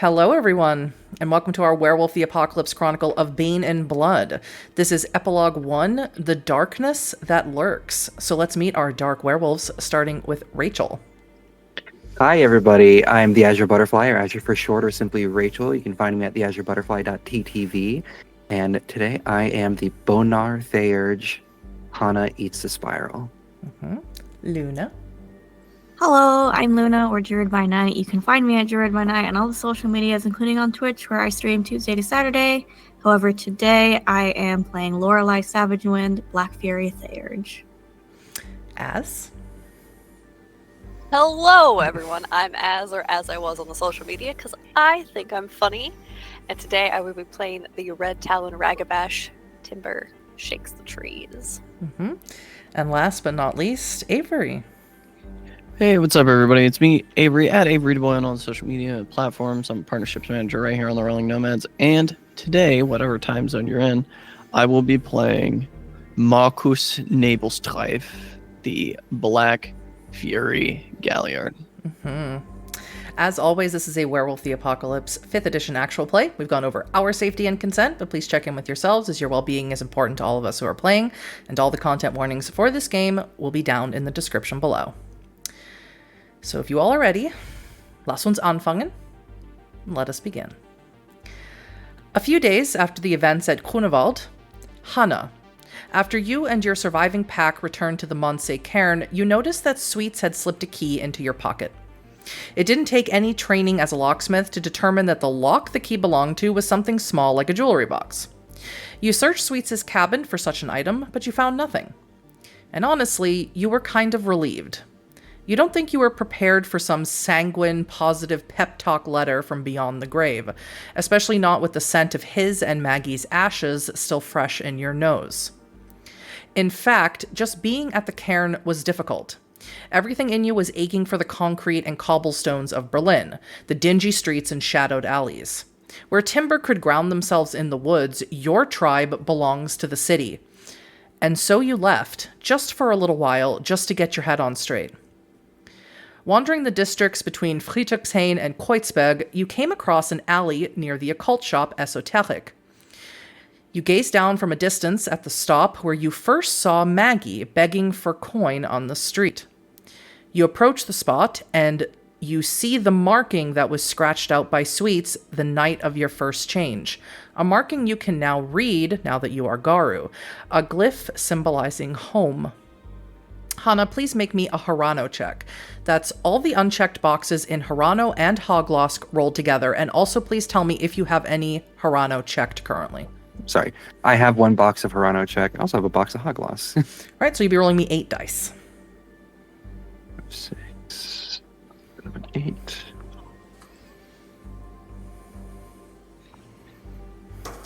Hello, everyone, and welcome to our Werewolf the Apocalypse Chronicle of Bane and Blood. This is Epilogue 1, The Darkness That Lurks. So let's meet our dark werewolves, starting with Rachel. Hi, everybody. I'm the Azure Butterfly, or Azure for short, or simply Rachel. You can find me at theazurebutterfly.ttv. And today I am the Bonar Theurge. Hana eats the spiral. Luna. Hello, I'm Luna, or druidbynight. You can find me at druidbynight on all the social medias, including on Twitch, where I stream Tuesday to Saturday. However, today I am playing Lorelei Savagewind, Black Fury Theurge. Az. Hello, everyone. I'm Az, or as I was on the social media, because I think I'm funny. And today I will be playing the Red Talon Ragabash. Timber shakes the trees. And last but not least, Avery. Hey, what's up, everybody? It's me, Avery, at Averydaboi on all the social media platforms. I'm a partnerships manager right here on the Rolling Nomads. And today, whatever time zone you're in, I will be playing Markus Nebelstreif, the Black Fury Galliard. As always, this is a Werewolf the Apocalypse 5th edition actual play. We've gone over our safety and consent, but please check in with yourselves as your well-being is important to all of us who are playing, and all the content warnings for this game will be down in the description below. So if you all are ready, lass uns anfangen. Let us begin. A few days after the events at Grunewald, Hana. After you and your surviving pack returned to the Monse Cairn, you noticed that Sweets had slipped a key into your pocket. It didn't take any training as a locksmith to determine that the lock the key belonged to was something small like a jewelry box. You searched Sweets' cabin for such an item, but you found nothing. And honestly, you were kind of relieved. You don't think you were prepared for some sanguine, positive pep talk letter from beyond the grave, especially not with the scent of his and Maggie's ashes still fresh in your nose. In fact, just being at the cairn was difficult. Everything in you was aching for the concrete and cobblestones of Berlin, the dingy streets and shadowed alleys. Where timber could ground themselves in the woods, your tribe belongs to the city. And so you left, just for a little while, just to get your head on straight. Wandering the districts between Friedrichshain and Kreuzberg, you came across an alley near the occult shop Esoteric. You gazed down from a distance at the stop where you first saw Maggie begging for coin on the street. You approach the spot, and you see the marking that was scratched out by Sweets the night of your first change. A marking you can now read, now that you are Garu. A glyph symbolizing home. Hana, please make me a Harano check. That's all the unchecked boxes in Harano and Hoglosk rolled together, and also please tell me if you have any Harano checked currently. Sorry. I have one box of Harano check. I also have a box of Hogloss. Right, so you'd be rolling me 8 dice. 6, 7, 8.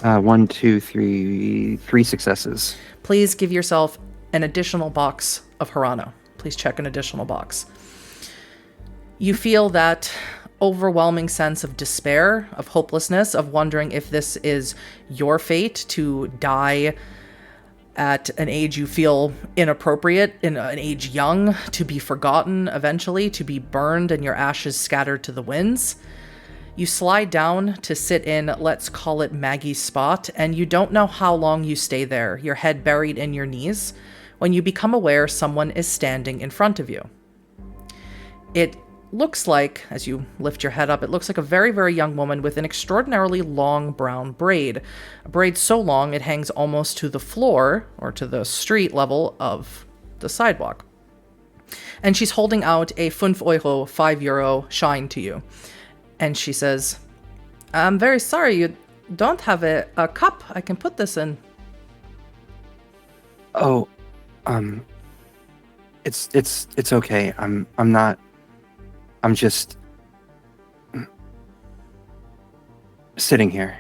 1, 2, 3, 3 successes. Please give yourself an additional box of Harano. Please check an additional box. You feel that overwhelming sense of despair, of hopelessness, of wondering if this is your fate to die at an age you feel inappropriate, in an age young, to be forgotten eventually, to be burned and your ashes scattered to the winds. You slide down to sit in, let's call it Maggie's spot, and you don't know how long you stay there, your head buried in your knees, when you become aware someone is standing in front of you. It looks like, as you lift your head up, it looks like a very, very young woman with an extraordinarily long brown braid. A braid so long it hangs almost to the floor, or to the street level of the sidewalk. And she's holding out a €5, €5 shine to you. And she says, I'm very sorry, you don't have a cup I can put this in. Oh, it's okay. I'm just sitting here.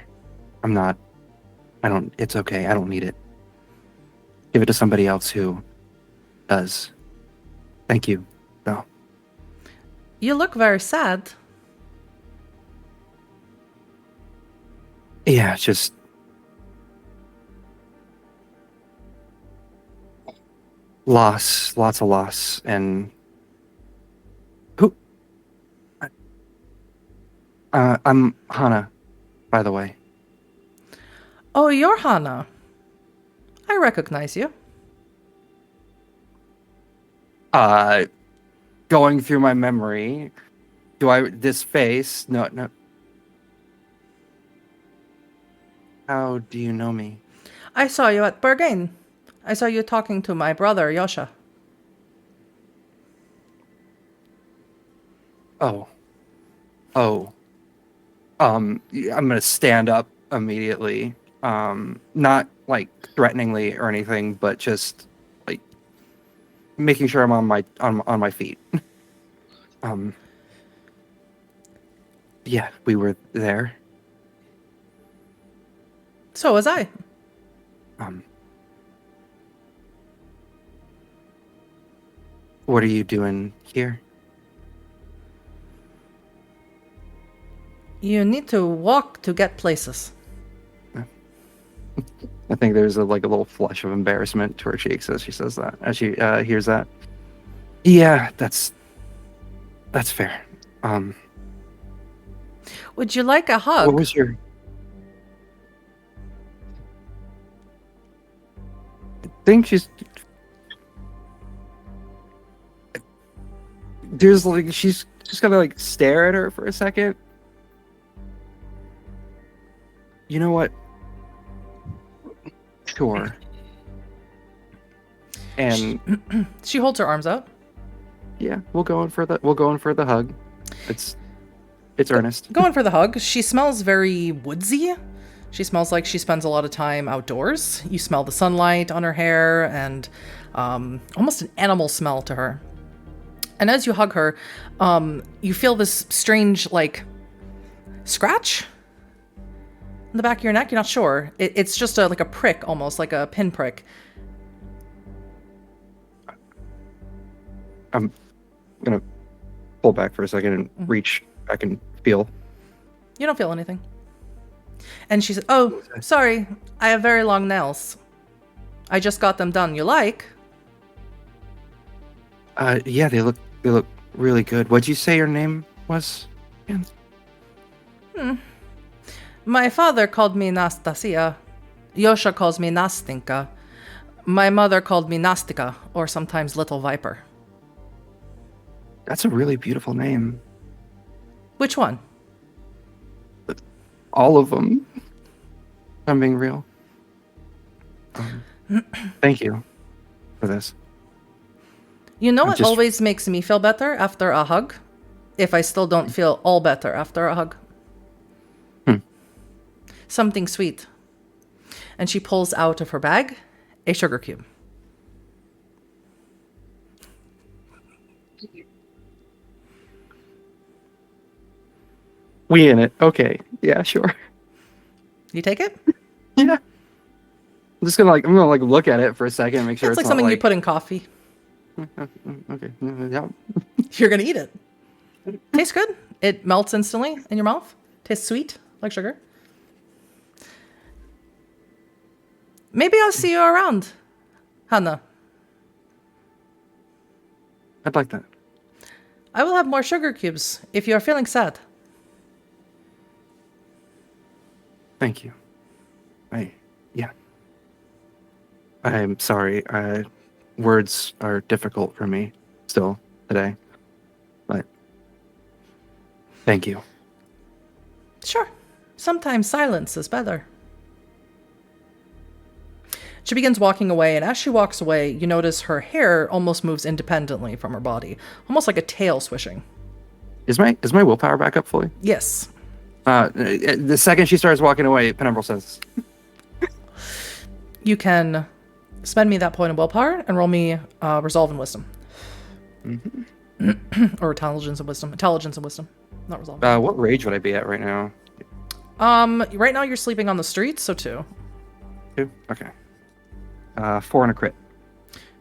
It's okay. I don't need it. Give it to somebody else who does. Thank you, though. You look very sad. Yeah, just lots of loss, and who I'm Hana, by the way. Oh, you're Hana. I recognize you. Going through my memory, this face? No. How do you know me? I saw you at Bergain. I saw you talking to my brother, Yosha. Oh. I'm gonna stand up immediately. Not like threateningly or anything, but just like making sure I'm on my feet. Yeah, we were there. So was I. What are you doing here? You need to walk to get places. I think there's a little flush of embarrassment to her cheeks as she says that, as she hears that. Yeah, that's fair. Would you like a hug? What was your? I think she's. There's she's just gonna stare at her for a second. You know what? Sure. And she holds her arms out. Yeah, we'll go in for the hug. It's earnest. Going for the hug. She smells very woodsy. She smells like she spends a lot of time outdoors. You smell the sunlight on her hair and almost an animal smell to her. And as you hug her, you feel this strange scratch in the back of your neck. You're not sure. It's just like a prick, almost like a pinprick. I'm gonna pull back for a second and reach back and feel. You don't feel anything. And she said, "Oh, sorry. I have very long nails. I just got them done. You like?" Yeah, they look really good. What'd you say your name was? My father called me Nastasia. Yosha calls me Nastinka. My mother called me Nastika, or sometimes Little Viper. That's a really beautiful name. Which one? All of them. I'm being real. Thank you for this. You know what always makes me feel better after a hug? If I still don't feel all better after a hug. Something sweet. And she pulls out of her bag a sugar cube. We in it. Okay. Yeah, sure. You take it? Yeah. I'm just gonna look at it for a second and make sure It's like not something you put in coffee. Okay. Yeah. You're gonna eat it. Tastes good. It melts instantly in your mouth. Tastes sweet, like sugar. Maybe I'll see you around, Hana. I'd like that. I will have more sugar cubes if you are feeling sad. Thank you. I'm sorry. Words are difficult for me still today. But thank you. Sure. Sometimes silence is better. She begins walking away, and as she walks away, you notice her hair almost moves independently from her body, almost like a tail swishing. Is my willpower back up fully? Yes. The second she starts walking away, Penumbral says, You can spend me that point of willpower and roll me resolve and wisdom. Or intelligence and wisdom. Intelligence and wisdom. Not resolve. what rage would I be at right now? Right now you're sleeping on the streets, so 2. 2? Okay. 4 and a crit.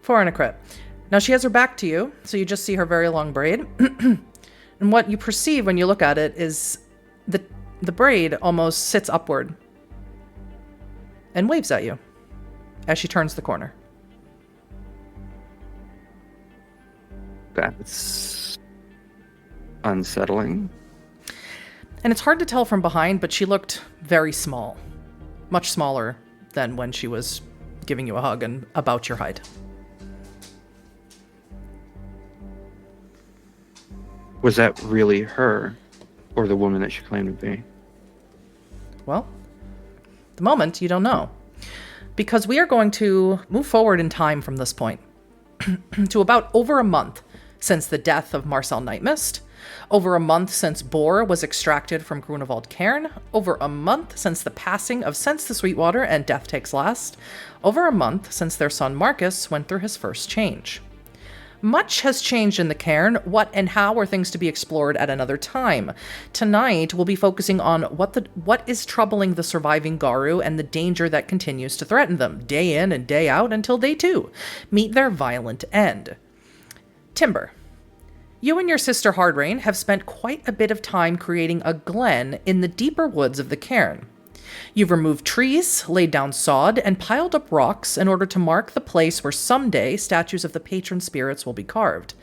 4 and a crit. Now she has her back to you, so you just see her very long braid. And what you perceive when you look at it is the braid almost sits upward and waves at you as she turns the corner. That's unsettling. And it's hard to tell from behind, but she looked very small. Much smaller than when she was giving you a hug and about your height. Was that really her, or the woman that she claimed to be? Well, at the moment, you don't know. Because we are going to move forward in time from this point to about over a month since the death of Marcel Nightmist, over a month since Boar was extracted from Grunewald Cairn, over a month since the passing of Sense the Sweetwater and Death Takes Last, over a month since their son Markus went through his first change. Much has changed in the Cairn. What and how are things to be explored at another time. Tonight, we'll be focusing on what is troubling the surviving Garu and the danger that continues to threaten them, day in and day out until they too meet their violent end. Timber, you and your sister Hardrain have spent quite a bit of time creating a glen in the deeper woods of the Cairn. You've removed trees, laid down sod, and piled up rocks in order to mark the place where someday statues of the patron spirits will be carved.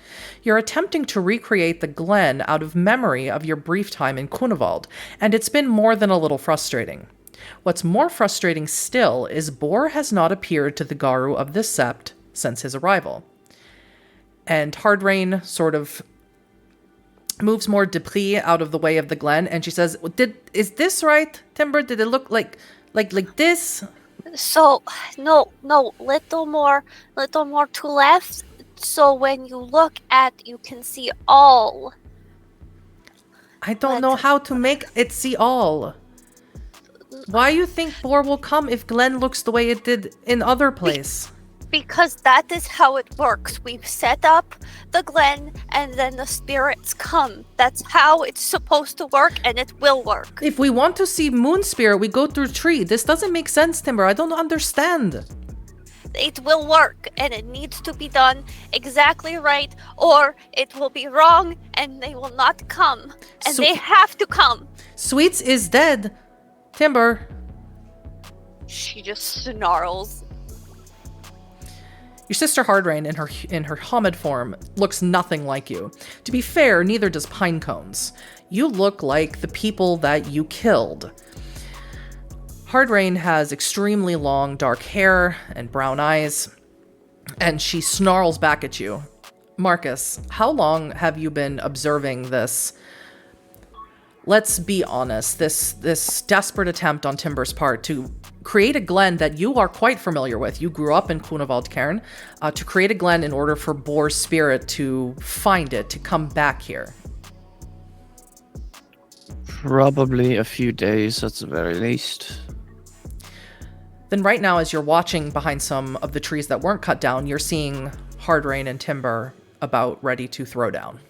You're attempting to recreate the glen out of memory of your brief time in Grunewald, and it's been more than a little frustrating. What's more frustrating still is Boar has not appeared to the Garu of this sept since his arrival. And Hardrain sort of moves more debris out of the way of the glen, and she says, is this right, Timber? Did it look like this? So, no, little more to left. So when you look you can see all. I don't know how to make it see all. Why you think Boar will come if Glen looks the way it did in other place? Because that is how it works. We've set up the glen and then the spirits come. That's how it's supposed to work, and it will work. If we want to see Moon Spirit, we go through tree. This doesn't make sense, Timber. I don't understand. It will work, and it needs to be done exactly right, or it will be wrong, and they will not come. And they have to come. Sweets is dead. Timber. She just snarls. Your sister Hardrain, in her Homid form, looks nothing like you. To be fair, neither does Pinecones. You look like the people that you killed. Hardrain has extremely long dark hair and brown eyes, and she snarls back at you. Markus, how long have you been observing this? Let's be honest, this desperate attempt on Timber's part to create a glen that you are quite familiar with. You grew up in Grunewald Cairn, to create a glen in order for Boar's spirit to find it, to come back here. Probably a few days at the very least. Then right now, as you're watching behind some of the trees that weren't cut down, you're seeing Hardrain and Timber about ready to throw down.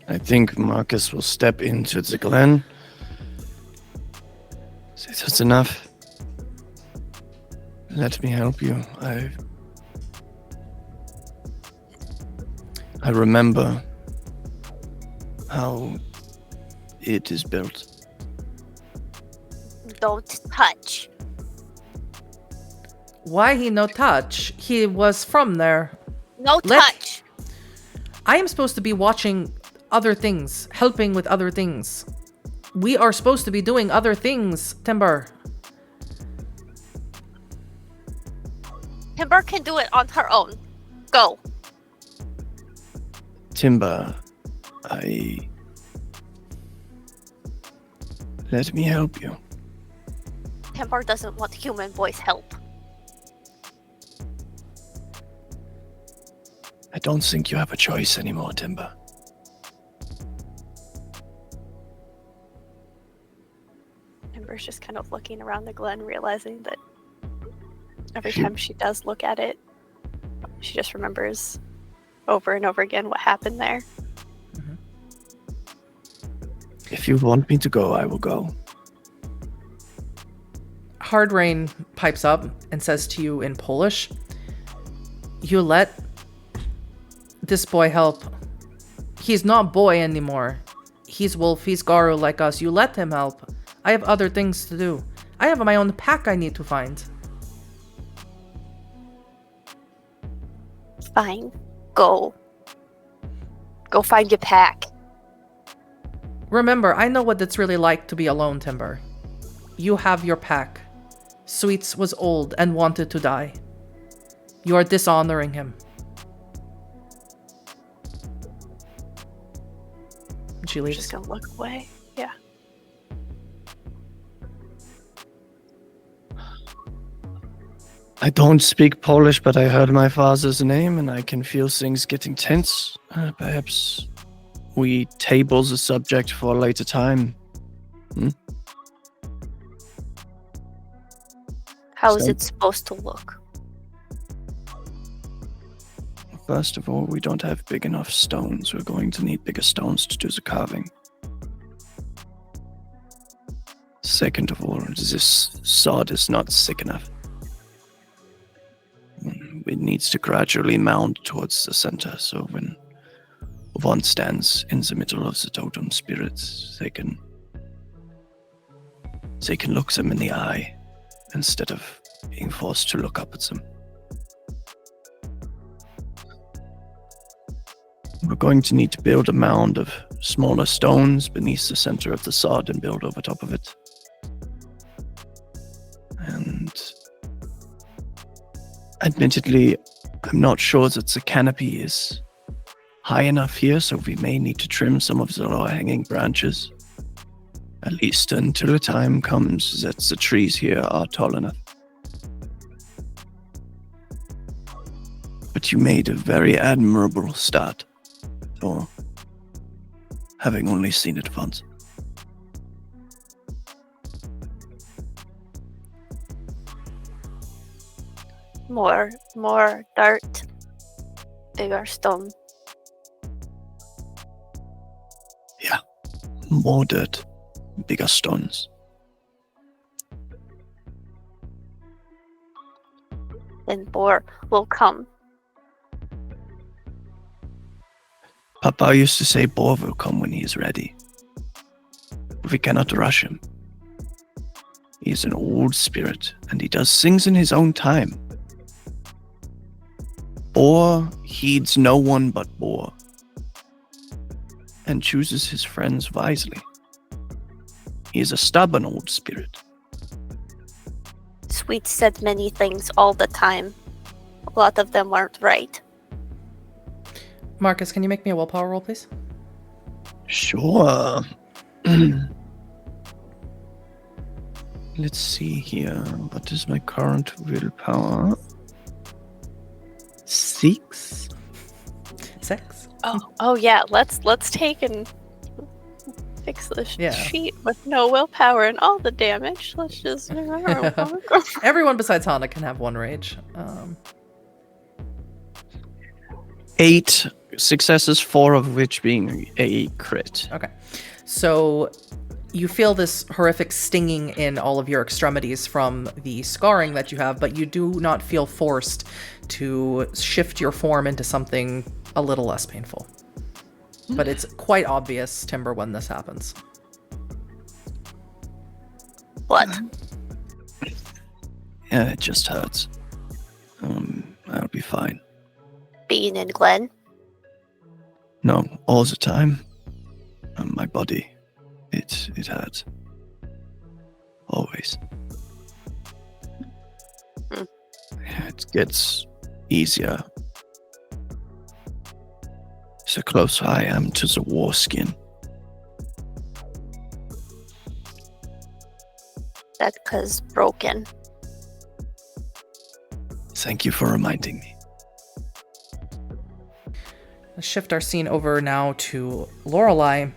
I think Markus will step into the glen. Say that's enough. Let me help you. I remember how it is built. Don't touch. Why he no touch? He was from there. No touch. I am supposed to be watching other things, helping with other things. We are supposed to be doing other things, Timber. Timber can do it on her own. Go. Timber, let me help you. Timber doesn't want human voice help. I don't think you have a choice anymore, Timber. Timber's just kind of looking around the glen, realizing that every time she does look at it, she just remembers over and over again what happened there. Mm-hmm. If you want me to go, I will go. Hardrain pipes up and says to you in Polish, "You let this boy help. He's not boy anymore. He's wolf, he's Garu like us. You let him help. I have other things to do. I have my own pack I need to find." Fine. Go. Go find your pack. Remember, I know what it's really like to be alone, Timber. You have your pack. Sweets was old and wanted to die. You are dishonoring him. She I'm leaves. just gonna look away. Yeah. I don't speak Polish, but I heard my father's name and I can feel things getting tense. Perhaps we table the subject for a later time. How is So- it supposed to look? First of all, we don't have big enough stones. We're going to need bigger stones to do the carving. Second of all, this sword is not thick enough. It needs to gradually mount towards the center, so when one stands in the middle of the totem spirits, they can look them in the eye instead of being forced to look up at them. We're going to need to build a mound of smaller stones beneath the center of the sword and build over top of it. And admittedly, I'm not sure that the canopy is high enough here, so we may need to trim some of the lower-hanging branches. At least until a time comes that the trees here are tall enough. But you made a very admirable start, for having only seen it once. More dirt. Bigger stone. Yeah, more dirt, bigger stones. Then Boar will come. Papa used to say Boar will come when he is ready. We cannot rush him. He is an old spirit, and he does things in his own time. Boar heeds no one but Boar, and chooses his friends wisely. He is a stubborn old spirit. Sweet said many things all the time. A lot of them weren't right. Markus, can you make me a willpower roll, please? Sure. Let's see here. What is my current willpower? 6? 6. Oh yeah. Let's take and fix the Yeah. sheet with no willpower and all the damage. Let's just. Everyone besides Hana can have one rage. 8 successes, 4 of which being a crit. Okay. So you feel this horrific stinging in all of your extremities from the scarring that you have, but you do not feel forced to shift your form into something a little less painful. But it's quite obvious, Timber, when this happens. What? Yeah, it just hurts. I'll be fine. Bean and Glenn? No, all the time. My body, it hurts. Always. It gets easier the closer I am to the war skin. That 'cause broken. Thank you for reminding me. Let's shift our scene over now to Lorelei.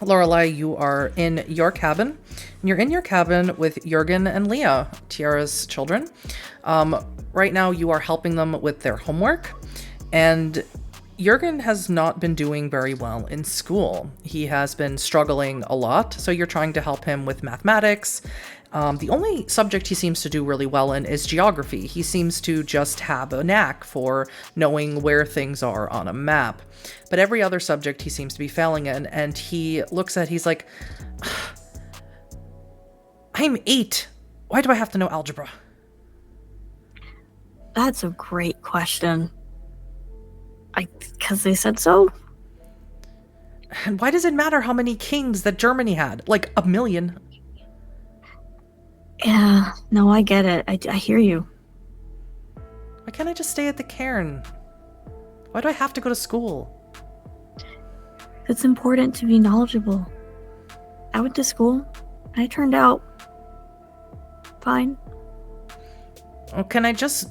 Lorelei, you are in your cabin. And you're in your cabin with Jurgen and Leah, Tiara's children. Right now, you are helping them with their homework. And Jurgen has not been doing very well in school. He has been struggling a lot, so you're trying to help him with mathematics. The only subject he seems to do really well in is geography. He seems to just have a knack for knowing where things are on a map. But every other subject he seems to be failing in, and he looks at, he's like, I'm 8. Why do I have to know algebra? That's a great question. Because they said so? And why does it matter how many kings that Germany had? Like 1 million. Yeah, no, I get it. I hear you. Why can't I just stay at the cairn? Why do I have to go to school? It's important to be knowledgeable. I went to school. I turned out fine. Oh, can I just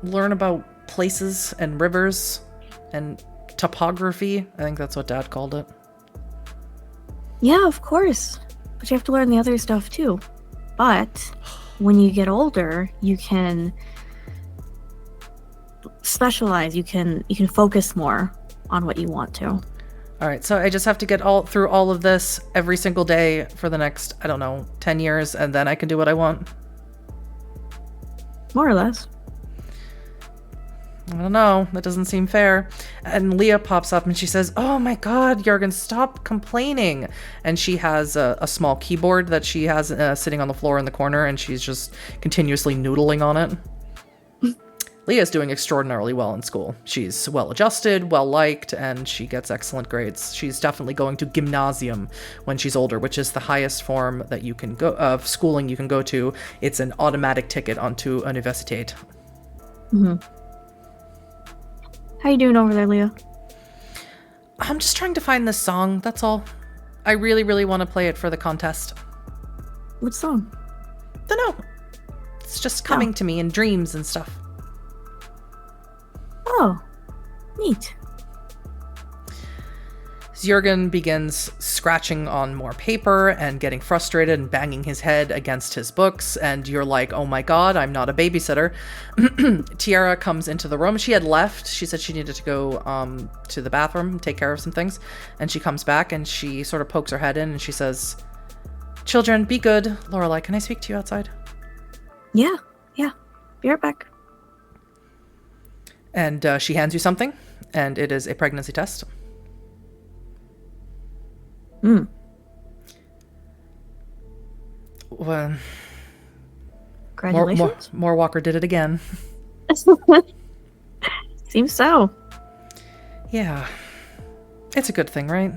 learn about places and rivers and topography? I think that's what Dad called it. Yeah, of course. But you have to learn the other stuff too. But when you get older, you can specialize. You can focus more on what you want to. All right, so I just have to get through all of this every single day for the next, I don't know, 10 years, and then I can do what I want. More or less. I don't know. That doesn't seem fair. And Leah pops up and she says, "Oh my God, Jurgen, stop complaining." And she has a small keyboard that she has sitting on the floor in the corner, and she's just continuously noodling on it. Leah's doing extraordinarily well in school. She's well-adjusted, well-liked, and she gets excellent grades. She's definitely going to gymnasium when she's older, which is the highest form that you can go of schooling you can go to. It's an automatic ticket onto Universität. Mm-hmm. How you doing over there, Leah? I'm just trying to find this song, that's all. I really, really want to play it for the contest. What song? Dunno. It's just coming to me in dreams and stuff. Oh, neat. Jurgen begins scratching on more paper and getting frustrated and banging his head against his books, and you're like, oh my God, I'm not a babysitter. Tiara comes into the room. She had left. She said she needed to go to the bathroom, take care of some things, and she comes back and she sort of pokes her head in and she says, "Children, be good. Lorelei, can I speak to you outside?" Yeah. Be right back. And she hands you something, and it is a pregnancy test. Well, Congratulations. More Walker did it again. Seems so. Yeah. It's a good thing, right?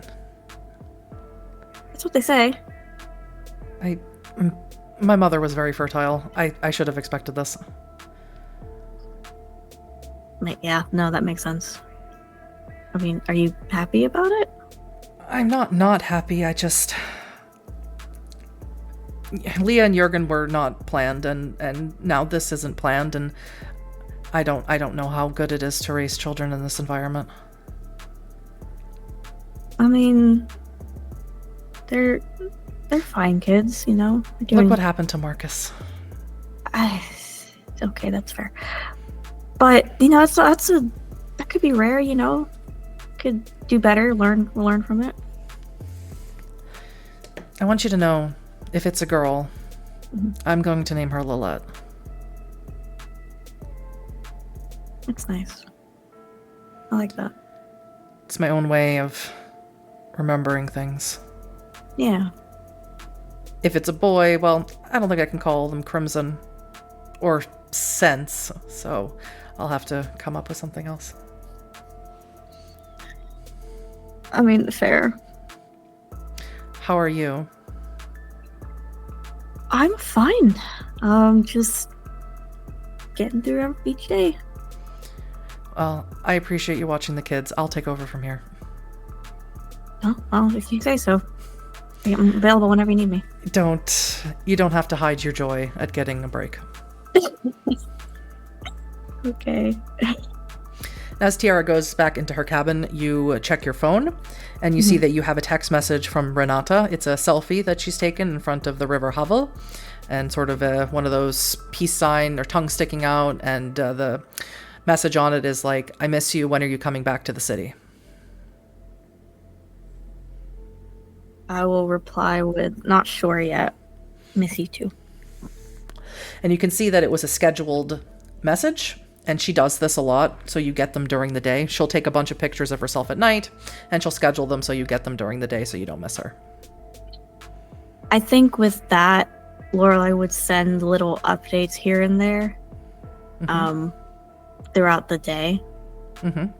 That's what they say. My mother was very fertile. I should have expected this. Yeah, no, that makes sense. I mean, are you happy about it? I'm not happy. I just... Leah and Jurgen were not planned, and now this isn't planned, and I don't know how good it is to raise children in this environment. I mean, they're fine kids, you know. Look what happened to Markus. Okay, that's fair. But you know, that could be rare, you know. Could do better, learn from it. I want you to know, if it's a girl, I'm going to name her Lilette. That's nice. I like that. It's my own way of remembering things. Yeah. If it's a boy, well, I don't think I can call them Crimson or Sense, so I'll have to come up with something else. I mean, fair. How are you? I'm fine. Just getting through each day. Well, I appreciate you watching the kids. I'll take over from here. Oh, well, if you say so. I'm available whenever you need me. You don't have to hide your joy at getting a break. Okay. As Tiara goes back into her cabin, you check your phone, and you see that you have a text message from Renata. It's a selfie that she's taken in front of the River Havel, and sort of one of those peace sign or tongue sticking out, and the message on it is like, "I miss you. When are you coming back to the city?" I will reply with, not sure yet. Miss you too. And you can see that it was a scheduled message, and she does this a lot, so you get them during the day. She'll take a bunch of pictures of herself at night, and she'll schedule them so you get them during the day so you don't miss her. I think with that, Lorelei would send little updates here and there throughout the day,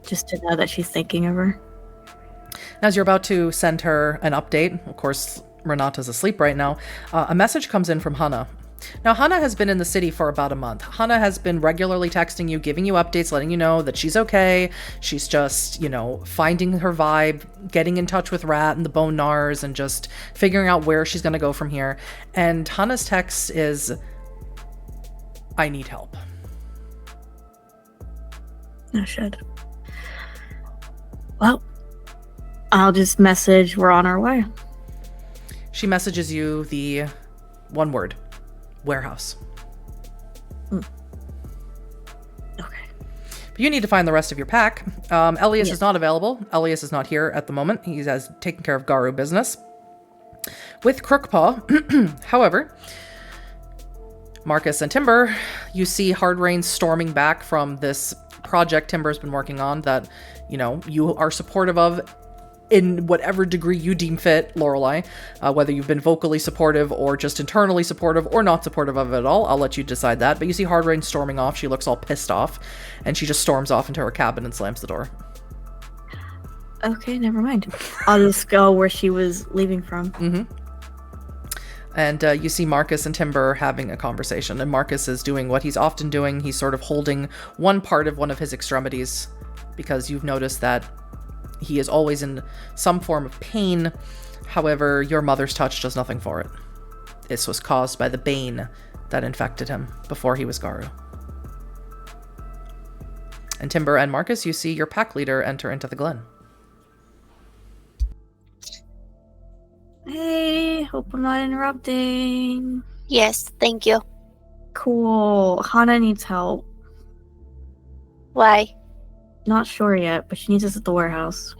just to know that she's thinking of her. As you're about to send her an update, of course, Renata's asleep right now, a message comes in from Hana. Now, Hana has been in the city for about a month. Hana has been regularly texting you, giving you updates, letting you know that she's okay. She's just, finding her vibe, getting in touch with Rat and the Bone Nars, and just figuring out where she's going to go from here. And Hana's text is, I need help. No shit. Well, I'll just message we're on our way. She messages you the one word. Warehouse. Okay. But you need to find the rest of your pack. Elias is not available. Elias is not here at the moment. He has taken care of Garu business. With Crookpaw, however, Markus and Timber, you see Hard Rain storming back from this project Timber's been working on that, you are supportive of in whatever degree you deem fit, Lorelei, whether you've been vocally supportive or just internally supportive or not supportive of it at all. I'll let you decide that. But you see Hard Rain storming off. She looks all pissed off, and she just storms off into her cabin and slams the door. Okay, never mind. I'll just go where she was leaving from. Mm-hmm. And you see Markus and Timber having a conversation, and Markus is doing what he's often doing. He's sort of holding one part of one of his extremities, because you've noticed that he is always in some form of pain. However, your mother's touch does nothing for it. This was caused by the Bane that infected him before he was Garu. And Timber and Markus, you see your pack leader enter into the glen. Hey, hope I'm not interrupting. Yes, thank you. Cool. Hana needs help. Why? Not sure yet, but she needs us at the warehouse.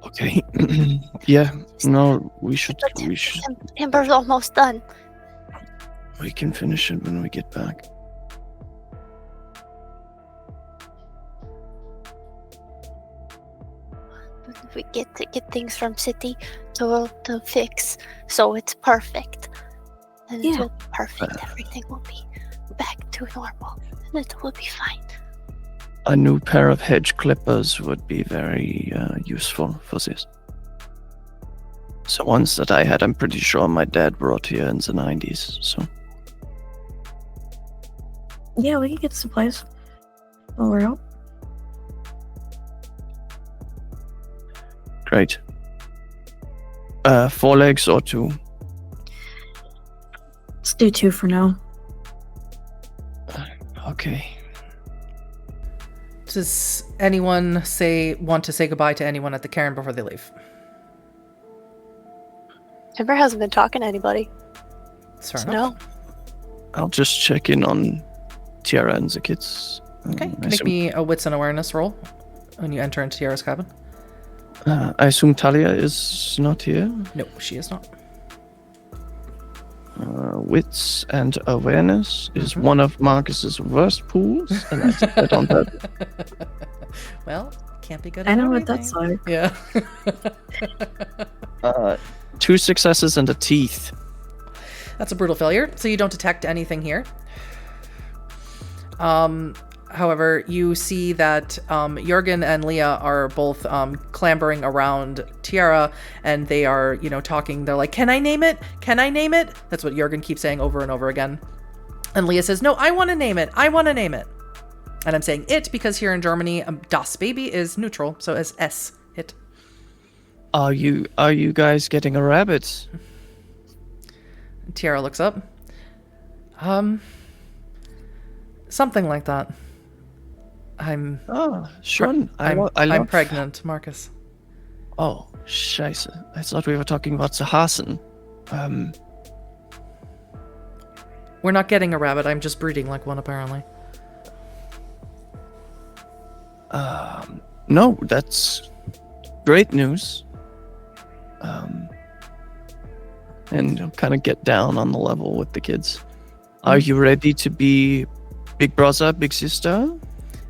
Okay. Yeah. No, we should. Timber's almost done. We can finish it when we get back. We get to get things from city to fix, so it's perfect. And it will be perfect. Everything will be back to normal. And it will be fine. A new pair of hedge clippers would be very useful for this. So ones that I had, I'm pretty sure my dad brought here in the 90s, so. Yeah, we can get supplies while we're out. Great. 4 legs or 2? Let's do 2 for now. Okay. Does anyone want to say goodbye to anyone at the cairn before they leave? Timber hasn't been talking to anybody. That's fair So enough. no. I'll just check in on Tiara and the kids. Okay, make me a wits and awareness roll when you enter into Tiara's cabin. I assume Talia is not here. No, she is not. Wits and awareness is one of Marcus's worst pools, and I took that on that. Well, can't be good I at know what everything. that's like. Yeah. 2 successes and a teeth. That's a brutal failure, so you don't detect anything here. However, you see that Jurgen and Leah are both clambering around Tiara, and they are, talking. They're like, "Can I name it? Can I name it?" That's what Jurgen keeps saying over and over again. And Leah says, "No, I want to name it. I want to name it." And I'm saying it because here in Germany, das Baby is neutral, so as S, it. Are you guys getting a rabbit? Tiara looks up. Something like that. I'm I'm pregnant, Markus. Oh, scheiße. I thought we were talking about the Hasen. We're not getting a rabbit. I'm just breeding like one, apparently. No, that's great news. And kind of get down on the level with the kids. Are you ready to be big brother, big sister?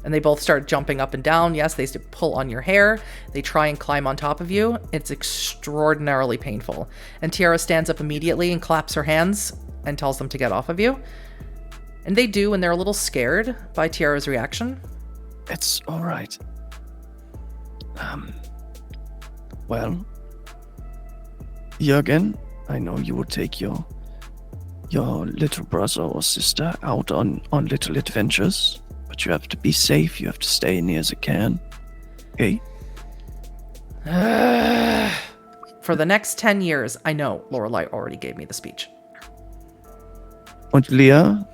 And they both start jumping up and down. Yes, they pull on your hair. They try and climb on top of you. It's extraordinarily painful. And Tiara stands up immediately and claps her hands and tells them to get off of you. And they do, and they're a little scared by Tiara's reaction. It's all right. Well, Jürgen, I know you will take your little brother or sister out on little adventures, but you have to be safe. You have to stay near as you can. Okay? For the next 10 years, I know Lorelei already gave me the speech. Und Leah,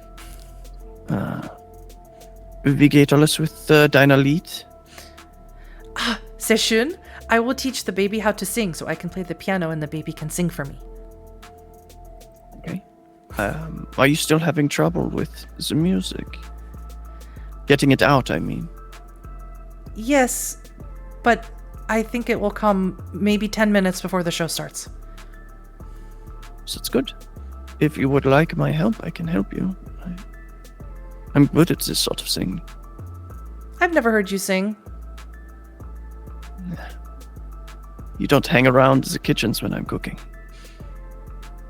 wie geht alles with deiner Lied? Sehr schön. I will teach the baby how to sing so I can play the piano and the baby can sing for me. Okay. Are you still having trouble with the music? Getting it out, I mean. Yes, but I think it will come maybe 10 minutes before the show starts. So it's good. If you would like my help, I can help you. I'm good at this sort of thing. I've never heard you sing. You don't hang around the kitchens when I'm cooking.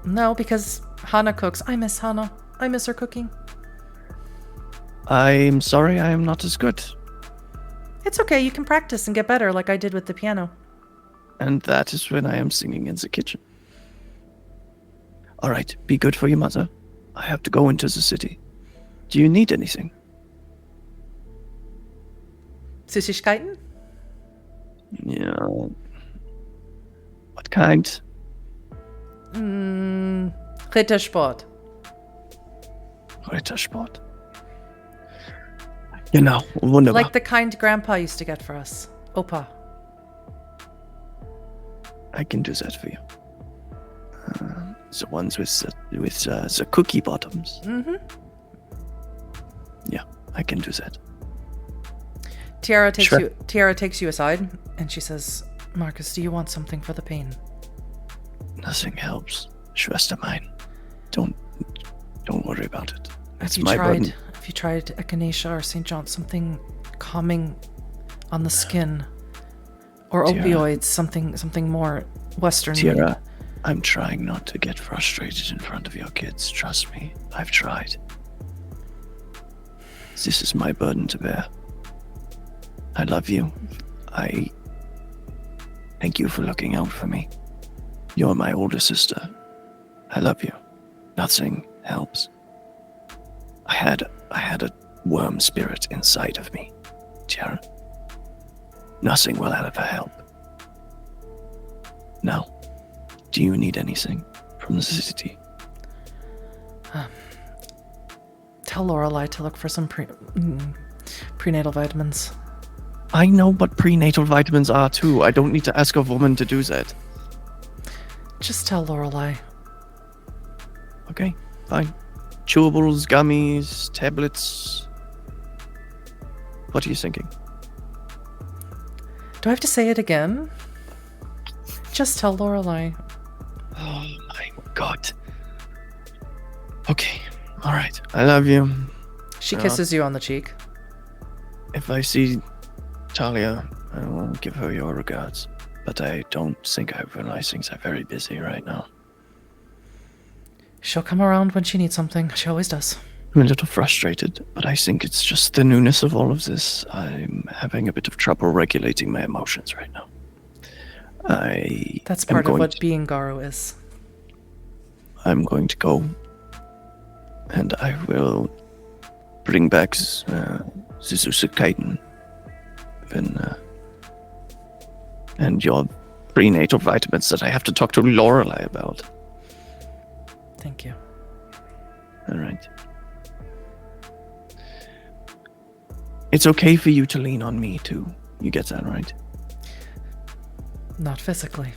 No, because Hana cooks. I miss Hana. I miss her cooking. I'm sorry I am not as good. It's okay. You can practice and get better like I did with the piano. And that is when I am singing in the kitchen. All right, be good for your mother. I have to go into the city. Do you need anything? Süßigkeiten? Yeah. What kind? Rittersport. Rittersport. Genau, wunderbar. Like the kind Grandpa used to get for us. Opa. I can do that for you. The ones with the cookie bottoms. Mm-hmm. Yeah, I can do that. Tiara Sure. takes you aside and she says, Markus, do you want something for the pain? Nothing helps, Schwester mine. Don't worry about it. It's Have my burden. you tried echinacea or St. John, something calming on the skin? Or Tiara. opioids, something more Western. Tiara, I'm trying not to get frustrated in front of your kids. Trust me, I've tried. This is my burden to bear. I love you. I thank you for looking out for me. You're my older sister. I love you. Nothing helps. I had a worm spirit inside of me, Tiara. Nothing will ever help. Now, do you need anything from the city? Tell Lorelei to look for some prenatal vitamins. I know what prenatal vitamins are too. I don't need to ask a woman to do that. Just tell Lorelei. Okay, fine. Chewables, gummies, tablets. What are you thinking? Do I have to say it again? Just tell Lorelei. Oh my god. Okay, alright. I love you. She kisses you on the cheek. If I see Talia, I will give her your regards. But I don't think I realize things are very busy right now. She'll come around when she needs something. She always does. I'm a little frustrated, but I think it's just the newness of all of this. I'm having a bit of trouble regulating my emotions right now. That's part of what being Garo is. I'm going to go, and I will bring back Süßigkeiten and your prenatal vitamins that I have to talk to Lorelei about. Thank you. All right. It's okay for you to lean on me too. You get that, right? Not physically.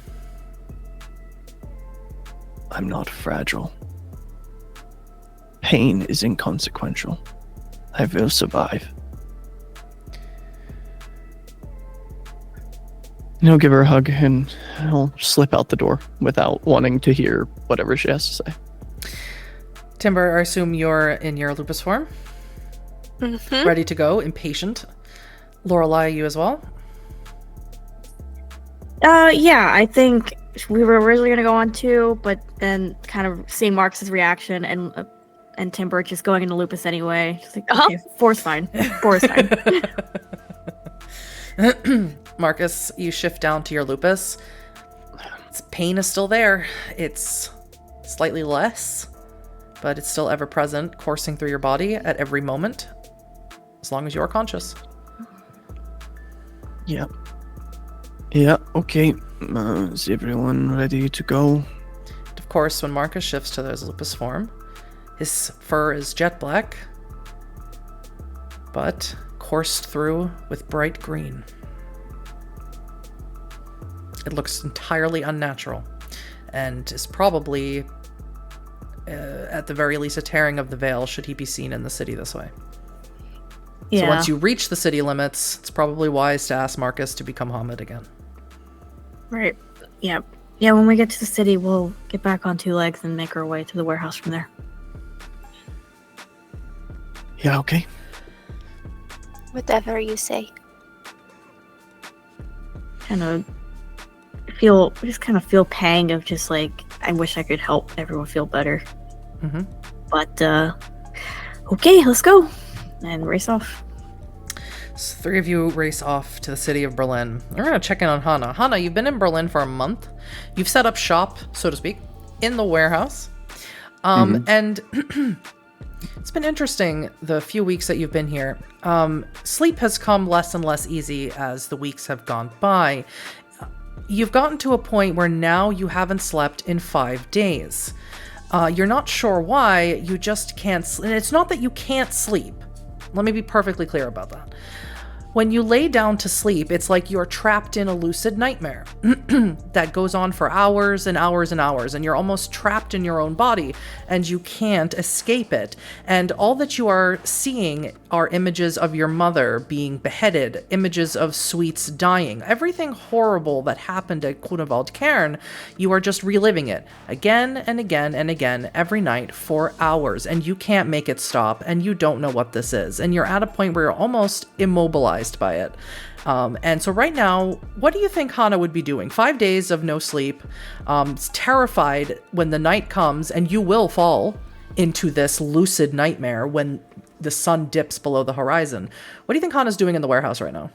I'm not fragile. Pain is inconsequential. I will survive. And he'll give her a hug and he'll slip out the door without wanting to hear whatever she has to say. Timber, I assume you're in your lupus form? Mm-hmm. Ready to go, impatient. Lorelei, you as well? Yeah, I think we were originally gonna go on 2, but then kind of seeing Marcus's reaction and Timber just going into lupus anyway. Just like, okay, 4's fine. 4 is fine. Markus, you shift down to your lupus. Pain is still there. It's slightly less, but it's still ever present, coursing through your body at every moment, as long as you are conscious. Yeah. Yeah, okay. Is everyone ready to go? Of course, when Markus shifts to his lupus form, his fur is jet black, but coursed through with bright green. It looks entirely unnatural, and is probably, at the very least, a tearing of the veil should he be seen in the city this way. Yeah. So once you reach the city limits, it's probably wise to ask Markus to become Hamid again. Right. Yeah. Yeah, when we get to the city, we'll get back on 2 legs and make our way to the warehouse from there. Yeah, okay. Whatever you say. Just kind of feel pang of just like, I wish I could help everyone feel better. Mm-hmm. But, okay, let's go. And race off. So 3 of you race off to the city of Berlin. We're going to check in on Hana. Hana, you've been in Berlin for a month. You've set up shop, so to speak, in the warehouse. And it's been interesting the few weeks that you've been here. Sleep has come less and less easy as the weeks have gone by. You've gotten to a point where now you haven't slept in 5 days. You're not sure why, you just can't and it's not that you can't sleep. Let me be perfectly clear about that. When you lay down to sleep, it's like you're trapped in a lucid nightmare that goes on for hours and hours and hours, and you're almost trapped in your own body, and you can't escape it. And all that you are seeing are images of your mother being beheaded, images of Sweets dying. Everything horrible that happened at Grunewald Cairn, you are just reliving it again and again and again every night for hours, and you can't make it stop, and you don't know what this is. And you're at a point where you're almost immobilized by it. And so right now, what do you think Hana would be doing? 5 days of no sleep, terrified when the night comes, and you will fall into this lucid nightmare when the sun dips below the horizon. What do you think Hana's doing in the warehouse right now?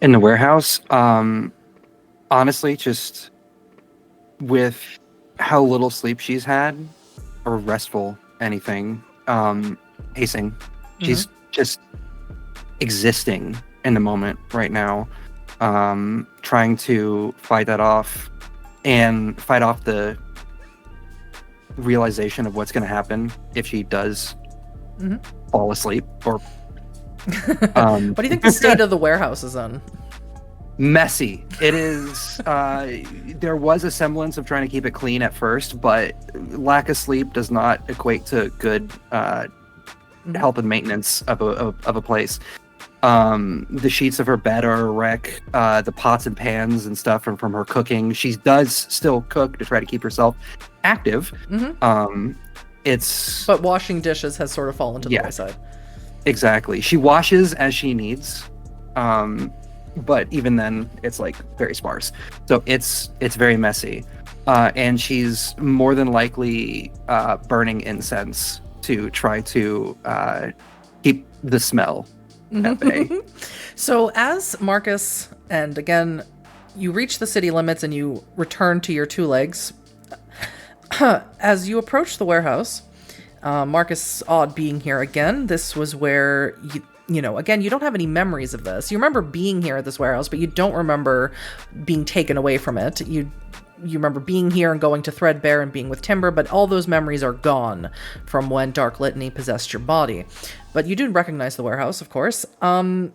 In the warehouse, honestly, just with how little sleep she's had, or restful, anything, pacing. She's just existing in the moment right now, trying to fight that off and fight off the realization of what's going to happen if she does fall asleep. Or what do you think the state of the warehouse is in? Messy. It is. There was a semblance of trying to keep it clean at first, but lack of sleep does not equate to good health and maintenance of a place. The sheets of her bed are a wreck. The pots and pans and stuff from her cooking. She does still cook to try to keep herself active. But washing dishes has sort of fallen to the wayside. Exactly. She washes as she needs. But even then, it's like very sparse. So it's very messy. And she's more than likely burning incense to try to keep the smell at bay. So as Markus, and again, you reach the city limits and you return to your 2 legs, as you approach the warehouse, Markus, odd being here again. This was where, again, you don't have any memories of this. You remember being here at this warehouse, but you don't remember being taken away from it. You remember being here and going to Threadbare and being with Timber, but all those memories are gone from when Dark Litany possessed your body. But you do recognize the warehouse, of course. And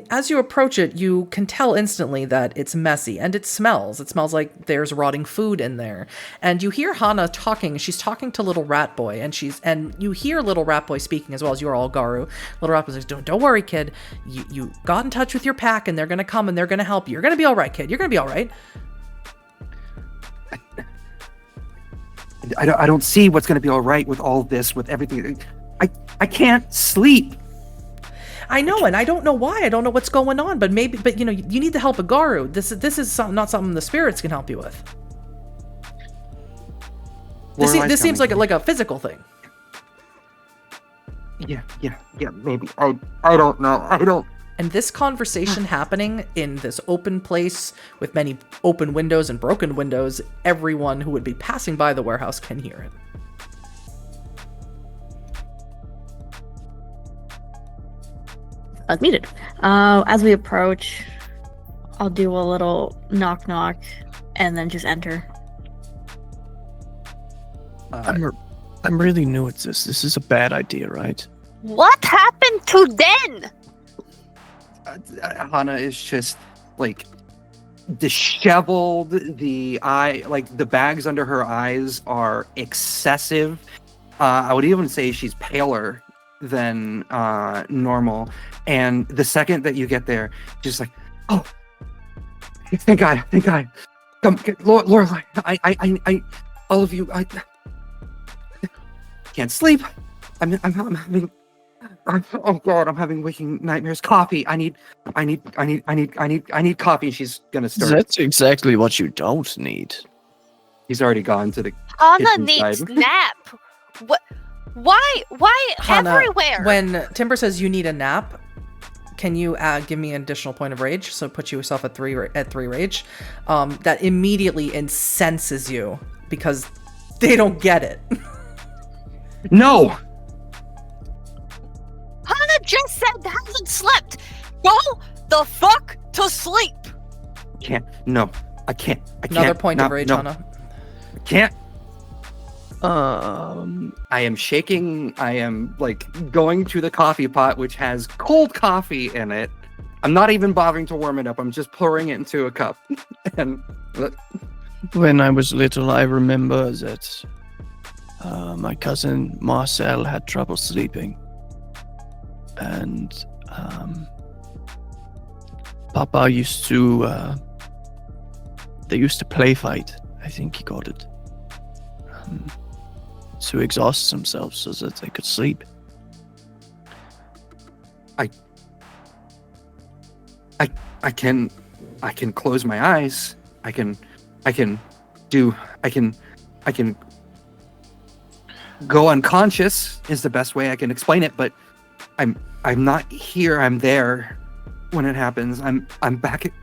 as you approach it, you can tell instantly that it's messy, and it smells. It smells like there's rotting food in there. And you hear Hana talking. She's talking to Little Rat Boy, and you hear Little Rat Boy speaking as well, as you are all Garu. Little Rat Boy says, don't worry, kid. You got in touch with your pack, and they're going to come, and they're going to help you. You're going to be all right, kid. You're going to be all right. I don't see what's going to be all right with all this, with everything. I can't sleep. I know, and I don't know why. I don't know what's going on, but you need the help of Garu. This is not something the spirits can help you with. This seems like a physical thing. Yeah, maybe. I don't know. And this conversation happening in this open place with many open windows and broken windows, everyone who would be passing by the warehouse can hear it. As needed. As we approach, I'll do a little knock knock and then just enter. I'm really new at this. This is a bad idea, right? What happened to Den? Hana is just like disheveled. The bags under her eyes are excessive. I would even say she's paler than normal. And the second that you get there, just like, oh, thank God. Come, Lorelei, I, all of you, I can't sleep. I'm having. Oh God, I'm having waking nightmares. Coffee. I need coffee. And she's gonna start. That's exactly what you don't need. He's already gone to the Hana kitchen needs side. nap. What? Why Hana, everywhere? When Timber says you need a nap, can you give me an additional point of rage? So put yourself at 3 rage. That immediately incenses you because they don't get it. No. Hana just said hasn't slept. Go the fuck to sleep. Can't. No. I can't. Another point of rage, no. Hana. I can't. I am shaking. I am like going to the coffee pot, which has cold coffee in it. I'm not even bothering to warm it up. I'm just pouring it into a cup. And when I was little, I remember that my cousin Marcel had trouble sleeping, and Papa used to. They used to play fight. I think he called it. To exhaust themselves so that they could sleep. I can close my eyes. I can go unconscious is the best way I can explain it, but I'm not here. I'm there when it happens. I'm back at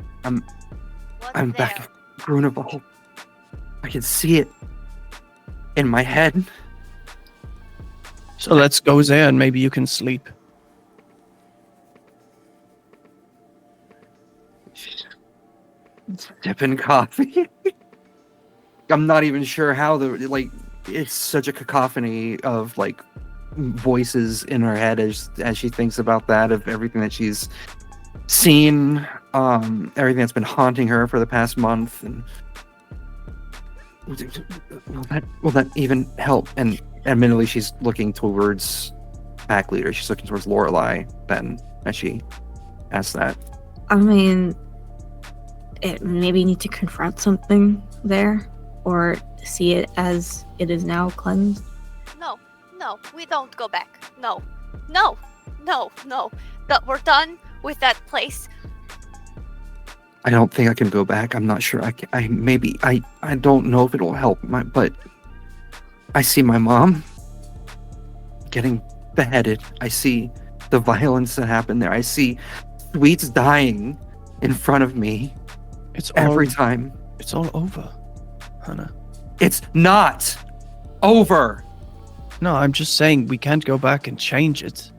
back at Grunewald. I can see it in my head. So let's go there and maybe you can sleep. Sipping coffee. I'm not even sure how it's such a cacophony of like voices in her head as she thinks about that, of everything that she's seen, everything that's been haunting her for the past month, and will that even help? And admittedly, she's looking towards pack leader. She's looking towards Lorelei then as she asks that. I mean, maybe you need to confront something there, or see it as it is now cleansed. No, we don't go back. No. We're done with that place. I don't think I can go back. I'm not sure. I don't know if it'll help. But I see my mom getting beheaded. I see the violence that happened there. I see Sweets dying in front of me. Every time. It's all over, Hana. It's not over. No, I'm just saying we can't go back and change it.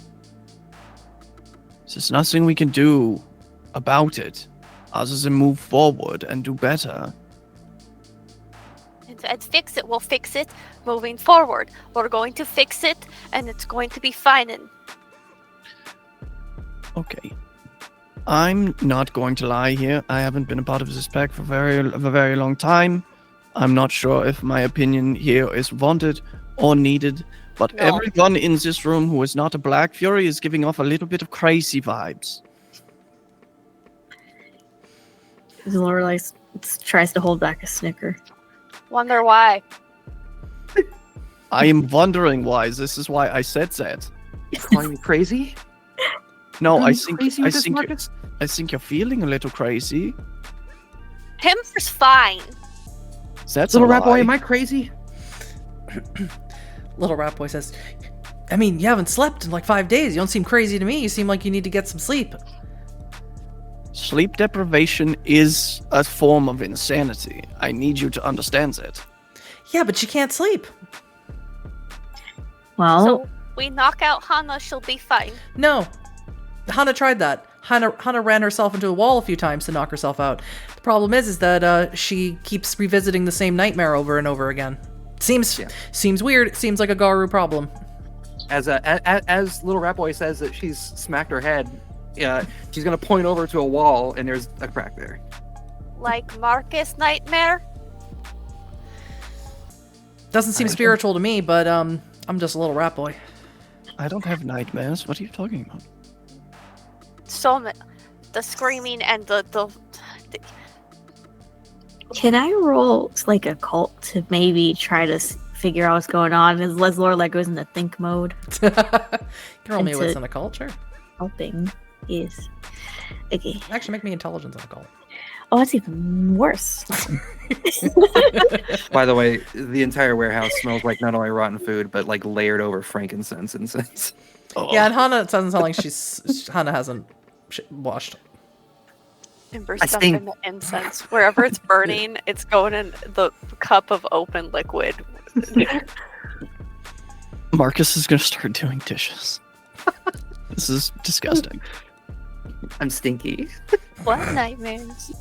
There's nothing we can do about it other than move forward and do better. And fix it. We'll fix it moving forward. We're going to fix it, and it's going to be fine. And okay. I'm not going to lie here. I haven't been a part of this pack for a very long time. I'm not sure if my opinion here is wanted or needed, but No. everyone in this room who is not a Black Fury is giving off a little bit of crazy vibes. Lorelei tries to hold back a snicker. wonder why. I am wondering why. This is why I said that. Calling me crazy? No, Are I you think crazy with this, Markus? I think you're feeling a little crazy. Timber's fine. That's Little a rat boy, lie. am I crazy? Little rat boy says, I mean, you haven't slept in like 5 days. You don't seem crazy to me. You seem like you need to get some sleep. Sleep deprivation is a form of insanity. I need you to understand that. Yeah, but she can't sleep. Well, So we knock out Hana, she'll be fine. No. Hana tried that. Hana ran herself into a wall a few times to knock herself out. The problem is that she keeps revisiting the same nightmare over and over again. Seems weird. It seems like a Garu problem. As little rat boy says that she's smacked her head, she's gonna point over to a wall and there's a crack there. Like Markus nightmare? Doesn't seem spiritual to me, but I'm just a little rat boy. I don't have nightmares. What are you talking about? The screaming and the can I roll like a cult to maybe try to figure out what's going on? As Lorelei goes into think mode. You can roll me what's in a culture. Helping is okay. Actually, make me intelligence on a cult. Oh, that's even worse. By the way, the entire warehouse smells like not only rotten food, but like layered over frankincense and incense. Oh. Yeah, and Hana, it doesn't sound like Hana hasn't washed. Ember I stuff think- in the incense. Wherever it's burning, it's going in the cup of open liquid. Markus is gonna start doing dishes. This is disgusting. I'm stinky. What nightmares?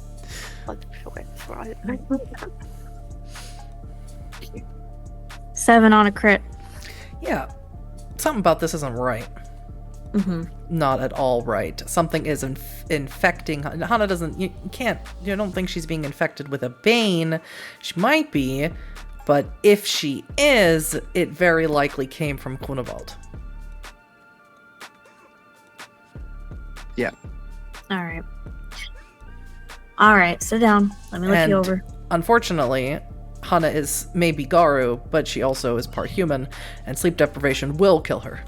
7 on a crit. Yeah, something about this isn't right. Mm-hmm. Not at all right. Something is infecting Hana. Doesn't you don't think she's being infected with a bane. She might be, but if she is, it very likely came from Kunevald. Yeah. All right, sit down. Let me look And you over. Unfortunately, Hana is maybe Garu, but she also is part human, and sleep deprivation will kill her.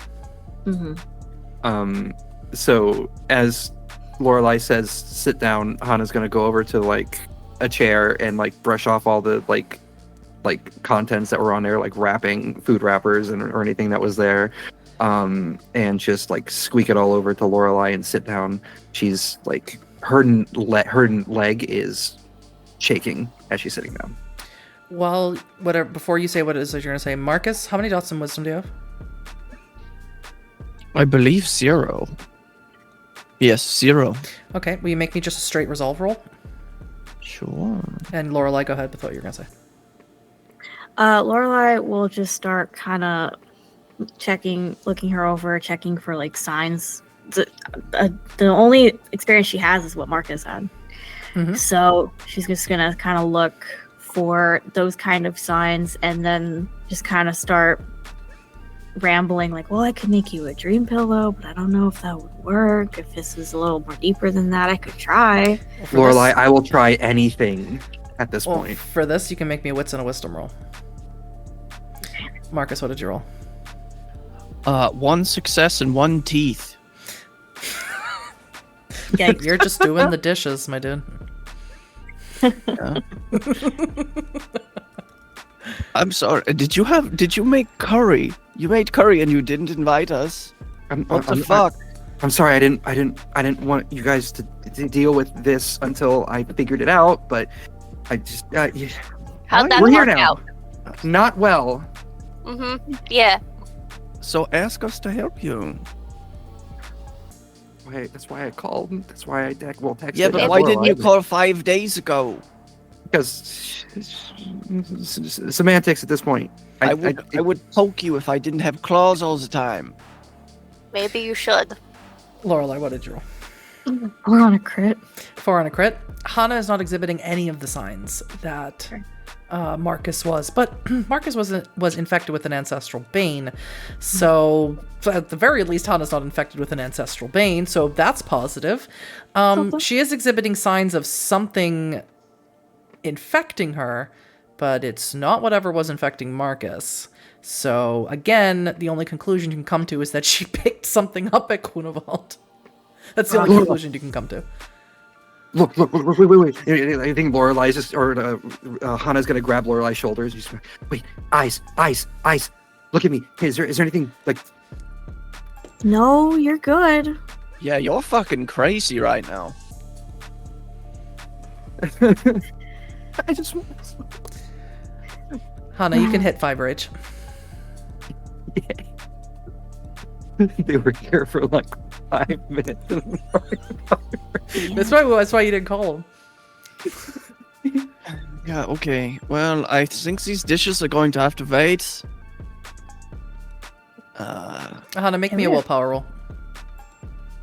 Mm-hmm. So as Lorelei says, sit down, Hana's gonna go over to like a chair and like brush off all the like contents that were on there, like food wrappers or anything that was there. And just like squeak it all over to Lorelei and sit down. She's like her leg is shaking as she's sitting down. Well, whatever. Before you say what it is that you're gonna say, Markus, how many dots in wisdom do you have? I believe 0. Yes, 0. Okay, will you make me just a straight resolve roll? Sure. And Lorelei, go ahead with what you're gonna say. Lorelei will just start kind of looking her over, checking for like signs. The only experience she has is what Markus had. Mhm. So she's just gonna kind of look for those kind of signs and then just kind of start rambling like, well, I could make you a dream pillow, but I don't know if that would work. If this was a little more deeper than that, I could try. Well, for Lorelei, this- I will try anything at this well, point. for this, you can make me a wits and a wisdom roll. Markus, what did you roll? 1 success and 1 teeth. Yikes. You're just doing the dishes, my dude. Yeah. I'm sorry. Did you make curry? You made curry and you didn't invite us. What the fuck? I'm sorry. I didn't want you guys to deal with this until I figured it out. But I just How'd that we're here work now. out? Not well. Mm-hmm. Yeah. So ask us to help you. That's why I called. That's why I texted. Yeah, but why didn't you call 5 days ago? Because semantics at this point. I would poke you if I didn't have claws all the time. Maybe you should. Lorelei, what did you roll? We're on a crit. 4 on a crit. Hana is not exhibiting any of the signs that Markus was, but Markus was infected with an ancestral bane. So at the very least, Hana's not infected with an ancestral bane, so that's positive. She is exhibiting signs of something infecting her, but it's not whatever was infecting Markus. So again, the only conclusion you can come to is that she picked something up at Kunevald. That's the only conclusion you can come to. Look, wait. I think Lorelei's just, or Hana's gonna grab Lorelei's shoulders. She's gonna, wait, eyes. Look at me. Hey, is there anything like? No, you're good. Yeah, you're fucking crazy right now. I just want Hana, you can hit 5 rage. They were here for like 5 minutes. That's why you didn't call him. Yeah, okay. Well, I think these dishes are going to have to wait. Hana, make me a willpower roll.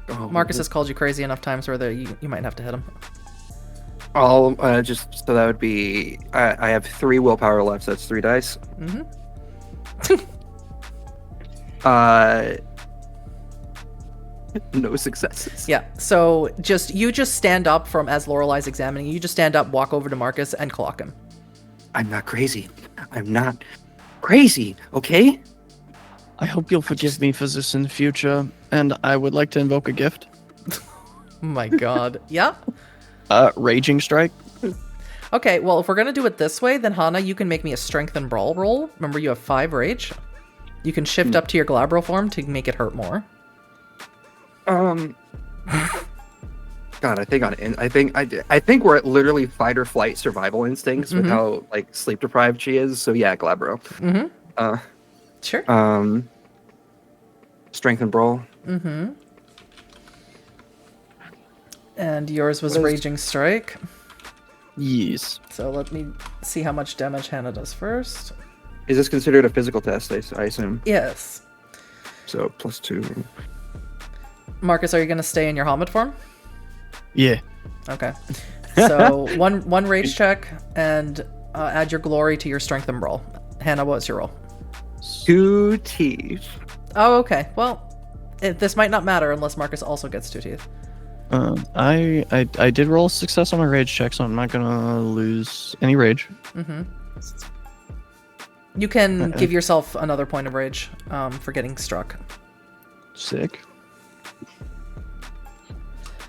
Oh, Markus has called you crazy enough times where you might have to hit him. I'll just so that would be I have 3 willpower left, so that's 3 dice. Mm-hmm. No successes. Yeah, so you just stand up from as Lorelei's examining. You just stand up, walk over to Markus, and clock him. I'm not crazy. I'm not crazy, okay? I hope you'll forgive me for this in the future, and I would like to invoke a gift. Oh my god. Yeah? Raging Strike. Okay, well, if we're gonna do it this way, then Hana, you can make me a strength and brawl roll. Remember, you have 5 rage. You can shift up to your Glabro form to make it hurt more. God, I think we're at literally fight or flight survival instincts with how like sleep deprived she is. So yeah, Glabro. Mm-hmm. Sure. Strength and brawl. Mm-hmm. And yours was Raging Strike. Yes. So let me see how much damage Hana does first. Is this considered a physical test? I assume. Yes. So +2. Markus, are you going to stay in your Hamid form? Yeah. Okay. So one rage check and add your glory to your strength and brawl. Hana, what's your roll? 2 teeth. Oh, okay. Well, this might not matter unless Markus also gets 2 teeth. I did roll a success on my rage check, so I'm not gonna lose any rage. Mm-hmm. You can give yourself another point of rage for getting struck. Sick.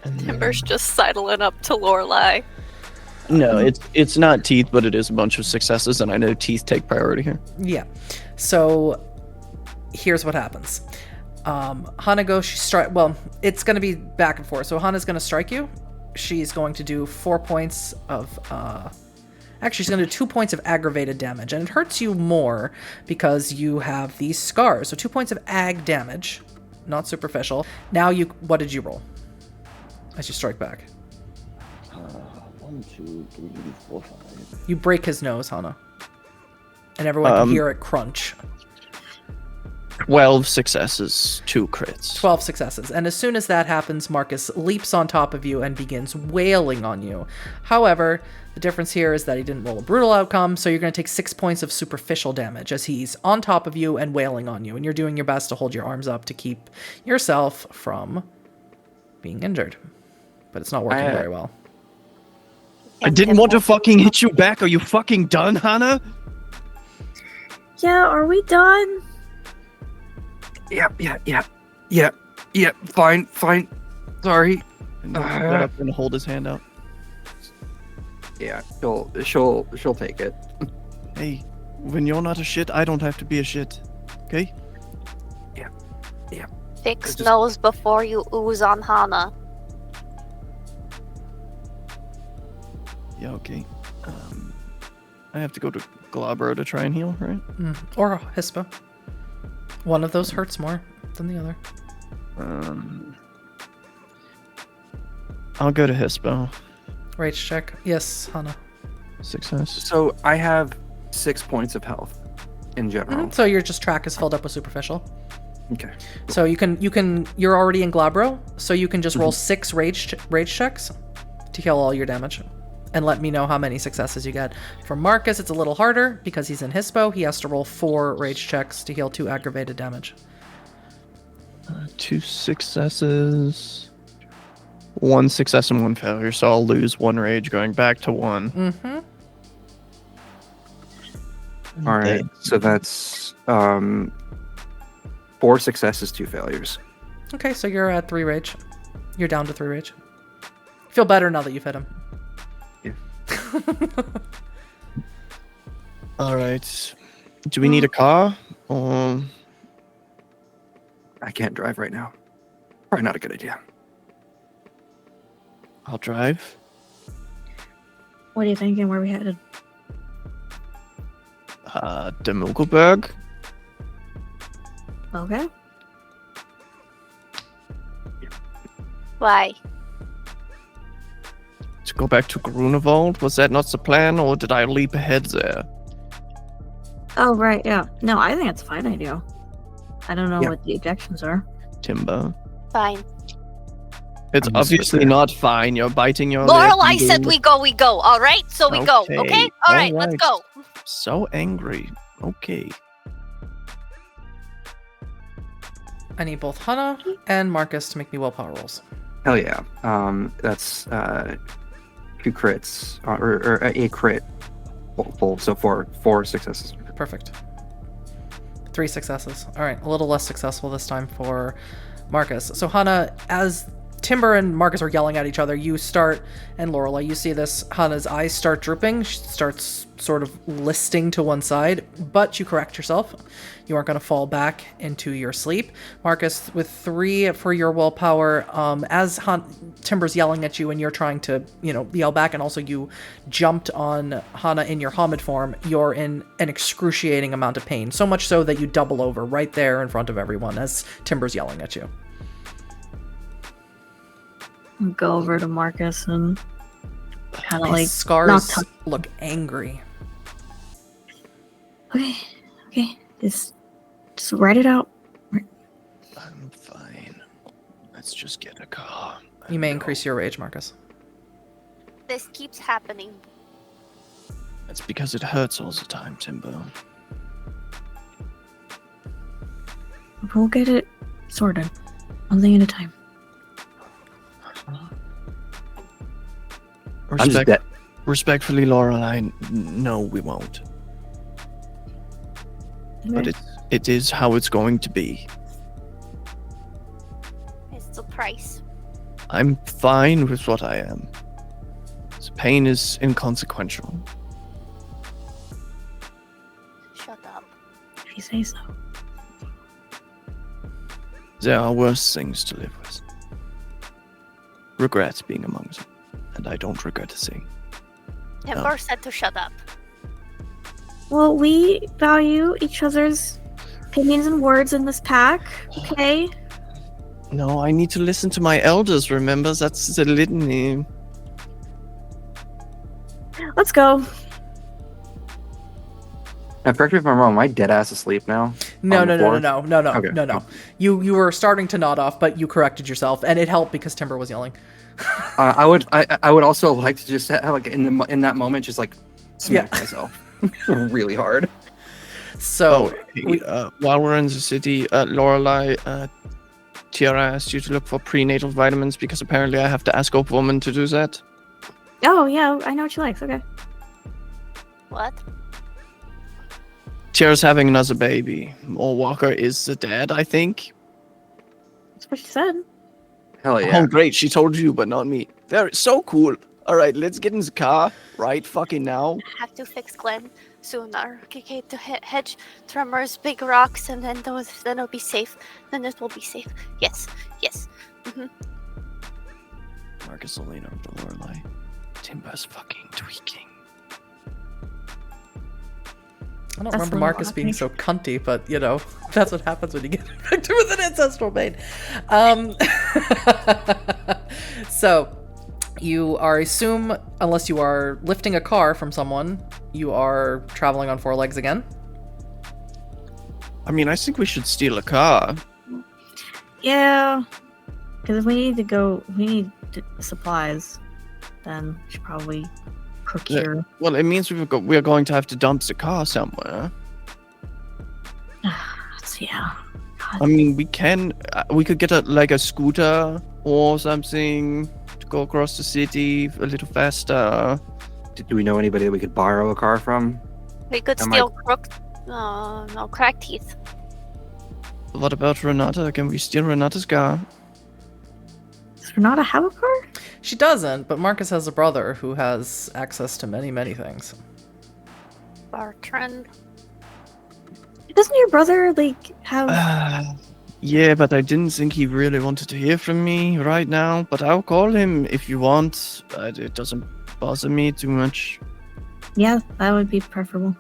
And Timber's just sidling up to Lorelei. no, it's not teeth, but it is a bunch of successes, and I know teeth take priority here. Yeah. So here's what happens. Hana goes, it's going to be back and forth. So Hana's going to strike you. She's going to do 4 points of, actually she's going to do 2 points of aggravated damage. And it hurts you more because you have these scars. So 2 points of ag damage, not superficial. Now what did you roll as you strike back? 1, 2, 3, 4, 5. You break his nose, Hana. And everyone can hear it crunch. 12 successes, 2 crits. 12 successes. And as soon as that happens, Markus leaps on top of you and begins wailing on you. However, the difference here is that he didn't roll a brutal outcome, so you're going to take 6 points of superficial damage as he's on top of you and wailing on you. And you're doing your best to hold your arms up to keep yourself from being injured. But it's not working very well. I didn't want to fucking hit you back. Are you fucking done, Hana? Yeah, are we done? Yep. Fine. Sorry. And get up and hold his hand out. Yeah, she'll take it. Hey, when you're not a shit, I don't have to be a shit. Okay? Yeah. Fix nose before you ooze on Hana. Yeah, okay. I have to go to Glabro to try and heal, right? Or a Hispa. One of those hurts more than the other. I'll go to Hispo. Rage check. Yes, Hana. Success. So I have 6 points of health in general. So your track is filled up with superficial. Okay. So you're already in Glabro, so you can just roll 6 rage checks to heal all your damage. And let me know how many successes you get. For Markus, it's a little harder because he's in Hispo. He has to roll 4 rage checks to heal 2 aggravated damage. 2 successes. 1 success and 1 failure, so I'll lose 1 rage going back to 1. Mm-hmm. All right. So that's 4 successes, 2 failures. Okay, so you're at 3 rage. You're down to 3 rage. Feel better now that you've hit him. Yeah. All right. Do we need a car? I can't drive right now. Probably not a good idea. I'll drive. What are you thinking? Where are we headed? Demugelberg? Okay. Why? To go back to Grunewald? Was that not the plan, or did I leap ahead there? Oh, right, yeah. No, I think it's a fine idea. I don't know Yeah. what the objections are. Timber. Fine. It's I'm just obviously with not fine. You're biting your lip. Lorelei and said doing- we go. All right, so we go. Okay, Okay. All right, let's alright. go. So angry. Okay. I need both Hana and Markus to make me willpower rolls. Hell yeah. That's 2 crits or a crit full, so four successes. Perfect. 3 successes. All right, a little less successful this time for Markus. So Hana, as Timber and Markus are yelling at each other, you start, and Lorelei, you see this, Hana's eyes start drooping. She starts sort of listing to one side, but you correct yourself. You aren't going to fall back into your sleep. Markus, with 3 for your willpower, as Timber's yelling at you and you're trying to, yell back, and also you jumped on Hana in your Hamid form, you're in an excruciating amount of pain. So much so that you double over right there in front of everyone as Timber's yelling at you. Go over to Markus and kind of His like scars look angry. Okay, just write it out. I'm fine. Let's just get a car. You may and go. increase your rage, Markus. This keeps happening. It's because it hurts all the time, Timber. We'll get it sorted, one thing at a time. I'm just dead. Respectfully, Lorelei, no, we won't. But it is how it's going to be. It's the price. I'm fine with what I am. The pain is inconsequential. Shut up. If you say so. There are worse things to live with. Regrets being among them, and I don't regret a thing. Timber said to shut up. Well, we value each other's opinions and words in this pack, okay? No, I need to listen to my elders, remember? That's the litany. Let's go. Now, correct me if I'm wrong. Am I dead ass asleep now? No. Okay. No. You were starting to nod off, but you corrected yourself, and it helped because Timber was yelling. I would also like to just have, like in that moment just like smack myself really hard. So While we're in the city, Lorelei, Tiara asked you to look for prenatal vitamins because apparently I have to ask Old Woman to do that. Oh, yeah, I know what she likes, okay. What? Tiara's having another baby. Or Walker is the dad, I think. That's what she said. Hell yeah. Oh, great. She told you, but not me. Very so cool. All right, let's get in the car right fucking now. Have to fix Glenn sooner. Okay, to hedge tremors, big rocks, and then it'll be safe. Then it will be safe. Yes. Mm-hmm. Markus will lean over to Lorelei. Timber's fucking tweaking. I don't That's remember a little Markus odd, being I so cunty, but that's what happens when you get infected with an ancestral bane. So you are assume, unless you are lifting a car from someone, you are traveling on 4 legs again. I mean, I think we should steal a car. Yeah. Because if we need supplies, then we should probably procure. Well, it means we are going to have to dump the car somewhere. Yeah. I mean, we could get a scooter or something to go across the city a little faster. Do we know anybody that we could borrow a car from? We could steal crack teeth. What about Renata? Can we steal Renata's car? Does Renata have a car? She doesn't, but Markus has a brother who has access to many, many things. Bartrand. Doesn't your brother, have... Yeah, but I didn't think he really wanted to hear from me right now. But I'll call him if you want. It doesn't bother me too much? Yeah, that would be preferable.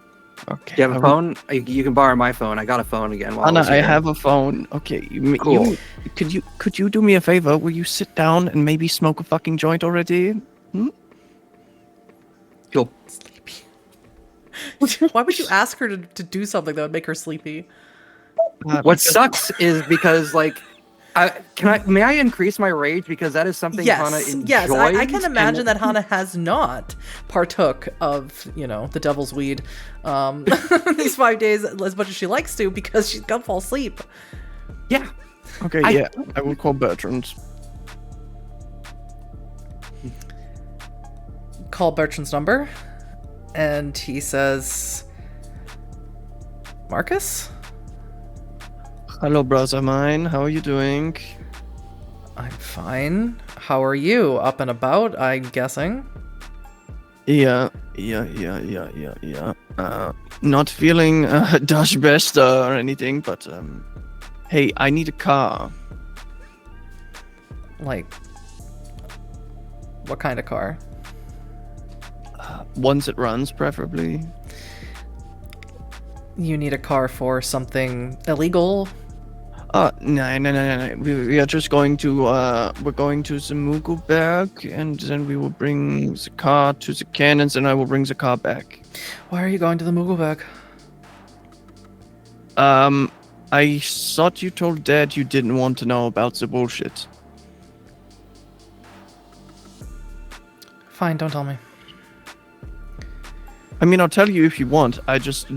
Okay. Do you have a phone? You can borrow my phone. I got a phone again. Hana, I have a phone. Okay, Cool. Could you do me a favor? Will you sit down and maybe smoke a fucking joint already? Cool. Sleepy. Why would you ask her to do something that would make her sleepy? What sucks is because may I increase my rage because that is something Hana enjoys? Yes, I can imagine that Hana has not partook of, the devil's weed these 5 days as much as she likes to because she's gonna fall asleep. Yeah. Okay, I will call Bertrand. Call Bertrand's number, and he says, Markus? Hello, brother mine. How are you doing? I'm fine. How are you? Up and about, I'm guessing. Yeah. Not feeling dash best or anything, but hey, I need a car. Like, what kind of car? One that runs, preferably. You need a car for something illegal? No. We are just going to, we're going to the Mugelberg, and then we will bring the car to the cannons, and I will bring the car back. Why are you going to the Mugelberg? I thought you told Dad you didn't want to know about the bullshit. Fine, don't tell me. I mean, I'll tell you if you want.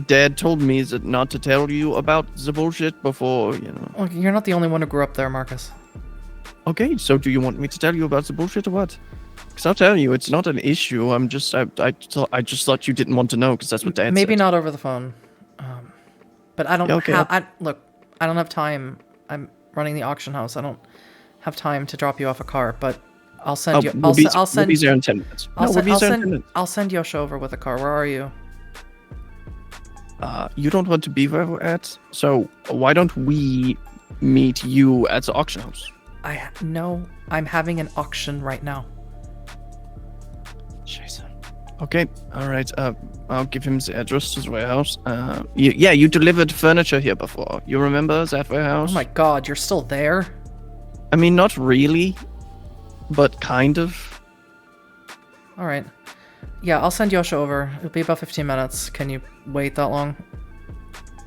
Dad told me that not to tell you about the bullshit before, Well, you're not the only one who grew up there, Markus. Okay, so do you want me to tell you about the bullshit or what? Because I'll tell you, it's not an issue. I just thought you didn't want to know because that's what Dad said. Maybe not over the phone. But I don't Okay. I don't have time. I'm running the auction house. I don't have time to drop you off a car, but I'll send you. We'll be there in 10 minutes. I'll send Yosha over with a car. Where are you? You don't want to be where we're at, so why don't we meet you at the auction house? No, I'm having an auction right now. Scheiße. Okay, all right. I'll give him the address to the warehouse. You delivered furniture here before. You remember that warehouse? Oh my god, you're still there? I mean, not really, but kind of. All right. Yeah, I'll send Yosha over. It'll be about 15 minutes. Can you wait that long?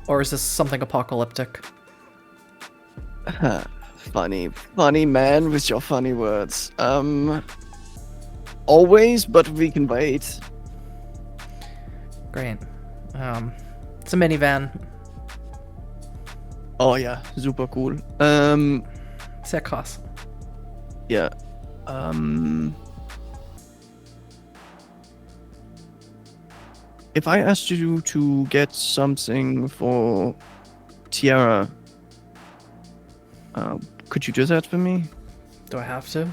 Or is this something apocalyptic? Funny man with your funny words. Always, but we can wait. Great. It's a minivan. Oh yeah, super cool. Set cost. Yeah. If I asked you to get something for Tiara, could you do that for me? Do I have to?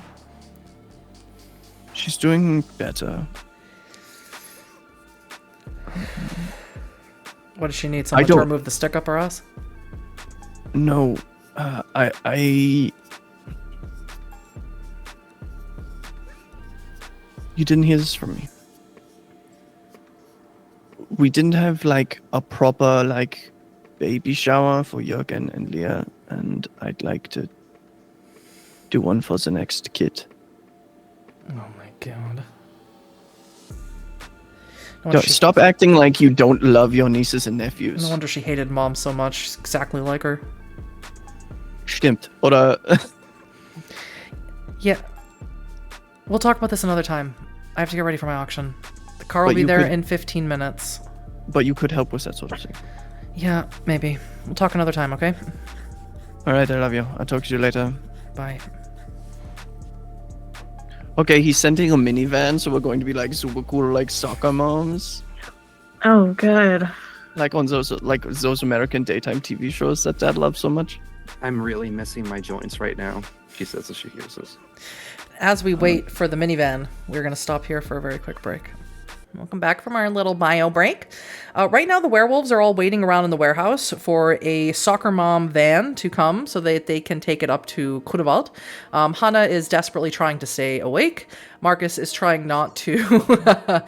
She's doing better. What does she need? Someone to remove the stick up her ass? No, You didn't hear this from me. We didn't have a proper baby shower for Jürgen and Leah, and I'd like to do one for the next kid. Oh my god. Stop acting like you don't love your nieces and nephews. No wonder she hated mom so much. She's exactly like her. Stimmt. Oder... Yeah. We'll talk about this another time. I have to get ready for my auction. The car will be there in 15 minutes. But you could help with that sort of thing. Yeah, maybe. We'll talk another time, okay? Alright, I love you. I'll talk to you later. Bye. Okay, he's sending a minivan, so we're going to be super cool soccer moms. Oh, good. Like on those American daytime TV shows that Dad loves so much. I'm really missing my joints right now. She says as she hears this. As we wait for the minivan, we're going to stop here for a very quick break. Welcome back from our little bio break. Right now, the werewolves are all waiting around in the warehouse for a soccer mom van to come so that they can take it up to Kudewald. Hana is desperately trying to stay awake. Markus is trying not to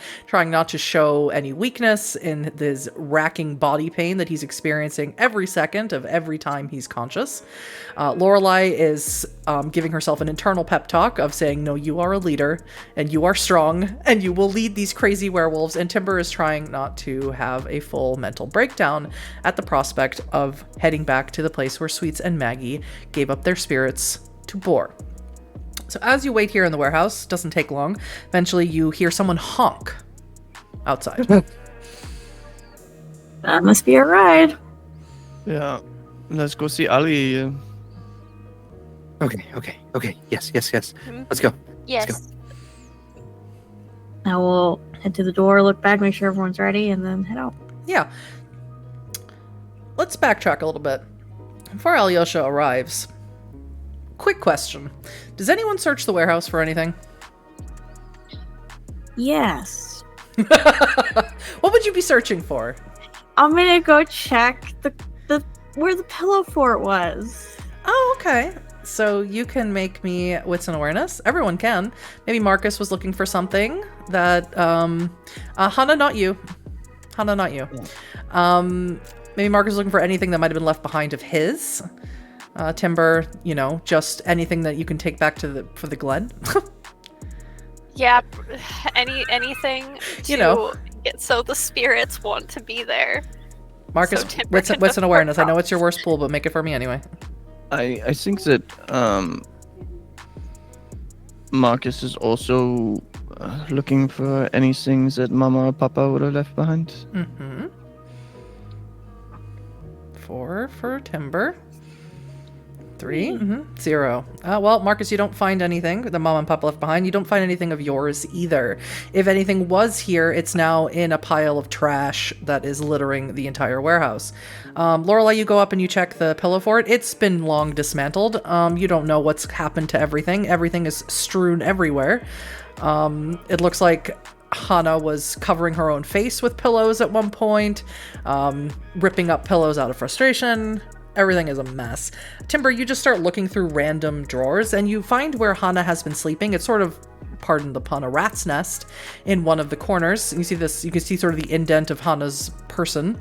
show any weakness in this racking body pain that he's experiencing every second of every time he's conscious. Lorelei is giving herself an internal pep talk of saying, no, you are a leader and you are strong and you will lead these crazy werewolves. And Timber is trying not to have a full mental breakdown at the prospect of heading back to the place where Sweets and Maggie gave up their spirits to Boar. So as you wait here in the warehouse, doesn't take long, eventually you hear someone honk outside. That must be a ride. Yeah. Let's go see Ali. Okay. Yes. Mhm. Let's go. Yes. Let's Now we'll head to the door, look back, make sure everyone's ready, and then head out. Yeah. Let's backtrack a little bit. Before Alyosha arrives, quick question. Does anyone search the warehouse for anything? Yes. What would you be searching for? I'm gonna go check the where the pillow fort was. Oh, okay. So you can make me wits and awareness. Everyone can. Maybe Markus was looking for something that Hana, not you. Maybe Markus was looking for anything that might have been left behind of his. Timber, just anything that you can take back for the Glen. Yeah, anything to get so the spirits want to be there. Markus, So Timber can wits and awareness. I know afford it's your worst pool, but make it for me anyway. I think that Markus is also looking for any things that Mama or Papa would have left behind. Mm-hmm. 4 for Timber. 3. 0. Well, Markus, you don't find anything that Mom and Papa left behind. You don't find anything of yours either. If anything was here, it's now in a pile of trash that is littering the entire warehouse. Lorelei, you go up and you check the pillow fort. It's been long dismantled. You don't know what's happened to everything. Everything is strewn everywhere. It looks like Hana was covering her own face with pillows at one point, ripping up pillows out of frustration. Everything is a mess. Timber, you just start looking through random drawers and you find where Hana has been sleeping. It's sort of, pardon the pun, a rat's nest in one of the corners. You can see sort of the indent of Hana's person.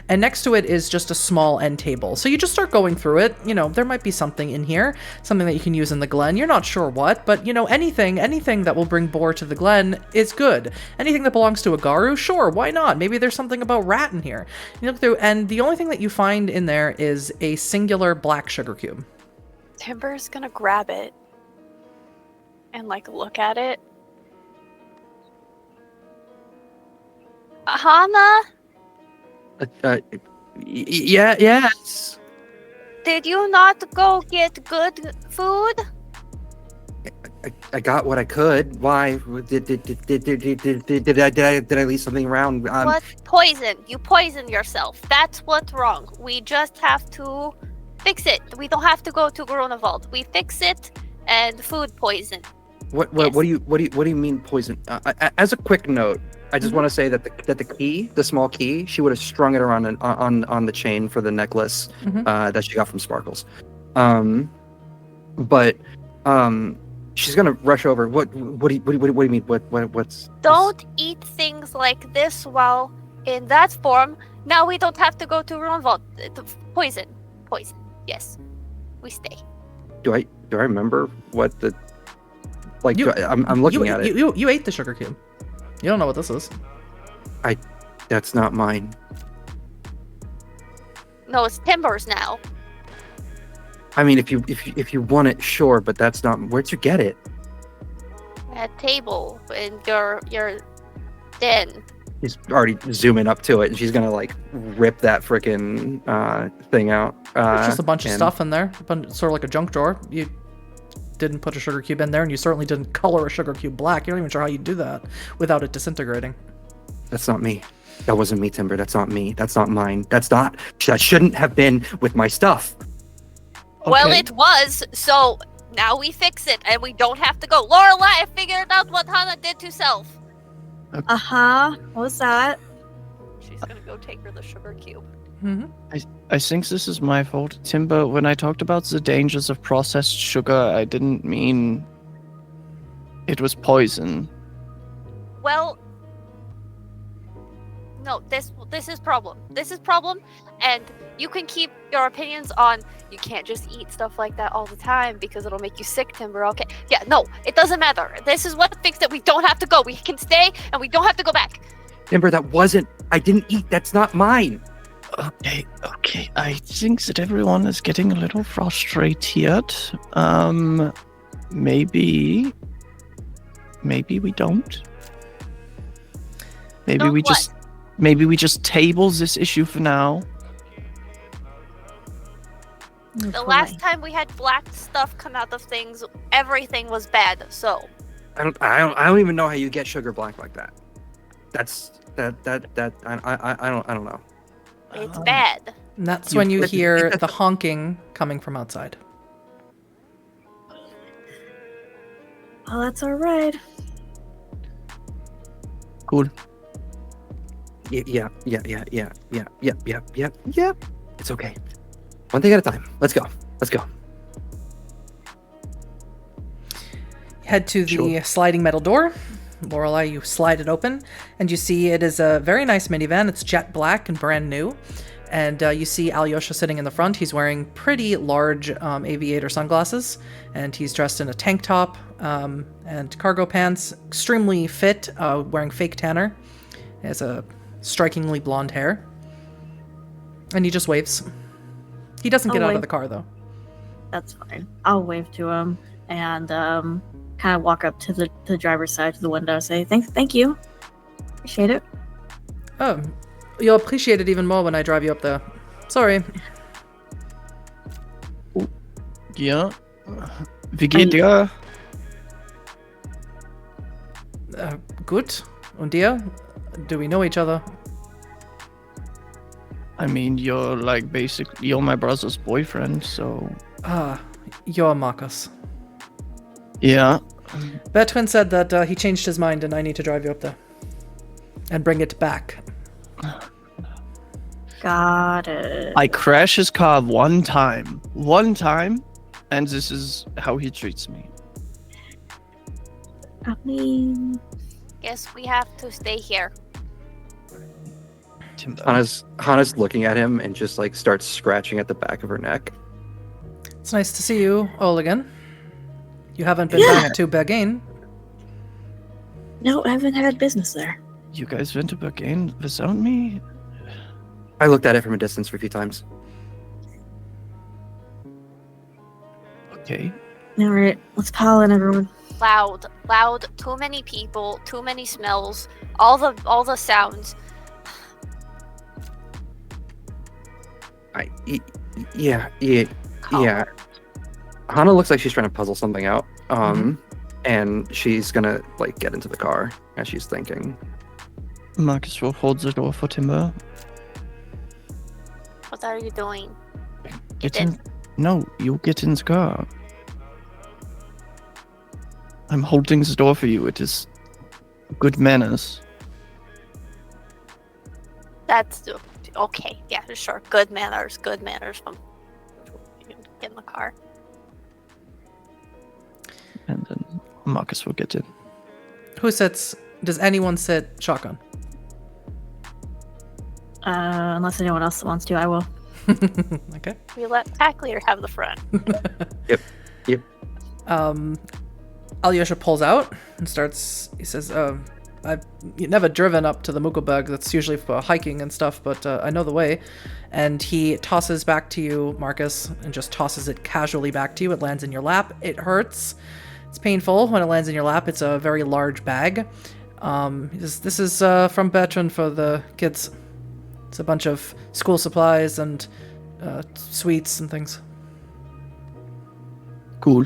And next to it is just a small end table. So you just start going through it. There might be something in here, something that you can use in the Glen. You're not sure what, but anything that will bring Boar to the Glen is good. Anything that belongs to a Garu, sure, why not? Maybe there's something about rat in here. You look through, and the only thing that you find in there is a singular black sugar cube. Timber's gonna grab it and look at it. Hana, Yes. did you not go get good food? I got what I could. Why? Did I leave something around? What? Poison. You poisoned yourself. That's what's wrong. We just have to fix it. We don't have to go to Grunewald. We fix it and food poison. What Yes. do you mean poison? As a quick note, I just want to say that the key, the small key, she would have strung it around on the chain for the necklace that she got from Sparkles. But she's gonna rush over. What do you mean? What's? Don't eat things like this while in that form. Now we don't have to go to Grunewald. Poison. Yes, we stay. Do I remember what the I'm looking at it. You ate the sugar cube. You don't know what this is. That's not mine. No, it's Timber's now. I mean, if you want it, sure, but that's not. Where'd you get it? At table in your den. She's already zooming up to it, and she's gonna rip that freaking thing out. There's just a bunch of stuff in there, sort of like a junk drawer. You didn't put a sugar cube in there, and you certainly didn't color a sugar cube black. You're not even sure how you do that without it disintegrating. That's not me. That wasn't me, Timber. That's not me. That's not mine. That shouldn't have been with my stuff. Okay. Well, it was, so now we fix it, and we don't have to go. Lorelei, I figured out what Hana did to self. What was that? She's gonna go take her the sugar cube. Mm-hmm. I think this is my fault. Timber, when I talked about the dangers of processed sugar, I didn't mean It was poison. Well, no, this is problem. This is problem, and you can keep your opinions on. You can't just eat stuff like that all the time because it'll make you sick, Timber. Okay? Yeah, no, it doesn't matter. This is what fixed it. We don't have to go. We can stay, and we don't have to go back. Timber, that wasn't. I didn't eat. That's not mine. Okay. I think that everyone is getting a little frustrated. Maybe we don't. Maybe we just table this issue for now. The last time we had black stuff come out of things, everything was bad. So I don't even know how you get sugar black like that. I don't know. It's bad. And that's when you hear the honking coming from outside. Well, that's all right. Cool. Yeah. It's okay. One thing at a time. Let's go. Head to the sliding metal door. Lorelei, you slide it open, and you see it is a very nice minivan. It's jet black and brand new. And you see Alyosha sitting in the front. He's wearing pretty large aviator sunglasses, and he's dressed in a tank top and cargo pants. Extremely fit, wearing fake tanner. He has a strikingly blonde hair. And he just waves. He doesn't get out of the car, though. That's fine. I'll wave to him and kind of walk up to the driver's side to the window, say thank you. Appreciate it. Oh, you'll appreciate it even more when I drive you up there. Sorry. Ja. Wie geht dir? Good. Und dir? Do we know each other? I mean, you're my brother's boyfriend, so... You're Markus. Yeah. Bertrand said that he changed his mind and I need to drive you up there. And bring it back. Got it. I crash his car one time, and this is how he treats me. I mean... Guess we have to stay here. Hana's looking at him and just like starts scratching at the back of her neck. It's nice to see you all again. You haven't been back to Berghain. No, I haven't had business there. You guys went to Berghain without me? I looked at it from a distance for a few times. Okay. All right, let's pile in, everyone. Loud. Too many people. Too many smells. All the sounds. Yeah. Hana looks like she's trying to puzzle something out. And she's gonna like get into the car as she's thinking. Markus will hold the door for Timber. What are you doing? Get in. No, you get in the car. I'm holding the door for you. It is good manners. That's okay. Yeah, sure. Good manners. You can get in the car. And then Markus will get in. Who sits? Does anyone sit shotgun? Unless anyone else wants to, I will. Okay. We let Pack Leader have the front. Yep. Alyosha pulls out and starts. He says, I've never driven up to the Mukelberg. That's usually for hiking and stuff, but I know the way. And he tosses back to you, Markus, and just tosses it casually back to you. It lands in your lap. It hurts. It's painful when it lands in your lap. It's a very large bag. This is from Bertrand for the kids. It's a bunch of school supplies and sweets and things. Cool.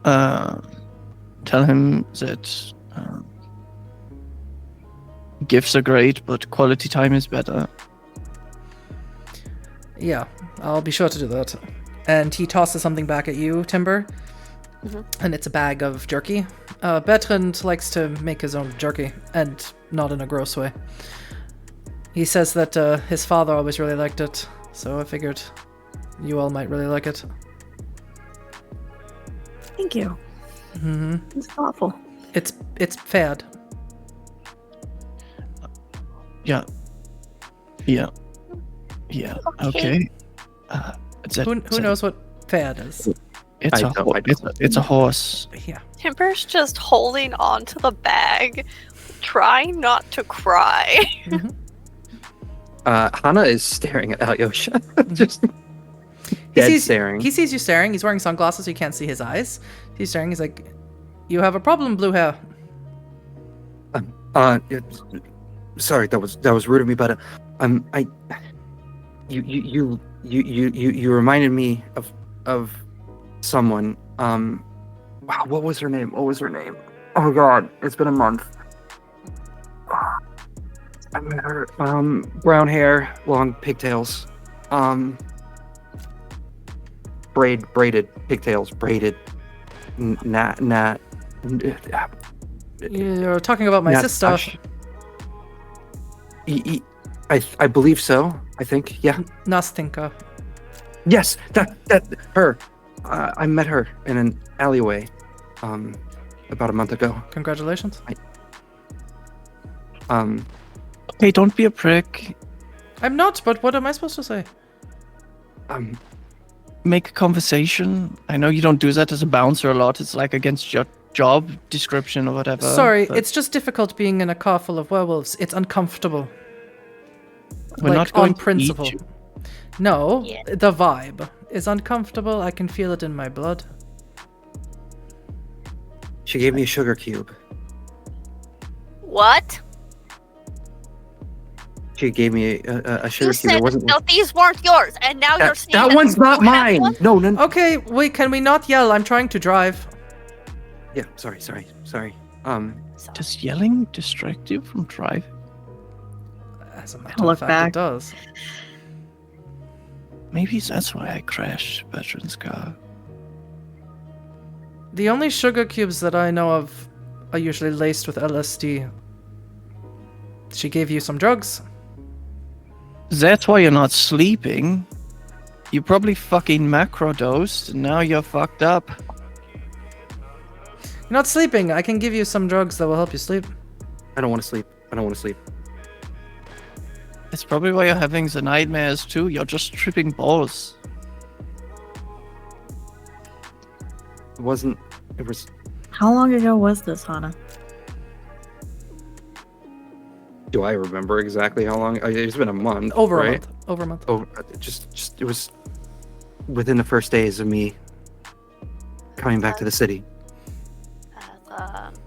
Tell him that gifts are great, but quality time is better. Yeah, I'll be sure to do that. And he tosses something back at you, Timber. And it's a bag of jerky. Bertrand likes to make his own jerky, and not in a gross way. He says that his father always really liked it, so I figured you all might really like it. Thank you. Mm-hmm. It's thoughtful. It's fad. Yeah. Okay. Who knows what fad is? It's it's a horse. Yeah. Timber's just holding on to the bag, trying not to cry. Mm-hmm. Hana is staring at Alyosha. Just dead staring. He sees you staring. He's wearing sunglasses, so you can't see his eyes. He's staring. He's like, "You have a problem, blue hair." Sorry, that was rude of me, but you reminded me of someone. Wow, what was her name? Oh God, it's been a month. I met her. Brown hair, long pigtails. Braided pigtails, braided. You're talking about my sister. I believe so. I think, yeah. Nastinka. Yes, that her. I met her in an alleyway, about a month ago. Congratulations. Hey, don't be a prick. I'm not, but what am I supposed to say? Make a conversation. I know you don't do that as a bouncer a lot. It's like against your job description or whatever. Sorry, it's just difficult being in a car full of werewolves. It's uncomfortable. We're not going on principle. To eat you. No, Yeah. the vibe is uncomfortable. I can feel it in my blood. She gave me a sugar cube. What? She gave me a sugar You cube. said It wasn't. no, these weren't yours, and now you're saying That one's not you have mine. one? No. Okay, wait, can we not yell? I'm trying to drive. Yeah, sorry. Does yelling distract you from driving? As a matter I'll of look fact, back. it does. Maybe that's why I crashed Veteran's car. The only sugar cubes that I know of are usually laced with LSD. She gave you some drugs. That's why you're not sleeping. You probably fucking macrodosed, and now you're fucked up. You're not sleeping. I can give you some drugs that will help you sleep. I don't want to sleep. It's probably why you're having the nightmares too. You're just tripping balls. It wasn't. It was. How long ago was this, Hana? Do I remember exactly how long? It's been a month. Over right? a month. Oh, just it was within the first days of me coming back to the city.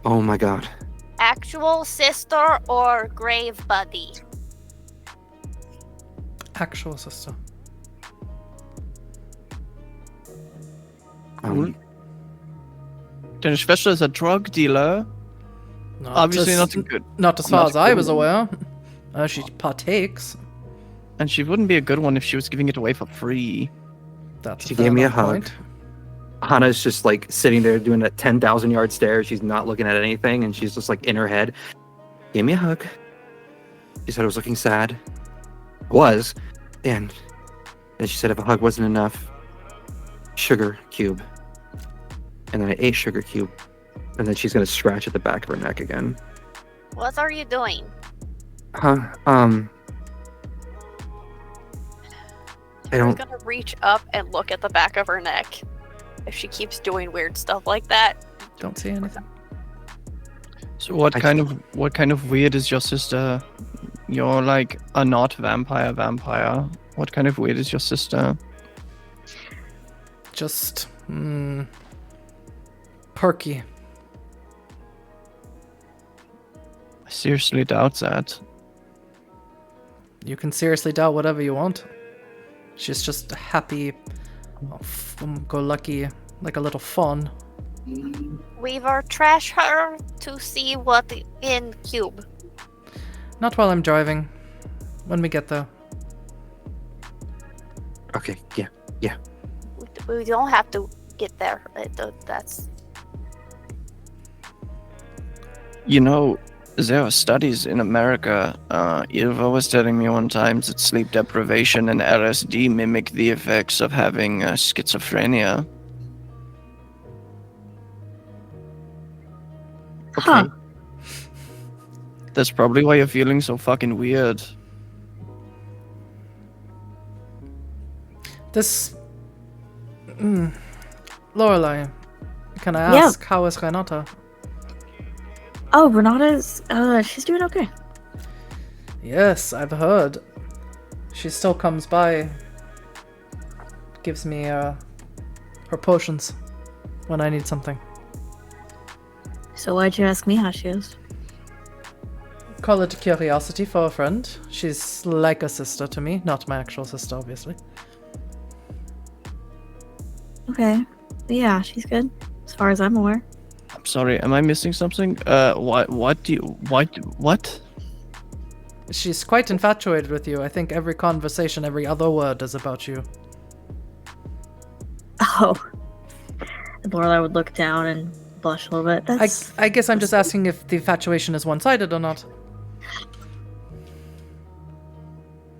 Oh my God. Actual sister or grave buddy? Actual sister. Denn especially as a drug dealer, obviously not a good. Not as far as I was aware. She partakes. And she wouldn't be a good one if she was giving it away for free. That's She fair gave me a enough hug. point. Hana's just like sitting there doing that 10,000-yard stare. She's not looking at anything, and she's just like in her head. Gave me a hug. She said I was looking sad. Was, and then she said if a hug wasn't enough, sugar cube. And then I ate sugar cube, and then she's gonna scratch at the back of her neck again. What are you doing? Huh? I I'm don't. gonna reach up and look at the back of her neck. If she keeps doing weird stuff like that, Don't see anything. So what kind of weird is your sister? You're like a not vampire. What kind of weird is your sister? Just perky. I seriously doubt that. You can seriously doubt whatever you want. She's just a happy, go lucky, like a little fawn. Weaver, trash her to see what in cube. Not while I'm driving. When we get there. Okay. Yeah. We don't have to get there. That's You know, there are studies in America. Ilva was telling me one time that sleep deprivation and LSD mimic the effects of having schizophrenia. Huh. That's probably why you're feeling so fucking weird. This. Lorelei, can I ask, how is Renata? Oh, Renata's, she's doing okay. Yes, I've heard. She still comes by, gives me her potions when I need something. So why'd you ask me how she is? Call it curiosity for a friend. She's like a sister to me, not my actual sister, obviously. Okay. Yeah, she's good, as far as I'm aware. I'm sorry, am I missing something? What? She's quite infatuated with you. I think every conversation, every other word is about you. Oh. Lorelei would look down and blush a little bit. I guess I'm just asking if the infatuation is one-sided or not.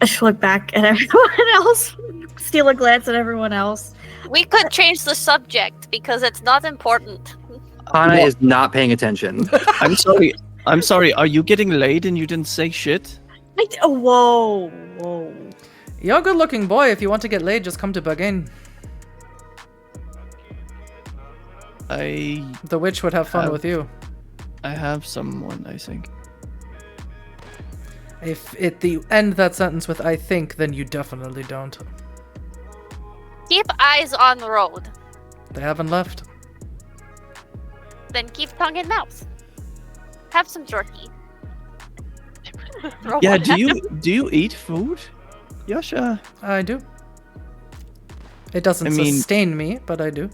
She'll look back at everyone else, steal a glance at everyone else. We could change the subject because it's not important. Hana is not paying attention. I'm sorry, are you getting laid and you didn't say shit? Whoa. You're a good-looking boy. If you want to get laid, just come to Bane. The witch would have fun with you. I have someone, I think. If you end that sentence with "I think," then you definitely don't. Keep eyes on the road. They haven't left. Then keep tongue in mouth. Have some jerky. Yeah, do you eat food, Yasha? I do. It doesn't sustain me, but I do.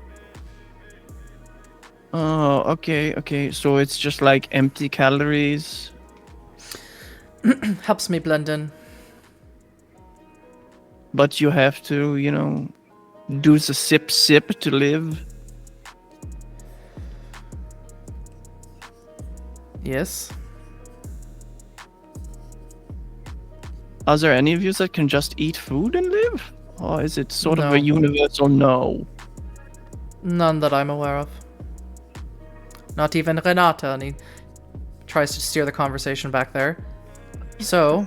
Oh, okay. So it's just like empty calories. Helps me blend in. But you have to, do the sip to live. Yes. Are there any of you that can just eat food and live? Or is it sort of a universal no? None that I'm aware of. Not even Renata, and he tries to steer the conversation back there. So,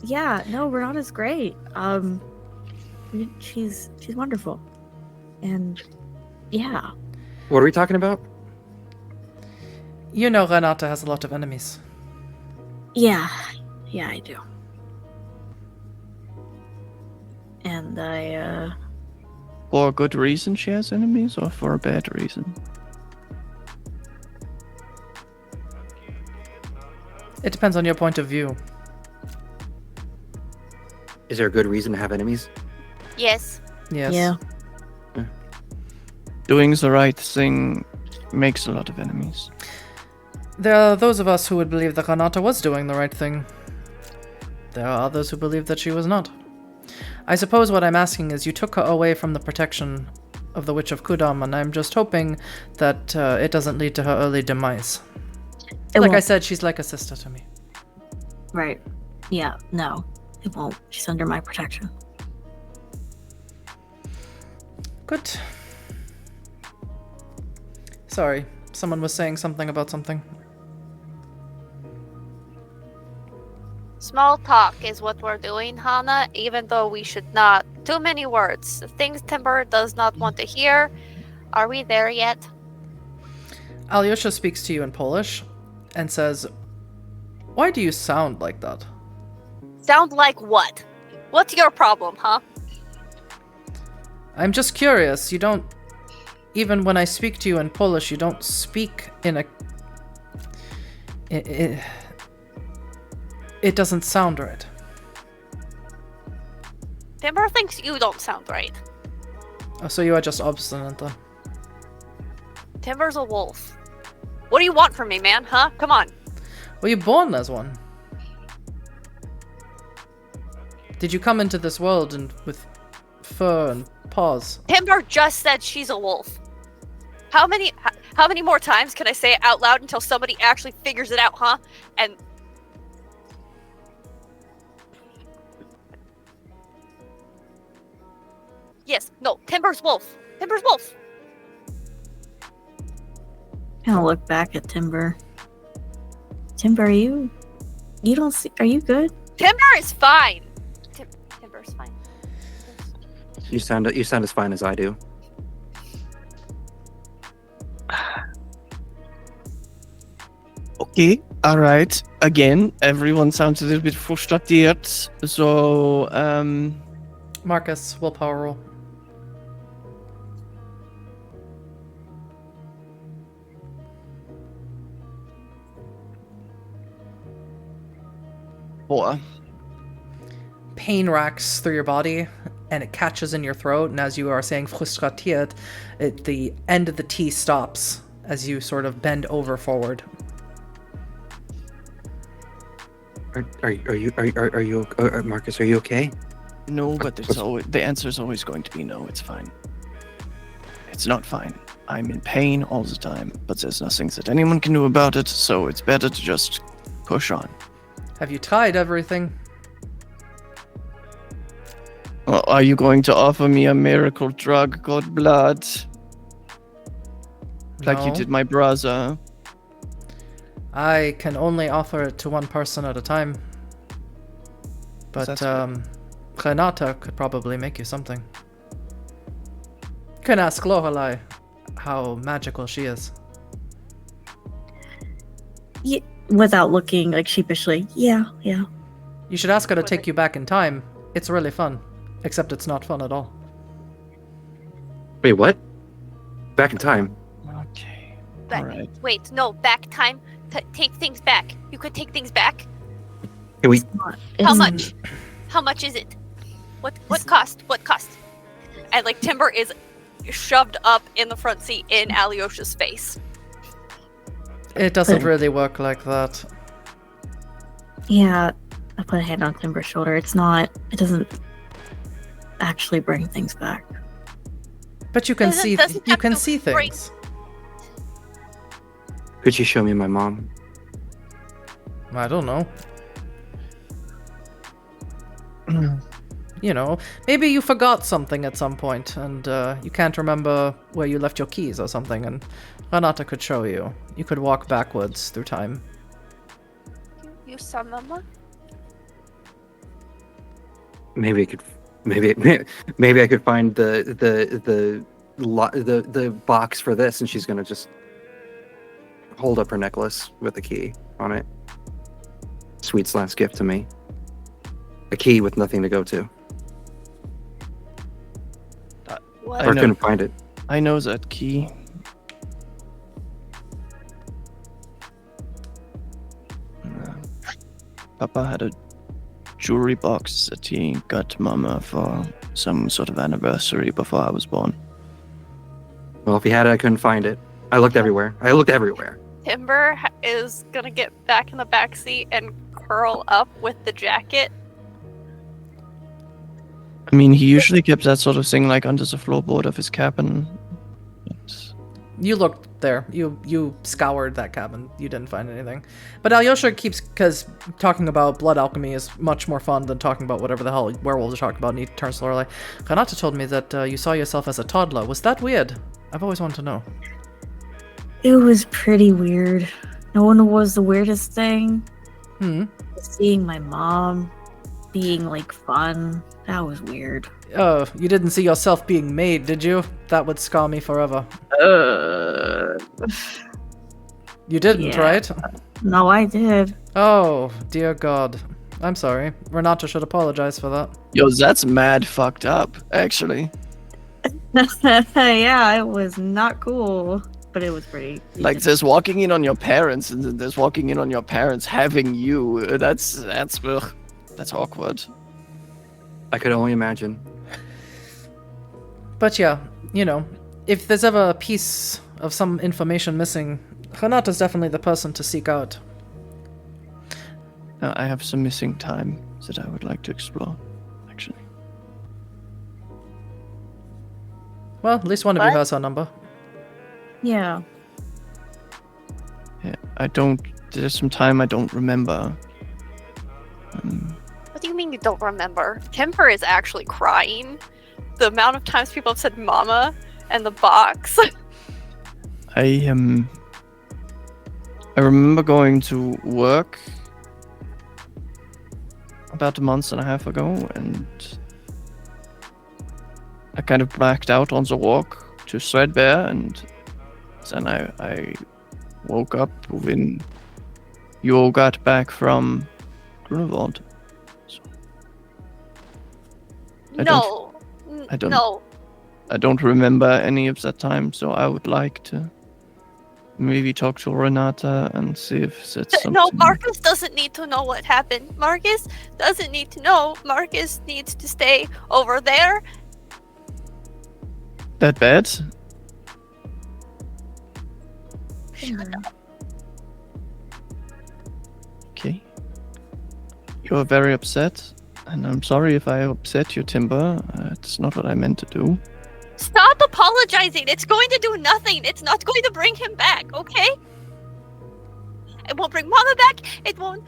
yeah, no, Renata's great. She's wonderful. And yeah. What are we talking about? You know Renata has a lot of enemies. Yeah, I do. And For a good reason she has enemies, or for a bad reason? It depends on your point of view. Is there a good reason to have enemies? Yes. Yes. Yeah. Doing the right thing makes a lot of enemies. There are those of us who would believe that Renata was doing the right thing. There are others who believe that she was not. I suppose what I'm asking is, you took her away from the protection of the Witch of Kudam, and I'm just hoping that it doesn't lead to her early demise. Like I said, she's like a sister to me. Right. Yeah, no, it won't. She's under my protection. Good. Sorry, someone was saying something about something. Small talk is what we're doing, Hana, even though we should not. Too many words. Things Timber does not want to hear. Are we there yet? Alyosha speaks to you in Polish and says, "Why do you sound like that?" Sound like what? What's your problem, huh? I'm just curious. You don't... Even when I speak to you in Polish, you don't speak in a... It doesn't sound right. Timber thinks you don't sound right. Oh, so you are just obstinate then. Timber's a wolf. What do you want from me, man, huh? Come on. Were you born as one? Did you come into this world and with fur and paws? Timber just said she's a wolf. How many more times can I say it out loud until somebody actually figures it out, huh? And yes, no, Timber's wolf. Timber's wolf. kind of look back at Timber. Timber, you don't see? Are you good? Timber is fine. Timber's fine. You sound as fine as I do. Okay, alright. Again, everyone sounds a little bit frustrated. So, Markus, willpower roll. Pain racks through your body, and it catches in your throat. And as you are saying frustratiert, the end of the T stops as you sort of bend over forward. Are you Markus? Are you okay? No, but the answer is always going to be no. It's fine. It's not fine. I'm in pain all the time, but there's nothing that anyone can do about it. So it's better to just push on. Have you tried everything? Well, are you going to offer me a miracle drug called blood, like you No. did my brother? I can only offer it to one person at a time. But That's fair. Renata could probably make you something. You can ask Lorelei how magical she is. Yeah, without looking like sheepishly. Yeah. You should ask her to take you back in time. It's really fun. Except it's not fun at all. Wait, what? Back in time. Okay. Back, All right. Wait, no, back time. Take things back. You could take things back. Can we? How It's- much? How much is it? What cost? What cost? And like Timber is shoved up in the front seat in Alyosha's face. It doesn't really work like that. Yeah, I put a hand on Timber's shoulder. It doesn't actually bring things back. But you can Doesn't you have can to see bring- things. Could you show me my mom? I don't know. You know, maybe you forgot something at some point and you can't remember where you left your keys or something, and Renata could show you. You could walk backwards through time. You saw Mama? Maybe I could. Maybe I could find the box for this, and she's gonna just hold up her necklace with a key on it. Sweet's last gift to me. A key with nothing to go to. What? I Or know. couldn't find it. I know that key. Papa had a jewelry box that he got Mama for some sort of anniversary before I was born. Well, if he had it, I couldn't find it. I looked everywhere. Timber is gonna get back in the back seat and curl up with the jacket. I mean, he usually kept that sort of thing like under the floorboard of his cabin. It's- You looked there. You scoured that cabin. You didn't find anything. But Alyosha keeps, because talking about blood alchemy is much more fun than talking about whatever the hell werewolves are talking about, and he turns to Lorelei. Renata told me that you saw yourself as a toddler. Was that weird? I've always wanted to know. It was pretty weird. No one was the weirdest thing. Seeing my mom being like fun. That was weird. Oh, you didn't see yourself being made, did you? That would scar me forever. You didn't, Yeah. right? No, I did. Oh, dear God. I'm sorry. Renata should apologize for that. Yo, that's mad fucked up, actually. Yeah, it was not cool, but it was pretty. Like, there's walking in on your parents, and then there's walking in on your parents having you. That's awkward. I could only imagine. But yeah, you know, if there's ever a piece of some information missing, Renata's definitely the person to seek out. I have some missing time that I would like to explore, actually. Well, at least one of you What? has her number. Yeah. Yeah, there's some time I don't remember. What do you mean you don't remember? Timber is actually crying. The amount of times people have said mama and the box. I remember going to work about a month and a half ago, and I kind of blacked out on the walk to Threadbare, and then I woke up when you all got back from Grunewald. So I don't remember any of that time, so I would like to maybe talk to Renata and see if that's something. No, Markus doesn't need to know what happened. Markus doesn't need to know. Markus needs to stay over there. That bad? Timber. Okay. You're very upset, and I'm sorry if I upset you, Timber. It's not what I meant to do. Stop apologizing. It's going to do nothing. It's not going to bring him back, okay? It won't bring Mama back. It won't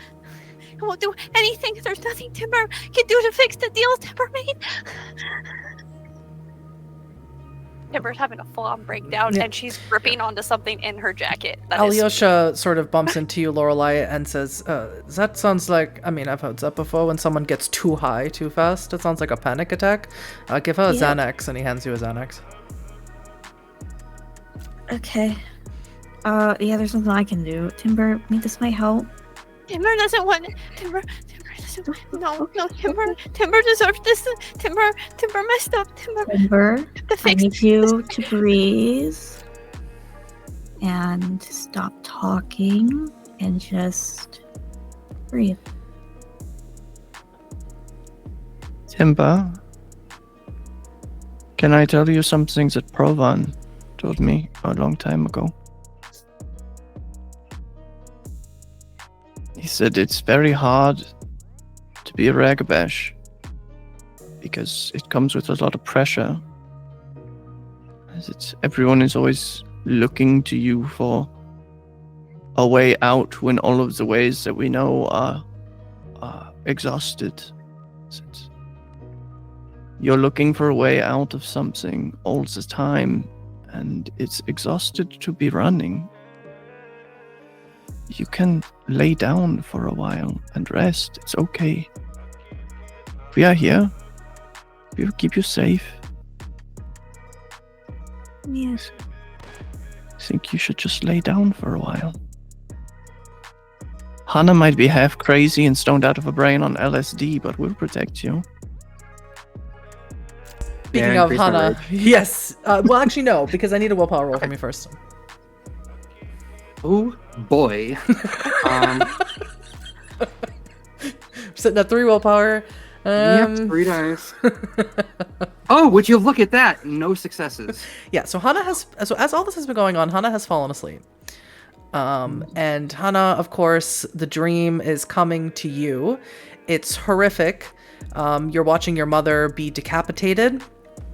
do anything. There's nothing Timber can do to fix the deal Timber made. Timber's having a full-on breakdown, and she's gripping onto something in her jacket. Alyosha sort of bumps into you, Lorelei, and says, that sounds like, I mean, I've heard that before, when someone gets too high too fast. It sounds like a panic attack. Give her a Xanax, and he hands you a Xanax. Okay. Yeah, there's nothing I can do. Timber, I mean, this might help. Timber doesn't want it. Timber doesn't. No, Timber deserves this. Timber messed up. Timber, I need you to breathe and stop talking and just breathe. Timber, can I tell you something that Provan told me a long time ago? He said it's very hard to be a Ragabash because it comes with a lot of pressure. As everyone is always looking to you for a way out when all of the ways that we know are exhausted. You're looking for a way out of something all the time, and it's exhausted to be running. You can lay down for a while and rest. It's okay. We are here. We will keep you safe. Yes. I think you should just lay down for a while. Hana might be half crazy and stoned out of her brain on LSD, but we'll protect you. Speaking of Hana, yes. Well, actually, no, because I need a willpower roll from you first. Oh boy. Sitting at 3 willpower. Yep, 3 dice. Oh, would you look at that? No successes. Yeah, so Hana has, so as all this has been going on, Hana has fallen asleep. And Hana, of course, the dream is coming to you. It's horrific. You're watching your mother be decapitated.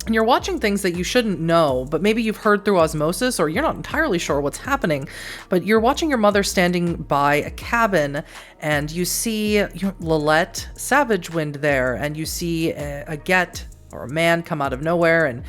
And you're watching things that you shouldn't know, but maybe you've heard through osmosis, or you're not entirely sure what's happening. But you're watching your mother standing by a cabin, and you see Lorelei Savagewind there, and you see a Get, or a man, come out of nowhere and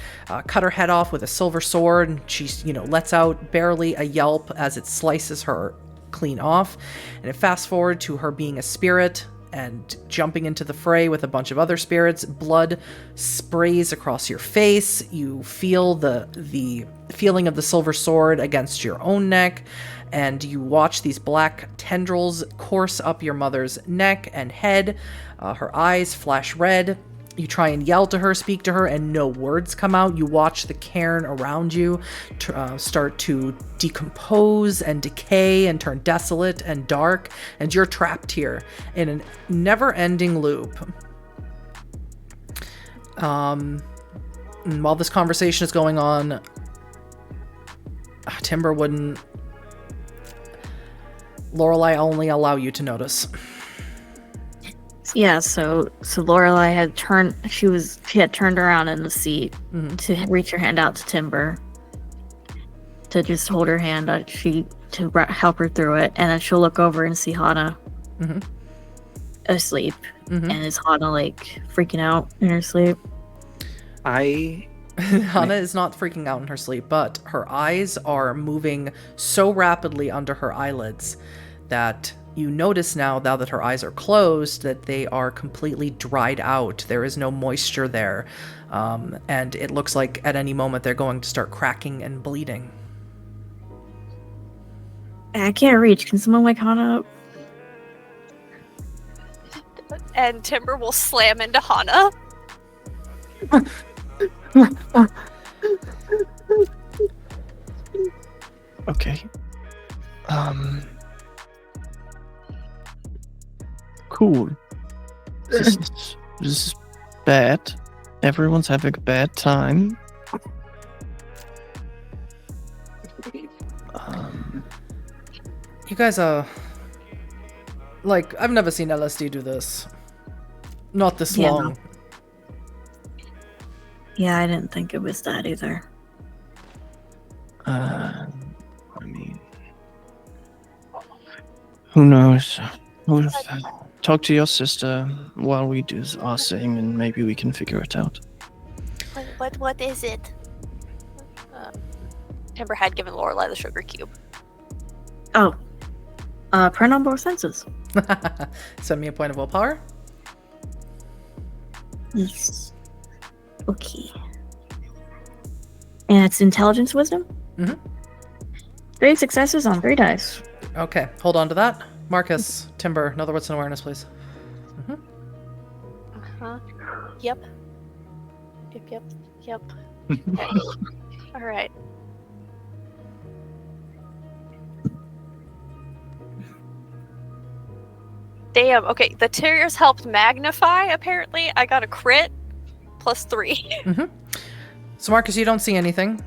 cut her head off with a silver sword, and she, lets out barely a yelp as it slices her clean off. And it fast forward to her being a spirit and jumping into the fray with a bunch of other spirits. Blood sprays across your face. You feel the feeling of the silver sword against your own neck, and you watch these black tendrils course up your mother's neck and head. Her eyes flash red. You try and yell to her, speak to her, and no words come out. You watch the cairn around you start to decompose and decay and turn desolate and dark, and you're trapped here in a never-ending loop. And while this conversation is going on, Timber wouldn't... Lorelei only allow you to notice. Yeah, so Lorelei had turned. She had turned around in the seat to reach her hand out to Timber, to just hold her hand. To help her through it, and then she'll look over and see Hana asleep, and is Hana like freaking out in her sleep? I Hana is not freaking out in her sleep, but her eyes are moving so rapidly under her eyelids that you notice now that her eyes are closed, that they are completely dried out. There is no moisture there. And it looks like at any moment they're going to start cracking and bleeding. I can't reach. Can someone wake Hana up? And Timber will slam into Hana. Okay. Cool. This is bad. Everyone's having a bad time. You guys like, I've never seen LSD do this. Not this Yeah, long. no. Yeah, I didn't think it was that either. I mean, who knows? Talk to your sister while we do our thing, and maybe we can figure it out. What is it? Timber had given Lorelei the sugar cube. Oh. Print on both senses. Send me a point of willpower. Yes. Okay. And it's intelligence wisdom? Mhm. 3 successes on 3 dice. Okay, hold on to that. Marcus, Timber, another wits and awareness, please. Uh-huh. Yep. Yep. All right. Damn, okay, the terriers helped magnify, apparently. I got a crit, +3. So Marcus, you don't see anything.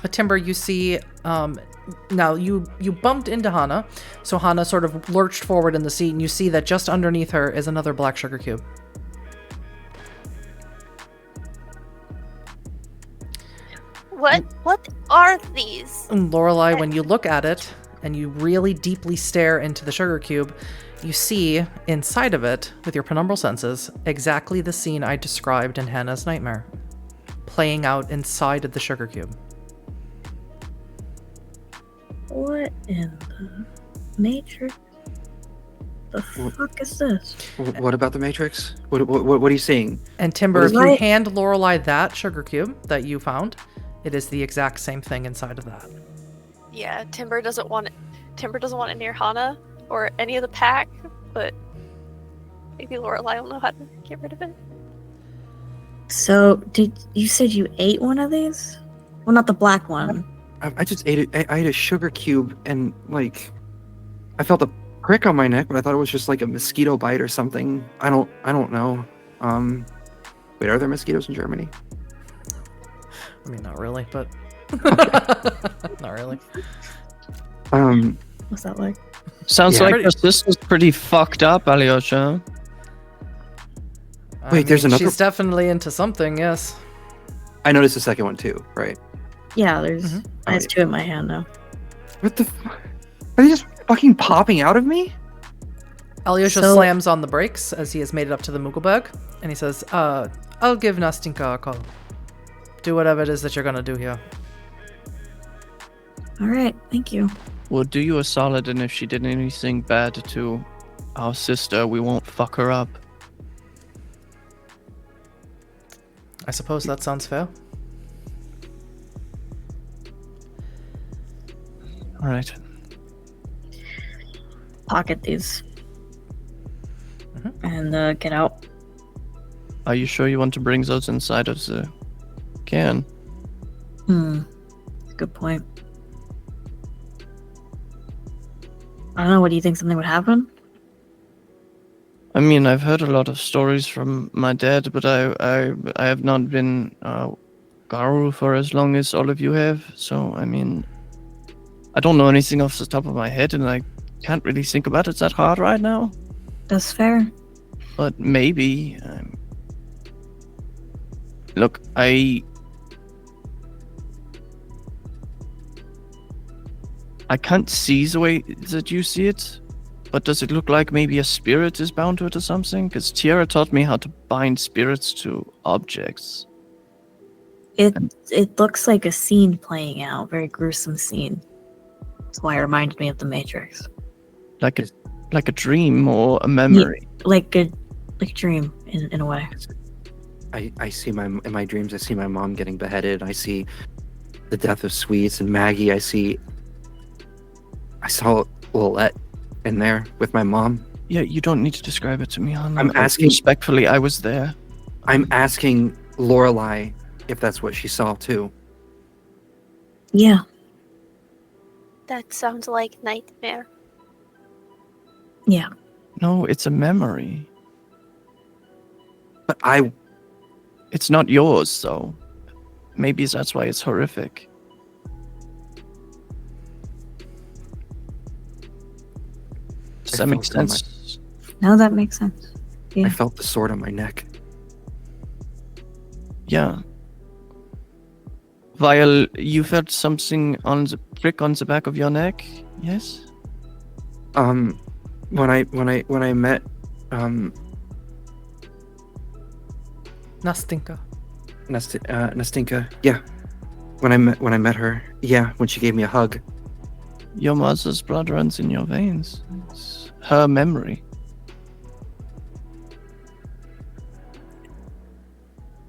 But Timber, you see, now you bumped into Hana. So Hana sort of lurched forward in the seat, and you see that just underneath her is another black sugar cube. What are these? And Lorelei, when you look at it, and you really deeply stare into the sugar cube, you see inside of it, with your penumbral senses, exactly the scene I described in Hannah's nightmare, playing out inside of the sugar cube. What in the Matrix? The fuck is this? What about the Matrix? What are you seeing? And Timber, if you Right. hand Lorelei that sugar cube that you found, it is the exact same thing inside of that. Yeah, Timber doesn't want it near Hana or any of the pack, but maybe Lorelei will know how to get rid of it. So, did you said you ate one of these? Well, not the black one. I just ate it. I ate a sugar cube, and like, I felt a prick on my neck, but I thought it was just like a mosquito bite or something. I don't know. Wait, are there mosquitoes in Germany? I mean, not really, but not really. What's that like? Sounds Yeah. like your sister's pretty fucked up, Alyosha. Wait, there's another- She's definitely into something. Yes. I noticed the second one too, right? Yeah, there's I have Oh, 2 in my hand now. What the? Are they just fucking popping out of me? Alyosha So- slams on the brakes as he has made it up to the Muggleberg, and he says, I'll give Nastinka a call. Do whatever it is that you're gonna do here. Alright, thank you. We'll do you a solid, and if she did anything bad to our sister, we won't fuck her up. I suppose that sounds fair. Alright. Pocket these. And get out. Are you sure you want to bring those inside of the can? Good point. I don't know, what do you think, something would happen? I mean, I've heard a lot of stories from my dad, but I have not been Garu for as long as all of you have. So, I mean, I don't know anything off the top of my head, and I can't really think about it that hard right now. That's fair. But maybe. Look, I can't see the way that you see it, but does it look like maybe a spirit is bound to it or something? Because Tiara taught me how to bind spirits to objects. It looks like a scene playing out, very gruesome scene. That's why it reminded me of the Matrix. Like a dream or a memory. Like a dream in a way. I see in my dreams, I see my mom getting beheaded. I see the death of Sweets and Maggie. I saw Lilette in there with my mom. Yeah, you don't need to describe it to me, Hana. I'm asking respectfully. I was there. I'm asking Lorelei if that's what she saw too. Yeah. That sounds like nightmare. Yeah. No, it's a memory. But It's not yours, so maybe that's why it's horrific. Does that make sense? No, that makes sense. Yeah. I felt the sword on my neck. Yeah. While you felt something on the prick on the back of your neck, yes? When I met Nastinka. Nastinka, yeah. When I met her, yeah, when she gave me a hug. Your mother's blood runs in your veins. It's her memory.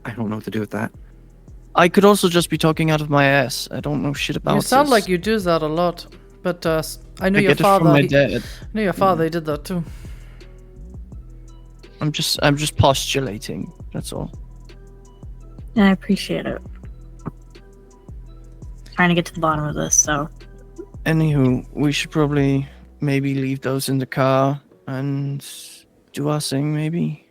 I don't know what to do with that. I could also just be talking out of my ass. I don't know shit about You sound this. like you do that a lot, but I knew I your get it father. from my dad. I knew your father. He did that too. I'm just postulating. That's all. I appreciate it. Trying to get to the bottom of this, so. Anywho, we should probably maybe leave those in the car and do our thing, maybe.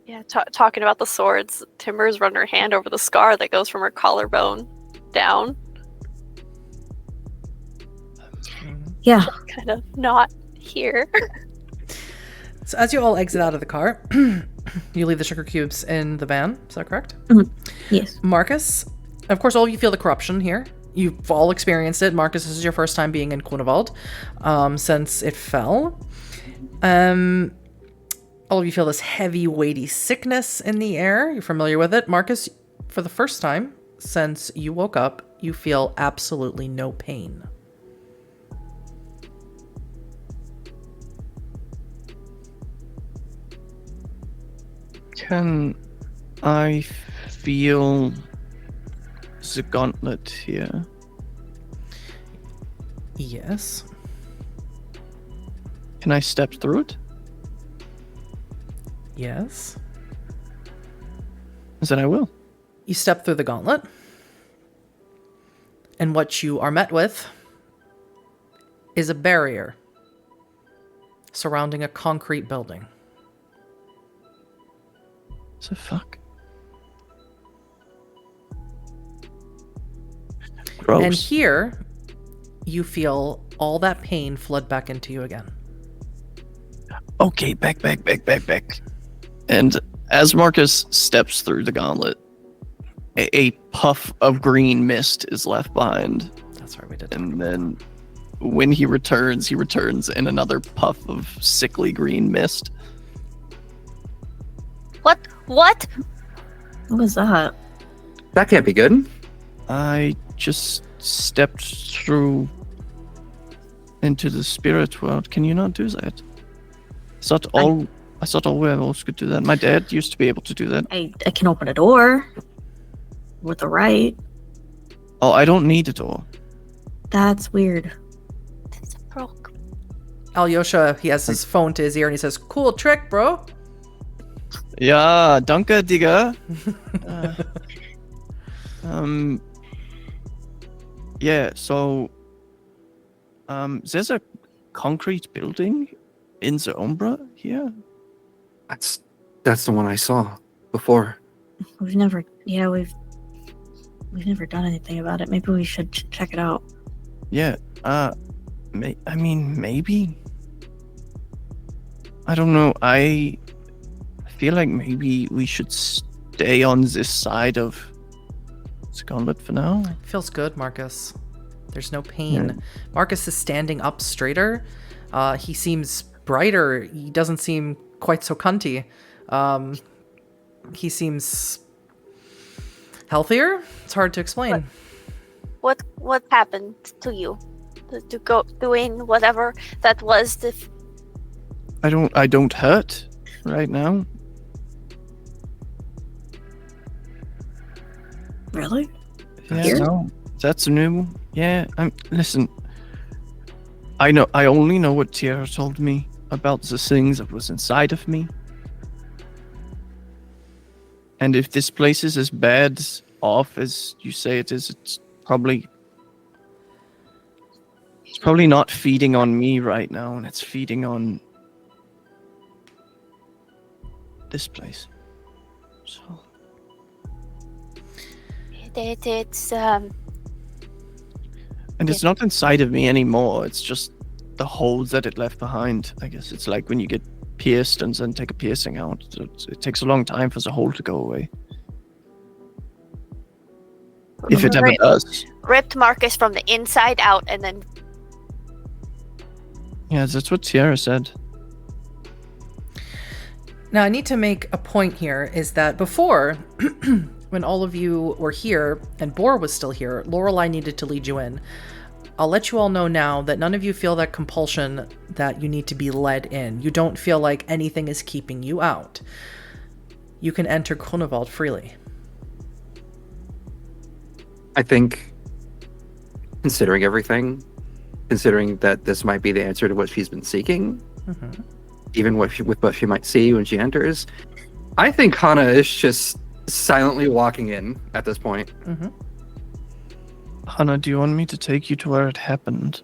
Yeah, talking about the swords, Timber's run her hand over the scar that goes from her collarbone down. Yeah. Kind of not here. So as you all exit out of the car, you leave the sugar cubes in the van. Is that correct? Yes. Markus, of course, all of you feel the corruption here. You've all experienced it. Markus, this is your first time being in Grunewald since it fell. All of you feel this heavy, weighty sickness in the air. You're familiar with it. Markus, for the first time since you woke up, you feel absolutely no pain. Can I feel the gauntlet here? Yes. Can I step through it? Yes. Then I will. You step through the gauntlet. And what you are met with is a barrier surrounding a concrete building. The fuck? Gross. And here, you feel all that pain flood back into you again. Okay, back. And as Markus steps through the gauntlet, a puff of green mist is left behind. That's right, we did. And then when he returns in another puff of sickly green mist. What? What was that? That can't be good. I just stepped through into the spirit world. Can you not do that? I thought all werewolves could do that. My dad used to be able to do that. I can open a door with the right. Oh, I don't need a door. That's weird. It's broke. Alyosha, he has his phone to his ear and he says, "Cool trick, bro." Yeah, danke, Digga. Yeah, so there's a concrete building in the Umbra here. That's the one I saw before. We've never done anything about it. Maybe we should check it out. Yeah, maybe. I don't know. I feel like maybe we should stay on this side of the gauntlet for now. Feels good, Markus. There's no pain. Yeah. Markus is standing up straighter. He seems brighter. He doesn't seem quite so cunty. He seems Healthier? It's hard to explain. What happened to you? To go doing whatever that was the I don't hurt right now. Really? Yeah, Here? no, that's new. Yeah, listen. I only know what Tierra told me about the things that was inside of me. And if this place is as bad off as you say it is, it's probably not feeding on me right now, and it's feeding on this place. So it's and it's not inside of me anymore. It's just the holes that it left behind. I guess it's like when you get pierced and then take a piercing out. It takes a long time for the hole to go away. If it ever does. ripped Markus from the inside out and then Yeah, that's what Tierra said. Now, I need to make a point here is that before, when all of you were here and Boar was still here, Lorelei needed to lead you in. I'll let you all know now that none of you feel that compulsion that you need to be led in. You don't feel like anything is keeping you out. You can enter Grunewald freely. I think, considering everything, considering that this might be the answer to what she's been seeking, even with what she might see when she enters, I think Hana is just silently walking in at this point. Hana, do you want me to take you to where it happened?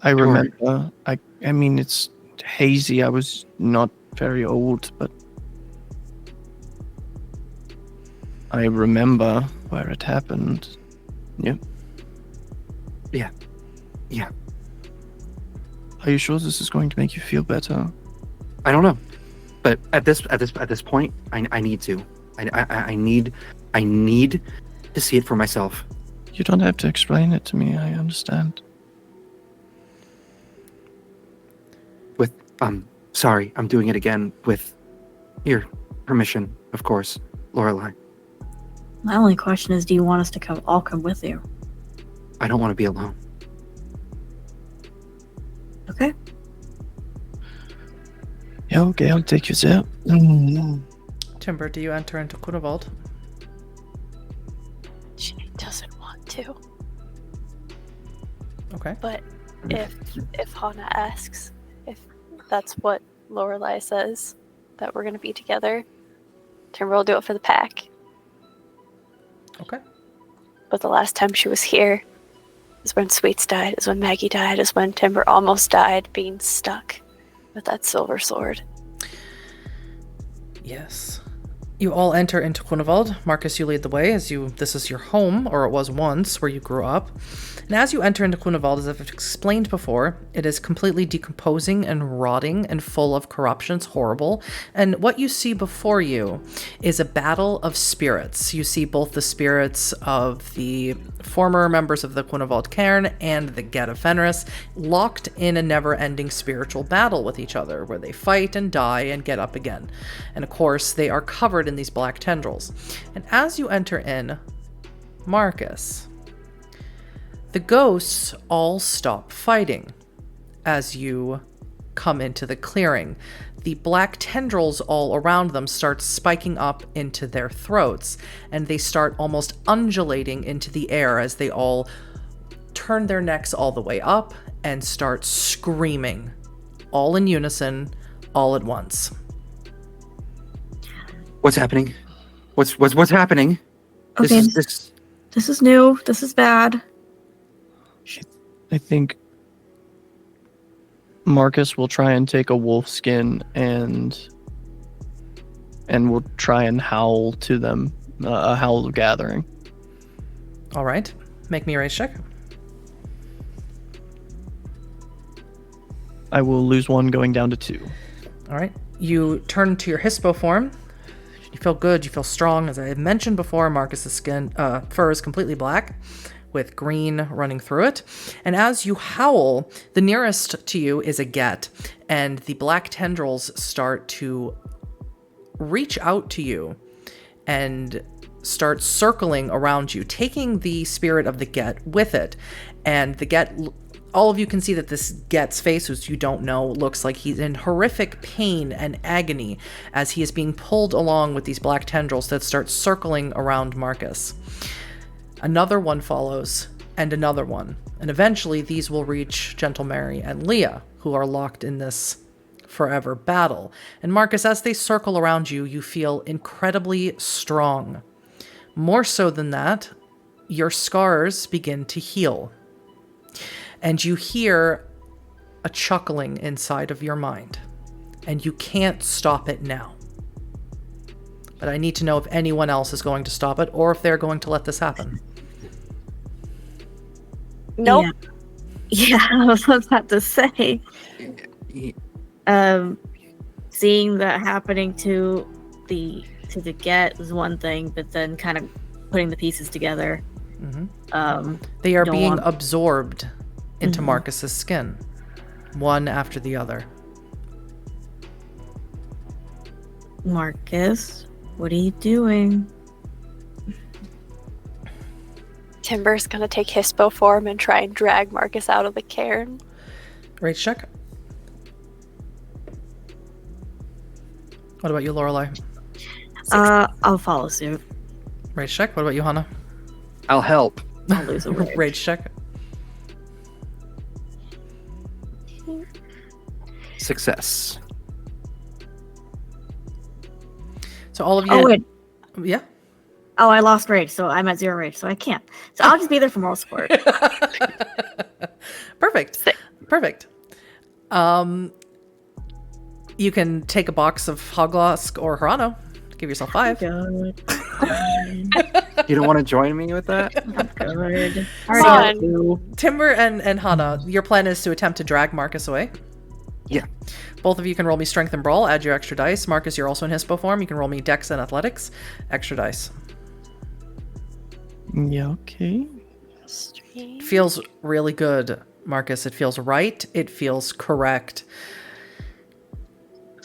I remember. I mean, it's hazy. I was not very old, but I remember where it happened. Yeah. Yeah. Are you sure this is going to make you feel better? I don't know, but at this point, I need to. I need to see it for myself. You don't have to explain it to me. I understand. Sorry, I'm doing it again with your permission, of course, Lorelei. My only question is, do you want us to all come with you? I don't want to be alone. Okay. Yeah, okay, I'll take you there. Timber, do you enter into Grunewald? she doesn't want to. Okay. But if Hana asks, if that's what Lorelei says, that we're gonna be together, Timber will do it for the pack. Okay. But the last time she was here is when Sweets died, is when Maggie died, is when Timber almost died being stuck with that silver sword. Yes. You all enter into Grunewald. Markus, you lead the way as this is your home, or it was once, where you grew up. And as you enter into Grunewald, as I've explained before, it is completely decomposing and rotting and full of corruption. It's horrible. And what you see before you is a battle of spirits. You see both the spirits of the former members of the Grunewald Cairn and the Get of Fenris locked in a never-ending spiritual battle with each other, where they fight and die and get up again. And of course, they are covered in these black tendrils. And as you enter in, Markus, the ghosts all stop fighting as you come into the clearing. The black tendrils all around them start spiking up into their throats, and they start almost undulating into the air as they all turn their necks all the way up and start screaming, all in unison, all at once. What's happening? What's happening? Okay, This this is new. This is bad. I think Markus will try and take a wolf skin and will try and howl to them, a howl gathering. All right, make me a raise check. I will lose 1 going down to 2. All right, you turn to your Hispo form. You feel good, you feel strong. As I had mentioned before, Marcus's fur is completely black with green running through it. And as you howl, the nearest to you is a Get, and the black tendrils start to reach out to you and start circling around you, taking the spirit of the Get with it. And the Get, all of you can see that this Get's face, which you don't know, looks like he's in horrific pain and agony as he is being pulled along with these black tendrils that start circling around Markus. Another one follows, and another one. And eventually these will reach Gentle Mary and Leah, who are locked in this forever battle. And Markus, as they circle around you, you feel incredibly strong. More so than that, your scars begin to heal. And you hear a chuckling inside of your mind. And you can't stop it now. But I need to know if anyone else is going to stop it, or if they're going to let this happen. Nope. Yeah, I was about to say. Seeing that happening to the Get is one thing, but then kind of putting the pieces together. They are being absorbed into Marcus's skin, one after the other. Markus, what are you doing? Timber's gonna take Hispo form and try and drag Markus out of the cairn. Rage check. What about you, Lorelei? I'll follow suit. Rage check. What about you, Hana? I'll help. I'll lose a rage. Rage check. Success. So all of you. Oh, wait. Yeah. Oh, I lost rage, so I'm at 0 rage, so I can't. So I'll just be there for moral support. Perfect. Perfect. You can take a box of Hoglosk or Hirano. Give yourself 5. Good. You don't want to join me with that? Good. Timber and Hana, your plan is to attempt to drag Markus away? Yeah. Both of you can roll me Strength and Brawl. Add your extra dice. Markus, you're also in Hispo form. You can roll me Dex and Athletics. Extra dice. Yeah, okay. Feels really good, Markus. It feels right. It feels correct.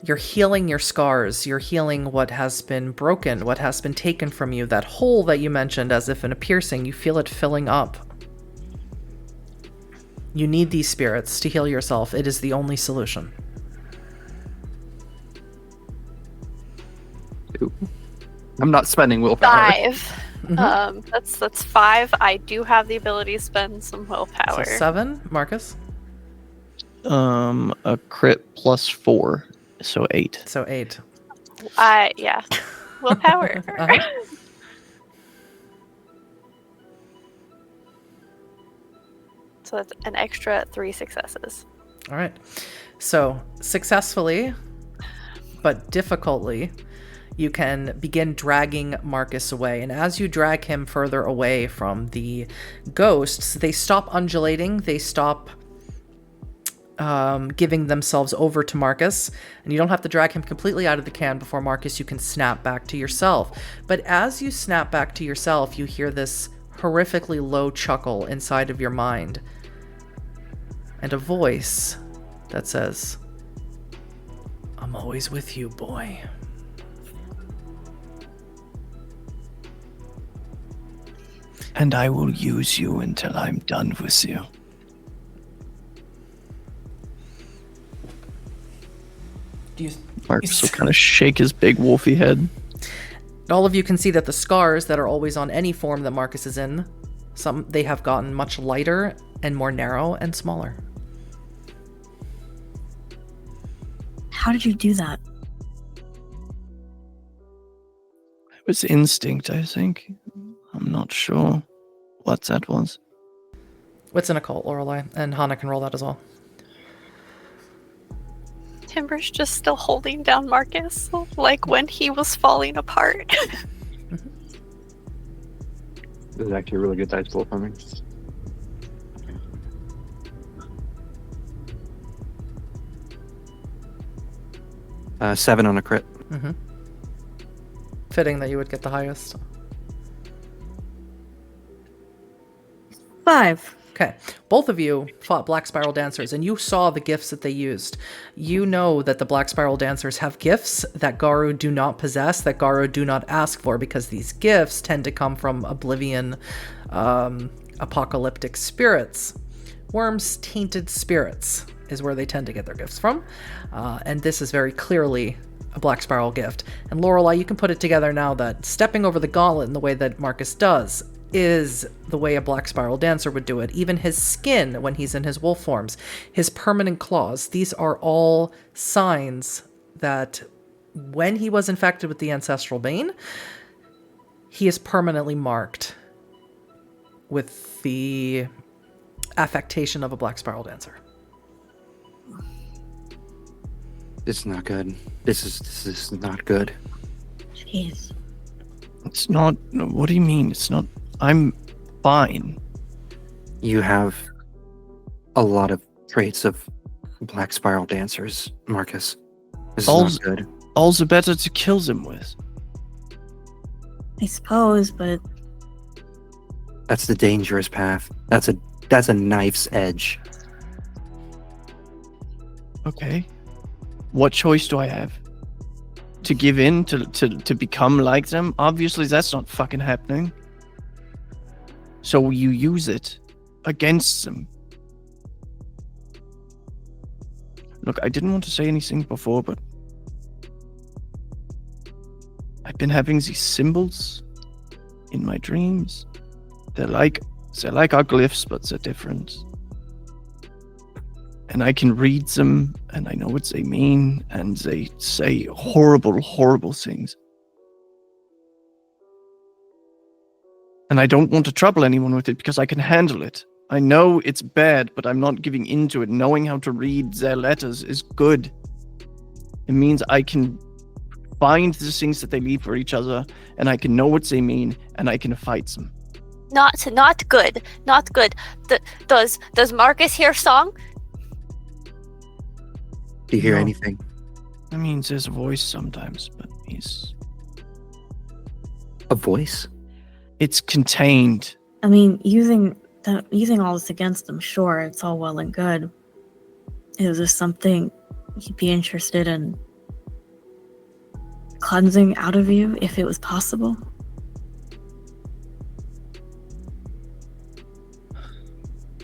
You're healing your scars. You're healing what has been broken, what has been taken from you. That hole that you mentioned as if in a piercing, you feel it filling up. You need these spirits to heal yourself. It is the only solution. Ooh. I'm not spending willpower. 5. That's 5. I do have the ability to spend some willpower. So 7, Markus. A crit plus 4, so 8. So 8. Yeah. Willpower. So that's an extra 3 successes. All right. So successfully, but difficultly, you can begin dragging Markus away. And as you drag him further away from the ghosts, they stop undulating. They stop giving themselves over to Markus. And you don't have to drag him completely out of the can before Markus, you can snap back to yourself. But as you snap back to yourself, you hear this horrifically low chuckle inside of your mind. And a voice that says, "I'm always with you, boy." And I will use you until I'm done with you. Markus will kind of shake his big wolfy head. All of you can see that the scars that are always on any form that Markus is in, they have gotten much lighter and more narrow and smaller. How did you do that? It was instinct, I think. I'm not sure what that was. What's in occult, Lorelei? And Hana can roll that as well. Timber's just still holding down Markus, like when he was falling apart. This is actually a really good dice pool for me. Seven on a crit. Mm-hmm. Fitting that you would get the highest. 5. Okay. Both of you fought Black Spiral Dancers, and you saw the gifts that they used. You know that the Black Spiral Dancers have gifts that Garu do not possess, that Garu do not ask for, because these gifts tend to come from Oblivion apocalyptic spirits. Wyrm's tainted spirits is where they tend to get their gifts from. And this is very clearly a Black Spiral gift. And Lorelei, you can put it together now that stepping over the gauntlet in the way that Markus does is the way a Black Spiral Dancer would do it. Even his skin when he's in his wolf forms, his permanent claws, these are all signs that when he was infected with the Ancestral Bane, he is permanently marked with the affectation of a Black Spiral Dancer. This is not good. This is not good. Jeez. It's not. What do you mean? It's not. I'm fine. You have a lot of traits of Black Spiral Dancers, Markus. This is not good. All's the better to kill them with. I suppose, but That's the dangerous path. That's a knife's edge. Okay. What choice do I have? To give in? To become like them? Obviously, that's not fucking happening. So you use it against them. Look, I didn't want to say anything before, but I've been having these symbols in my dreams. They're like our glyphs, but they're different. And I can read them, and I know what they mean, and they say horrible, horrible things. And I don't want to trouble anyone with it because I can handle it. I know it's bad, but I'm not giving into it. Knowing how to read their letters is good. It means I can find the things that they leave for each other, and I can know what they mean, and I can fight them. Not good. Not good. Does Markus hear song? Do you hear No. anything? I mean, there's a voice sometimes, but he's... A voice? It's contained. I mean, using all this against them, sure, it's all well and good. Is this something you'd be interested in cleansing out of you if it was possible?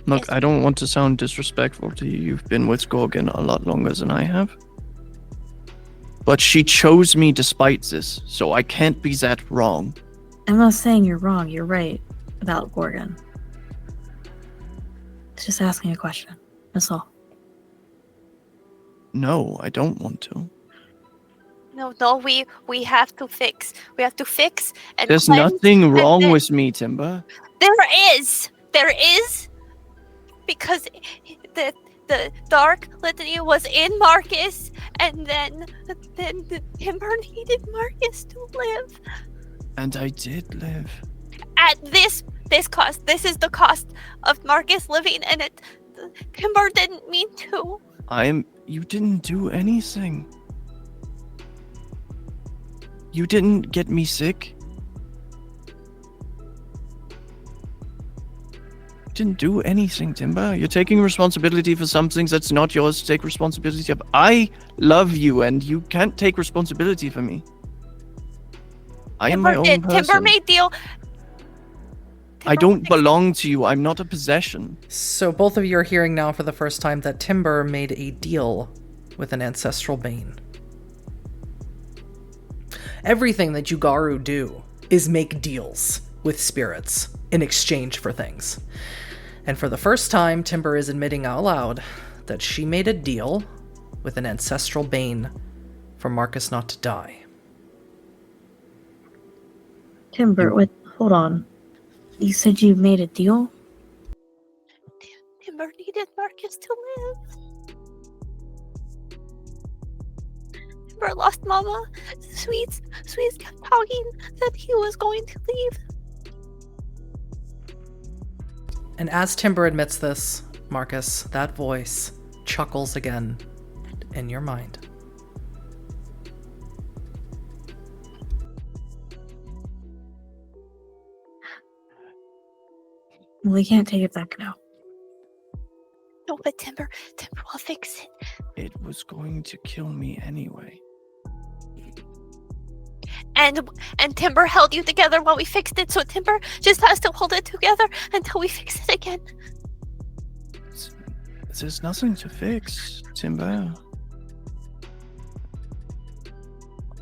Look, Yes. I don't want to sound disrespectful to you. You've been with Gorgon a lot longer than I have. But she chose me despite this, so I can't be that wrong. I'm not saying you're wrong, you're right about Gorgon. It's just asking a question. That's all. No, I don't want to. No, we have to fix. We have to fix and There's cleanse, nothing and wrong then- with me, Timber. There is, because the dark litany was in Markus, and then the Timber needed Markus to live And I did live. at this cost. This is the cost of Markus living, and Timber didn't mean to. You didn't do anything. You didn't get me sick. You didn't do anything, Timber. You're taking responsibility for something that's not yours to take responsibility of. I love you, and you can't take responsibility for me. I am my own person. Timber made deal. I don't belong to you. I'm not a possession. So both of you are hearing now for the first time that Timber made a deal with an Ancestral Bane. Everything that you Garu do is make deals with spirits in exchange for things. And for the first time, Timber is admitting out loud that she made a deal with an Ancestral Bane for Markus not to die. Timber, wait, hold on. You said you made a deal? Timber needed Markus to live. Timber lost Mama. Sweets kept talking that he was going to leave. And as Timber admits this, Markus, that voice chuckles again in your mind. We can't take it back now. No, but Timber will fix it. It was going to kill me anyway. And Timber held you together while we fixed it, so Timber just has to hold it together until we fix it again. There's nothing to fix, Timber.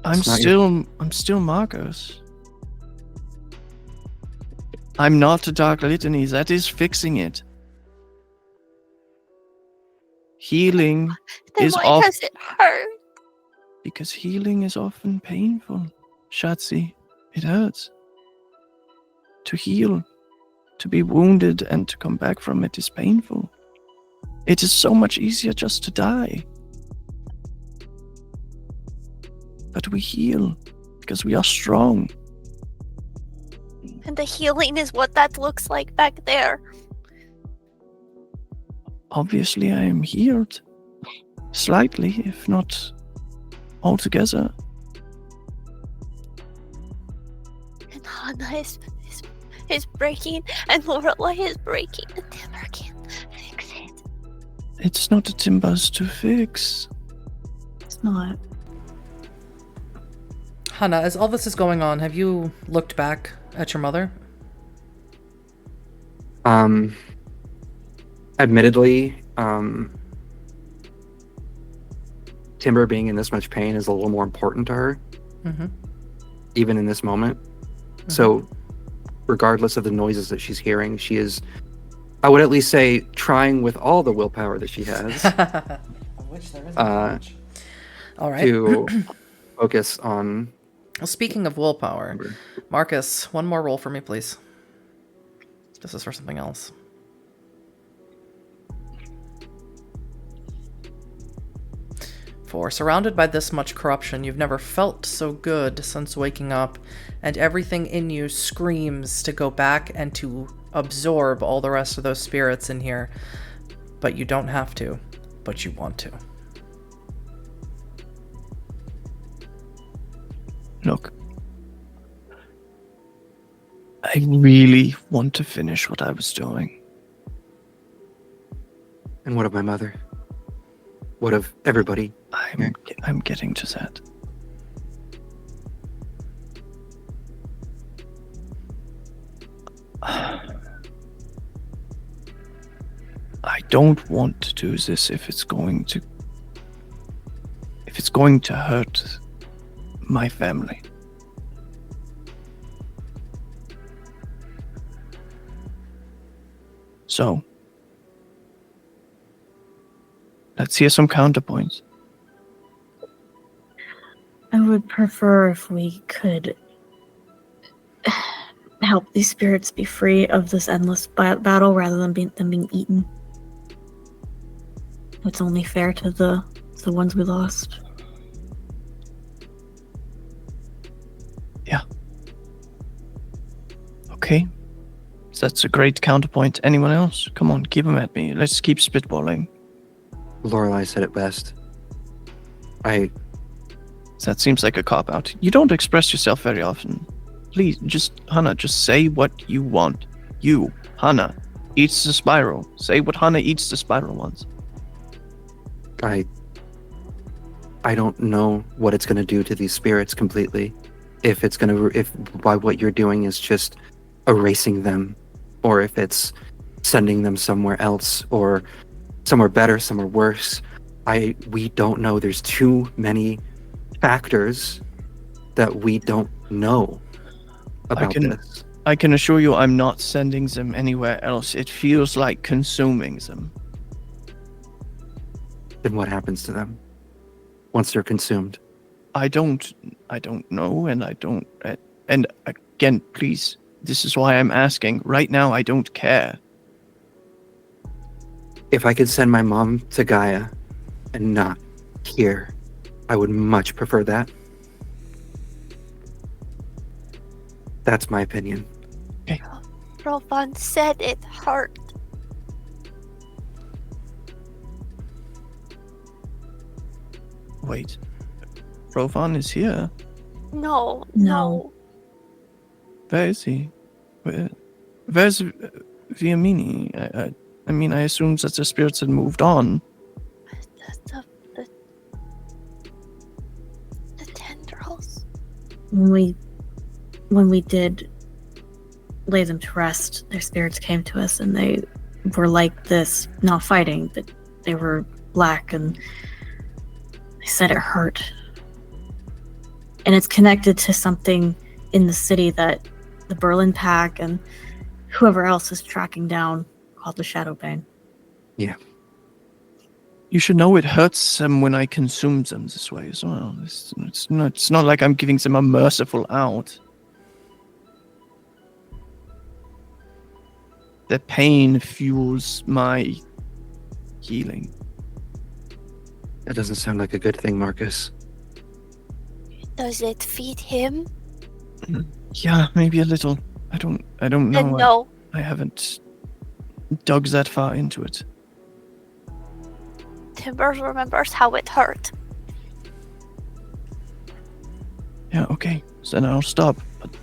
I'm still Markus. I'm not a Dark Litany. That is fixing it. Healing Then is why does it hurt? because healing is often painful. Shatsi, it hurts. To heal, to be wounded and to come back from it is painful. It is so much easier just to die. But we heal because we are strong. And the healing is what that looks like back there. Obviously, I am healed. Slightly, if not altogether. And Hana is breaking, and Lorelei is breaking, and Timber can't fix it. It's not a Timbers to fix. It's not. Hana, as all this is going on, have you looked back at your mother? Admittedly, Timber being in this much pain is a little more important to her, even in this moment. So, regardless of the noises that she's hearing, she is, I would at least say, trying with all the willpower that she has Of which there isn't much. All right. to focus on. Well, speaking of willpower, Markus, one more roll for me, please. This is for something else. For surrounded by this much corruption, you've never felt so good since waking up, and everything in you screams to go back and to absorb all the rest of those spirits in here. But you don't have to, but you want to. Look, I really want to finish what I was doing. And what of my mother? What of everybody? I'm getting to that. I don't want to do this if it's going to hurt my family. So, let's hear some counterpoints. I would prefer if we could help these spirits be free of this endless battle rather than them being eaten. It's only fair to the ones we lost. Yeah. Okay. That's a great counterpoint. Anyone else? Come on, keep them at me. Let's keep spitballing. Lorelei said it best. That seems like a cop-out. You don't express yourself very often. Please, Hana, just say what you want. You, Hana, eats the spiral. Say what Hana eats the spiral wants. I don't know what it's going to do to these spirits completely. If by what you're doing is just erasing them, or if it's sending them somewhere else, or somewhere better, somewhere worse. We don't know. There's too many factors that we don't know about this. I can assure you I'm not sending them anywhere else. It feels like consuming them. Then what happens to them once they're consumed? I don't know, and again, please, this is why I'm asking. Right now, I don't care. If I could send my mom to Gaia and not here, I would much prefer that. That's my opinion. Okay. Rovan said it hurt. Wait. Rovan is here. No. Where is he? Where's Viamini? I mean, I assumed that the spirits had moved on. The tendrils. When we did lay them to rest, their spirits came to us and they were like this, not fighting, but they were black and they said it hurt. And it's connected to something in the city that the Berlin Pack and whoever else is tracking down called the Shadow Bane. Yeah. You should know it hurts them when I consume them this way as well. It's not like I'm giving them a merciful out. The pain fuels my healing. That doesn't sound like a good thing, Markus. Does it feed him? Yeah, maybe a little. I don't know. Then no. I haven't dug that far into it. Timber remembers how it hurt. Yeah, okay. So then I'll stop. But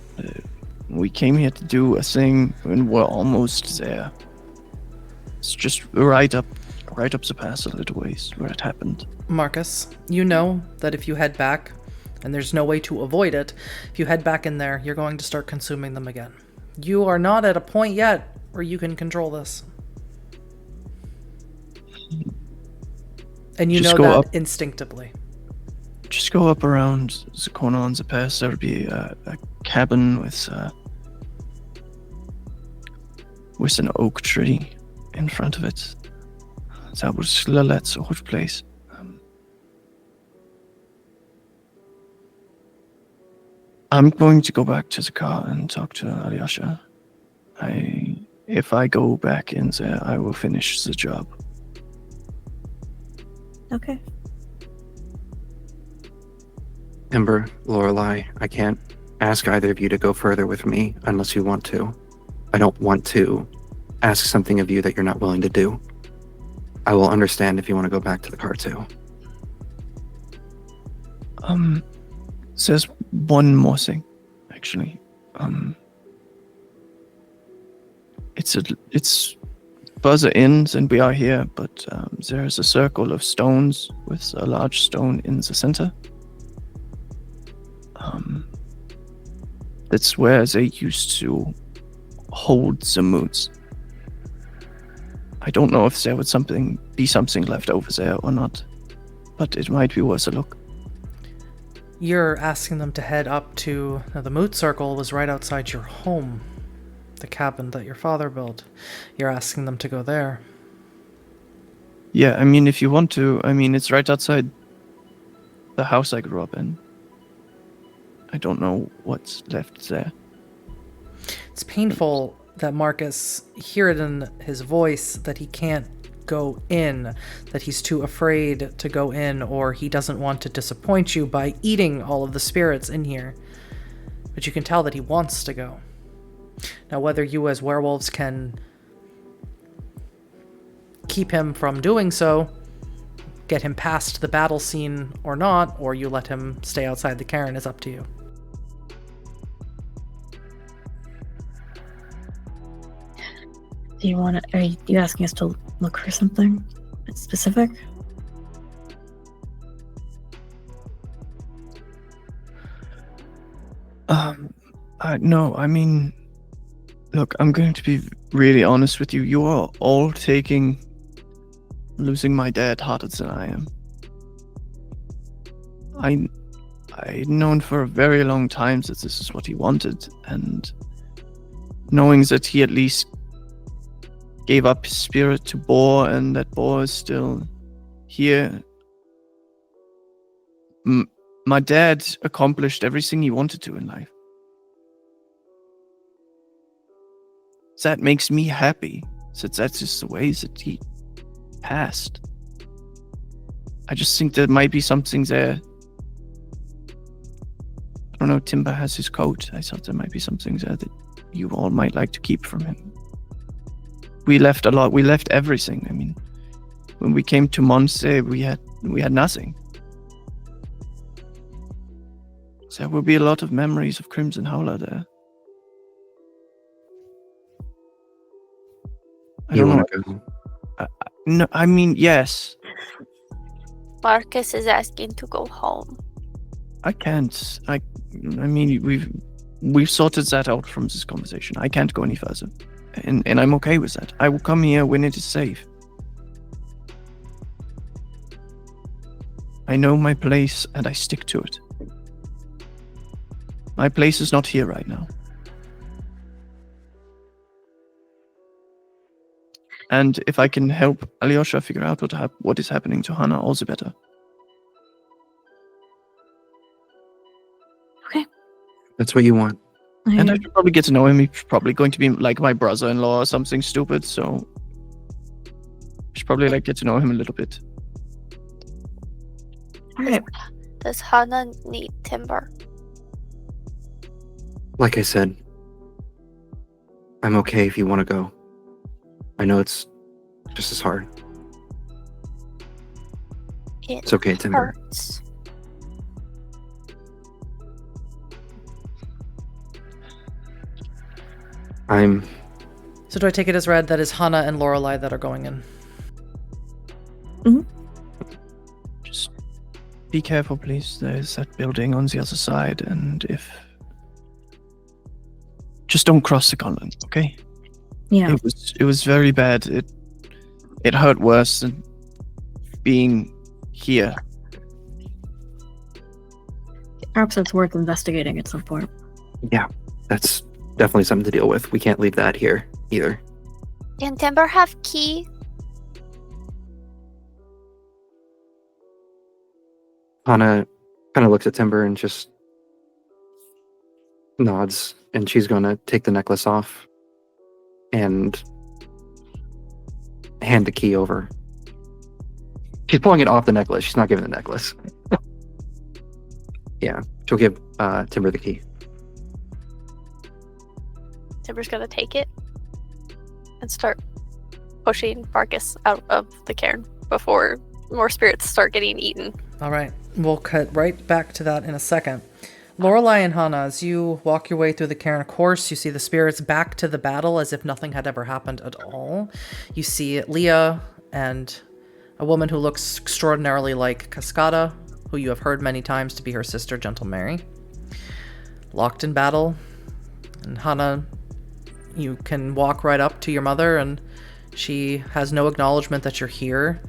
we came here to do a thing and we're almost there. It's just right up the pass a little ways where it happened. Markus, you know that if you head back, and there's no way to avoid it, if you head back in there, you're going to start consuming them again. You are not at a point yet where you can control this. And you Just know that go up. instinctively. Just go up around the corner on the pass. There'll be a cabin with an oak tree in front of it. That was Lilette's old place. I'm going to go back to the car and talk to Alyosha. If I go back in there, I will finish the job. Okay. Ember, Lorelei, I can't ask either of you to go further with me unless you want to. I don't want to ask something of you that you're not willing to do. I will understand if you want to go back to the car too. There's one more thing, actually. It's further in than we are here, but there is a circle of stones with a large stone in the center. That's where they used to hold the moods. I don't know if there would be something left over there or not, but it might be worth a look. You're asking them to head up to... Now, the moot circle was right outside your home. The cabin that your father built. You're asking them to go there. Yeah, I mean, if you want to, it's right outside the house I grew up in. I don't know what's left there. It's painful that Markus, hear it in his voice, that he can't go in, that he's too afraid to go in, or he doesn't want to disappoint you by eating all of the spirits in here. But you can tell that he wants to go. Now, whether you as werewolves can keep him from doing so, get him past the battle scene or not, or you let him stay outside the cairn, is up to you. Are you asking us to look for something specific? No, look, I'm going to be really honest with you. You are all taking losing my dad harder than I am. I'd known for a very long time that this is what he wanted, and knowing that he at least gave up his spirit to Boar, and that Boar is still here. My dad accomplished everything he wanted to in life. That makes me happy, that that's just the way that he passed. I just think there might be something there. I don't know, Timber has his coat. I thought there might be something there that you all might like to keep from him. We left a lot. We left everything. When we came to Monse, we had nothing. There will be a lot of memories of Crimson Howler there. I You don't want know. to go? No, I mean, yes. Markus is asking to go home. I can't. I mean, we've sorted that out from this conversation. I can't go any further. And I'm okay with that. I will come here when it is safe. I know my place and I stick to it. My place is not here right now. And if I can help Alyosha figure out what is happening to Hana, all the better. Okay. That's what you want. And I should probably get to know him. He's probably going to be like my brother-in-law or something stupid, so I should probably get to know him a little bit. Alright. Does Hana need timber? Like I said, I'm okay if you want to go. I know it's just as hard. It's okay, Timber. Hurts. So do I take it as read that is Hana and Lorelei that are going in? Just be careful, please. There's that building on the other side, and just don't cross the gauntlet, okay? Yeah. It was very bad. It hurt worse than being here. Perhaps it's worth investigating at some point. Yeah, that's definitely something to deal with. We can't leave that here either. Can Timber have key? Hana kind of looks at Timber and just nods, and she's going to take the necklace off and hand the key over. She's pulling it off the necklace. She's not giving the necklace. Yeah, she'll give Timber the key. Timber's gonna take it and start pushing Markus out of the cairn before more spirits start getting eaten. All right, we'll cut right back to that in a second. Lorelei and Hana, as you walk your way through the cairn, of course, you see the spirits back to the battle as if nothing had ever happened at all. You see Leah and a woman who looks extraordinarily like Cascada, who you have heard many times to be her sister, Gentle Mary, locked in battle. And Hana, you can walk right up to your mother, and she has no acknowledgement that you're here.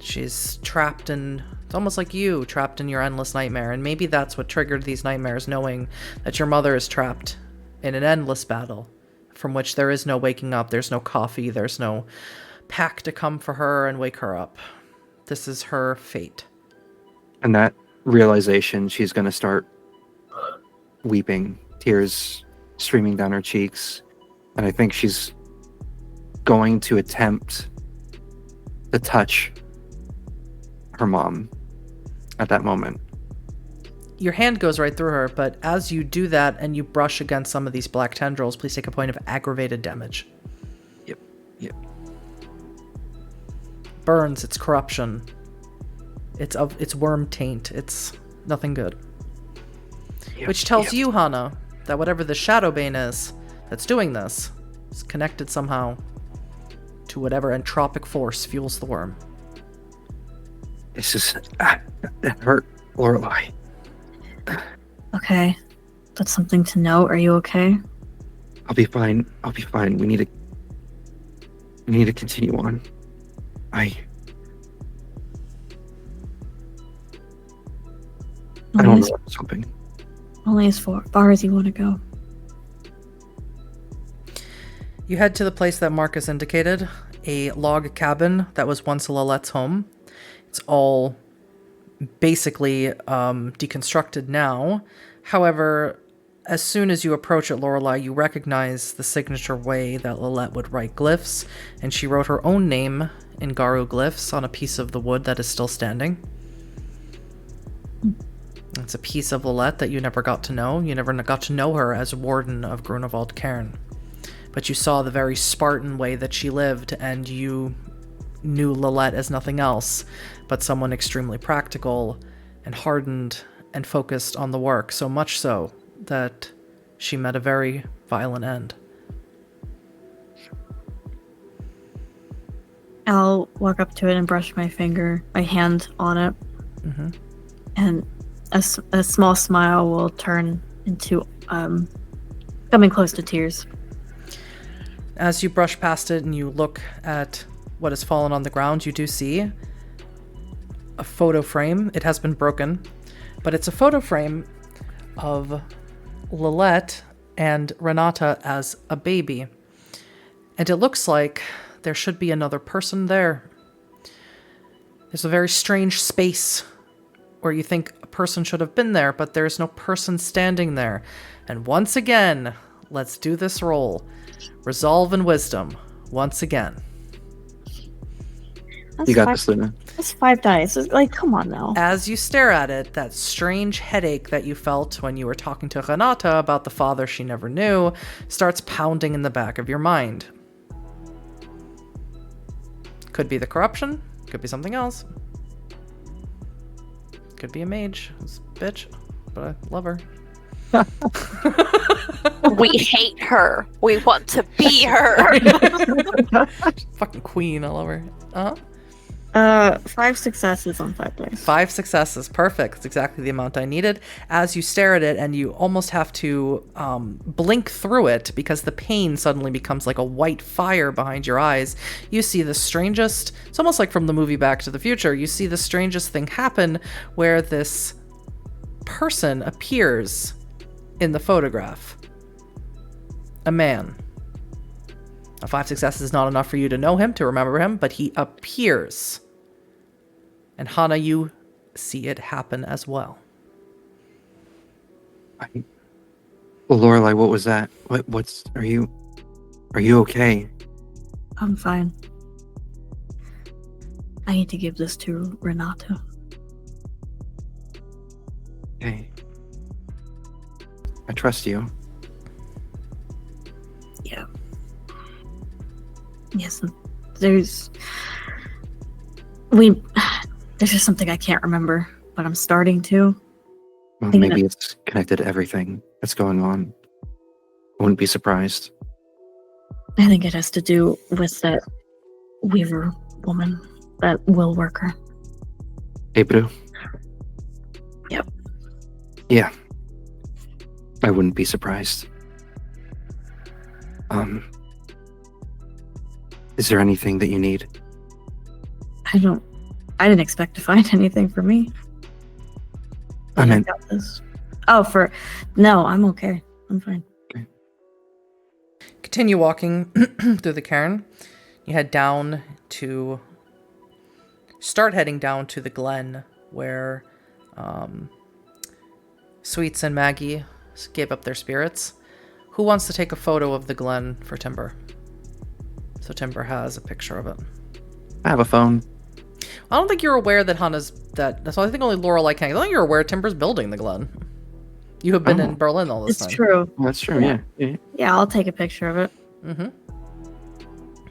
She's trapped in, it's almost like you, trapped in your endless nightmare. And maybe that's what triggered these nightmares, knowing that your mother is trapped in an endless battle from which there is no waking up. There's no coffee. There's no pack to come for her and wake her up. This is her fate. And that realization, she's going to start weeping, tears streaming down her cheeks. And I think she's going to attempt to touch her mom at that moment. Your hand goes right through her, but as you do that and you brush against some of these black tendrils, please take a point of aggravated damage. Yep. Burns, it's corruption. It's Wyrm taint. It's nothing good. Which tells you, Hana, that whatever the Shadow Bane is that's doing this is connected somehow to whatever entropic force fuels the worm. This is that hurt, Lorelei. Okay. That's something to note. Are you okay? I'll be fine. We need to continue on. I don't know what I was hoping. Only as far as you want to go. You head to the place that Markus indicated, a log cabin that was once Lilette's home. It's all basically deconstructed now. However, as soon as you approach it, Lorelei, you recognize the signature way that Lilette would write glyphs, and she wrote her own name in Garu glyphs on a piece of the wood that is still standing. It's a piece of Lilette that you never got to know. You never got to know her as Warden of Grunewald Cairn. But you saw the very Spartan way that she lived, and you knew Lilette as nothing else but someone extremely practical and hardened and focused on the work, so much so that she met a very violent end. I'll walk up to it and brush my hand on it, and a small smile will turn into coming close to tears. As you brush past it and you look at what has fallen on the ground, you do see a photo frame. It has been broken, but it's a photo frame of Lilette and Renata as a baby. And it looks like there should be another person there. There's a very strange space where you think a person should have been there, but there's no person standing there. And once again, let's do this roll. Resolve and wisdom. Once again. You got this, Luna. That's 5 dice. Like, come on now. As you stare at it, that strange headache that you felt when you were talking to Renata about the father she never knew starts pounding in the back of your mind. Could be the corruption. Could be something else. Could be a mage. This bitch. But I love her. We hate her. We want to be her. Fucking queen. I love her. 5 successes on 5 dice. 5 successes. Perfect. That's exactly the amount I needed. As you stare at it and you almost have to blink through it because the pain suddenly becomes like a white fire behind your eyes, you see the strangest, it's almost like from the movie Back to the Future, you see the strangest thing happen where this person appears in the photograph. A man. Now, 5 successes is not enough for you to know him, to remember him, but he appears. And Hana, you see it happen as well. Lorelei, what was that? Are you okay? I'm fine. I need to give this to Renata. Okay. I trust you. Yeah. Yes, there's just something I can't remember, but I'm starting to. Well, maybe it's connected to everything that's going on. I wouldn't be surprised. I think it has to do with that Weaver woman, that will worker. Ebru? Yep. Yeah. I wouldn't be surprised. Is there anything that you need? I didn't expect to find anything for me. I meant... got this. Oh, no, I'm okay. I'm fine. Okay. Continue walking through the cairn. You head down to... Start heading down to the glen where Sweets and Maggie gave up their spirits. Who wants to take a photo of the glen for Timber? So Timber has a picture of it. I have a phone. I don't think you're aware that so I think only Lorelei can. I don't think you're aware Timber's building the glen. You have been in Berlin all this time. It's true. That's true, yeah. Yeah, I'll take a picture of it. Mm-hmm.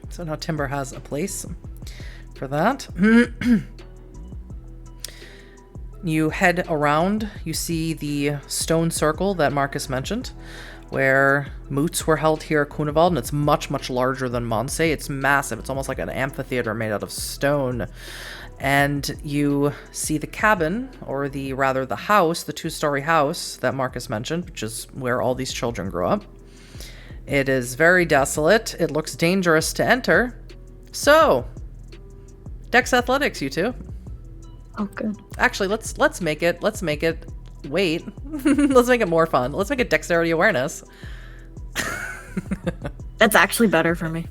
So now Timber has a place for that. You head around. You see the stone circle that Markus mentioned, where moots were held here at Kunevald, and it's much, much larger than Monse. It's massive. It's almost like an amphitheater made out of stone. And you see the cabin, or the house, the 2-story house that Markus mentioned, which is where all these children grew up. It is very desolate. It looks dangerous to enter. So, Dex Athletics, you two. Oh, good. Actually, let's make it. Wait. Let's make it more fun. Let's make it Dexterity Awareness. That's actually better for me.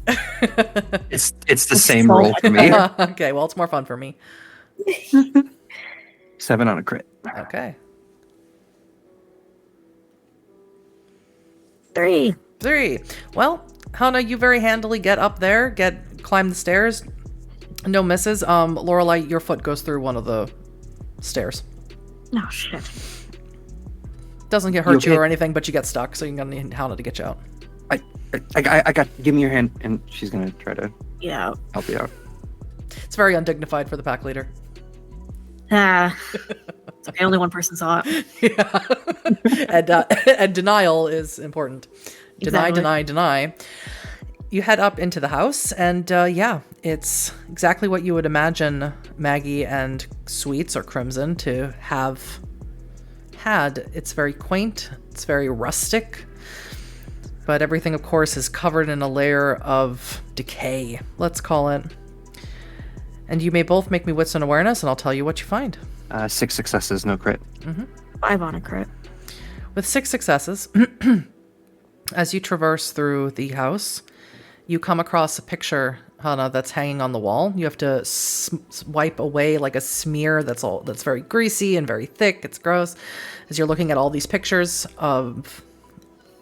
It's the same roll for me. Okay, well, it's more fun for me. 7 on a crit. Okay. 3. 3. Well, Hana, you very handily get up there, climb the stairs. No misses. Lorelei, your foot goes through one of the stairs. Oh, shit. Doesn't get hurt you okay? or anything, but you get stuck, so you're gonna need Hana to get you out. I got. Give me your hand, and she's gonna try to help you out. It's very undignified for the pack leader. It's okay, only one person saw it. Yeah. And denial is important. Exactly. Deny. you head up into the house, and yeah, it's exactly what you would imagine Maggie and Sweets or Crimson to have had. It's very quaint, it's very rustic, but everything, of course, is covered in a layer of decay, let's call it. And you may both make me wits and awareness, and I'll tell you what you find. 6 successes, no crit. 5 on a crit. With 6 successes, as you traverse through the house, you come across a picture, Hana, that's hanging on the wall. You have to wipe away like a smear that's very greasy and very thick. It's gross. As you're looking at all these pictures of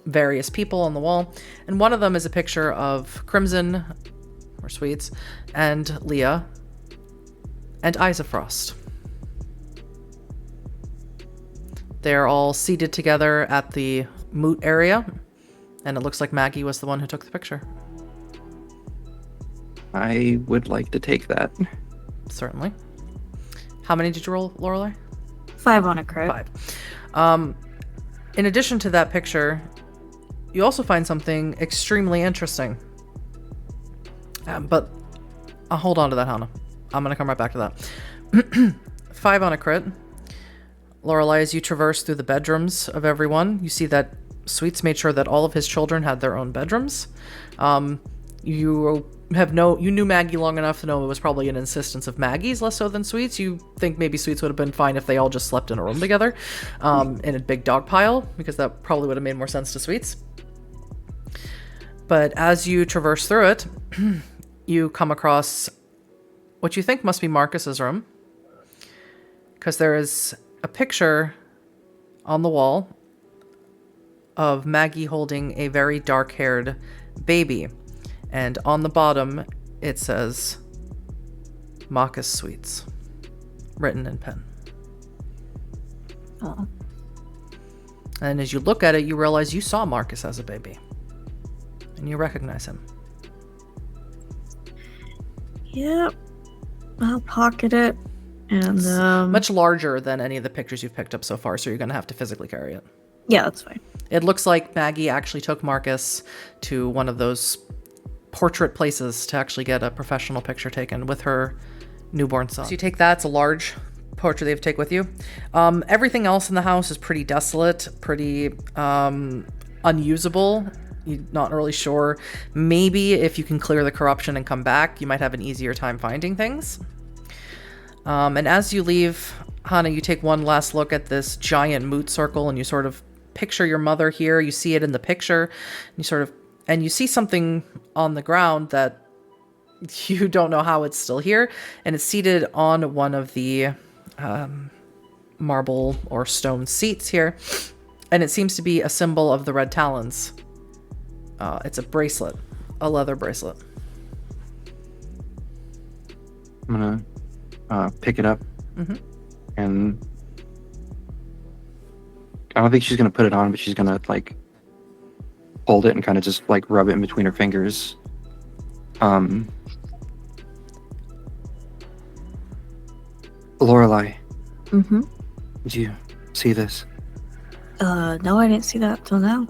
various people on the wall, and one of them is a picture of Crimson, or Sweets, and Leah, and Eyes of Frost. They're all seated together at the moot area, and it looks like Maggie was the one who took the picture. I would like to take that. Certainly. How many did you roll, Lorelei? 5 on a crit. 5. In addition to that picture, you also find something extremely interesting. But I'll hold on to that, Hana. I'm going to come right back to that. 5 on a crit. Lorelei, as you traverse through the bedrooms of everyone, you see that Sweets made sure that all of his children had their own bedrooms. You knew Maggie long enough to know it was probably an insistence of Maggie's, less so than Sweets. You think maybe Sweets would have been fine if they all just slept in a room together, in a big dog pile, because that probably would have made more sense to Sweets. But as you traverse through it, you come across what you think must be Markus's room, because there is a picture on the wall of Maggie holding a very dark-haired baby, and on the bottom it says Markus Sweets, written in pen. Oh. And as you look at it, you realize you saw Markus as a baby, and you recognize him. Yep. I'll pocket it. And Much larger than any of the pictures you've picked up so far, so you're going to have to physically carry it. yeah, that's fine. It looks like Maggie actually took Markus to one of those portrait places to actually get a professional picture taken with her newborn son. So you take that. It's a large portrait they have to take with you. Everything else in the house is pretty desolate, pretty unusable. You're not really sure. Maybe if you can clear the corruption and come back, you might have an easier time finding things. And as you leave, Hana, you take one last look at this giant moot circle, and you sort of picture your mother here. You see it in the picture. And you see something on the ground that you don't know how it's still here. And it's seated on one of the marble or stone seats here. And it seems to be a symbol of the Red Talons. It's a bracelet, a leather bracelet. I'm gonna pick it up, and I don't think she's gonna put it on, but she's gonna like hold it and kind of just like rub it in between her fingers. Lorelei, did you see this? No, I didn't see that till now.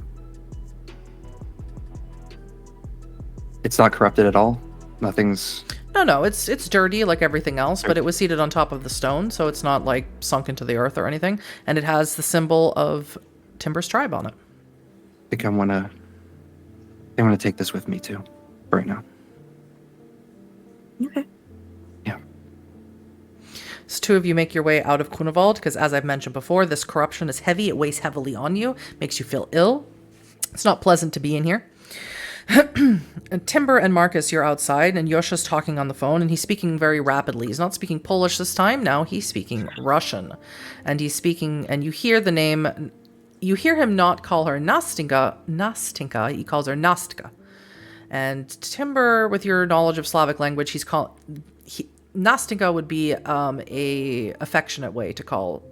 It's not corrupted at all. Nothing's. No, it's dirty like everything else, but it was seated on top of the stone, so it's not like sunk into the earth or anything. And it has the symbol of Timber's tribe on it. I think I want to take this with me too, right now. Okay. Yeah. So 2 of you make your way out of Kunevald, because as I've mentioned before, this corruption is heavy. It weighs heavily on you, makes you feel ill. It's not pleasant to be in here. And Timber and Markus, you're outside, and Yosha's talking on the phone, and he's speaking very rapidly. He's not speaking Polish this time. Now he's speaking Russian. And he's speaking, and you hear the name, you hear him not call her Nastinka, he calls her Nastka. And Timber, with your knowledge of Slavic language, Nastinka would be a affectionate way to call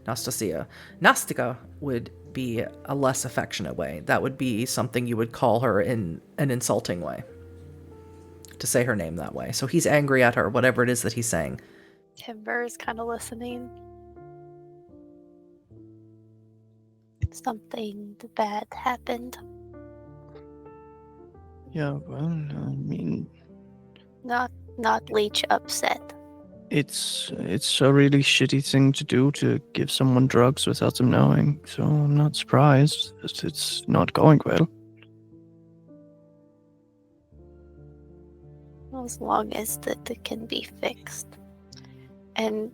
Nastasia. Nastika would be a less affectionate way. That would be something you would call her in an insulting way, to say her name that way. So he's angry at her, whatever it is that he's saying. Timber is kind of listening. Something bad happened. Yeah, well, I mean, Not Leech upset. it's a really shitty thing to do to give someone drugs without them knowing, so I'm not surprised that it's not going well. As long as it can be fixed. And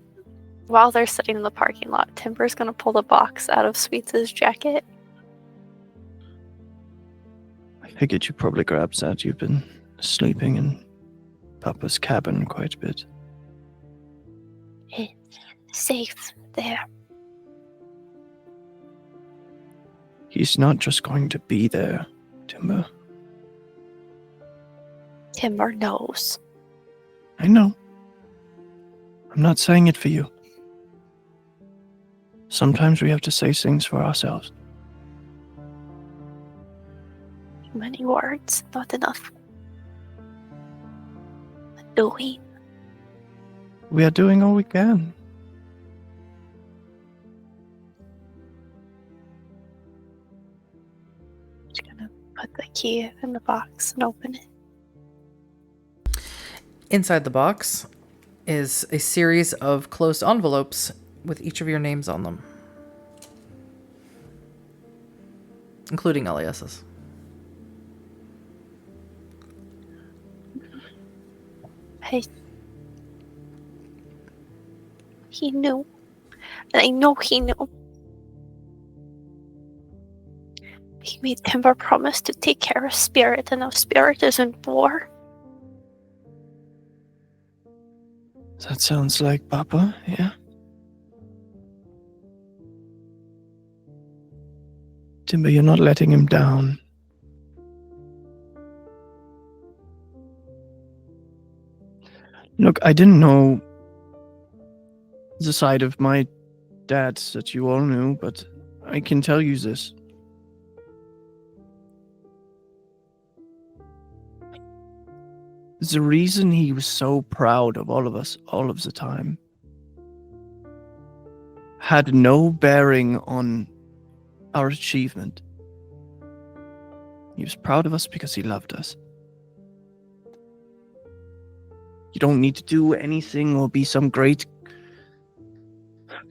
while they're sitting in the parking lot, Timber's gonna pull the box out of Sweets' jacket. I figured you probably grabbed that. You've been sleeping in Papa's cabin quite a bit. It's safe there. He's not just going to be there, Timber. Timber knows. I know. I'm not saying it for you. Sometimes we have to say things for ourselves. Many words, not enough. Doing. We are doing all we can. Just gonna put the key in the box and open it. Inside the box is a series of closed envelopes with each of your names on them, including aliases. He knew. And I know he knew. He made Timber promise to take care of Spirit, and now Spirit is in war. That sounds like Papa, yeah? Timber, you're not letting him down. Look, I didn't know the side of my dad that you all knew, but I can tell you this. The reason he was so proud of all of us all of the time had no bearing on our achievement. He was proud of us because he loved us. You don't need to do anything or be some great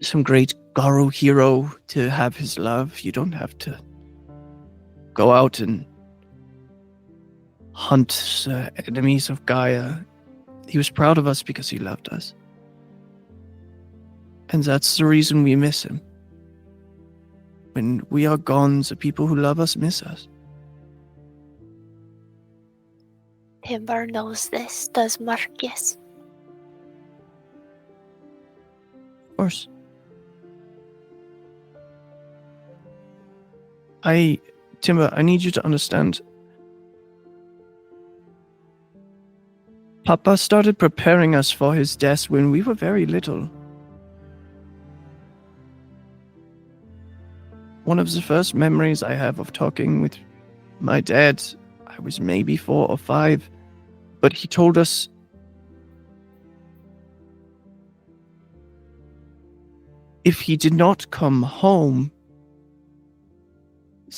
Garo hero to have his love. You don't have to go out and hunt enemies of Gaia. He was proud of us because he loved us. And that's the reason we miss him. When we are gone, the people who love us miss us. Timber knows this, does Markus. Of course. Timber, I need you to understand. Papa started preparing us for his death when we were very little. One of the first memories I have of talking with my dad, I was maybe 4 or 5, but he told us if he did not come home,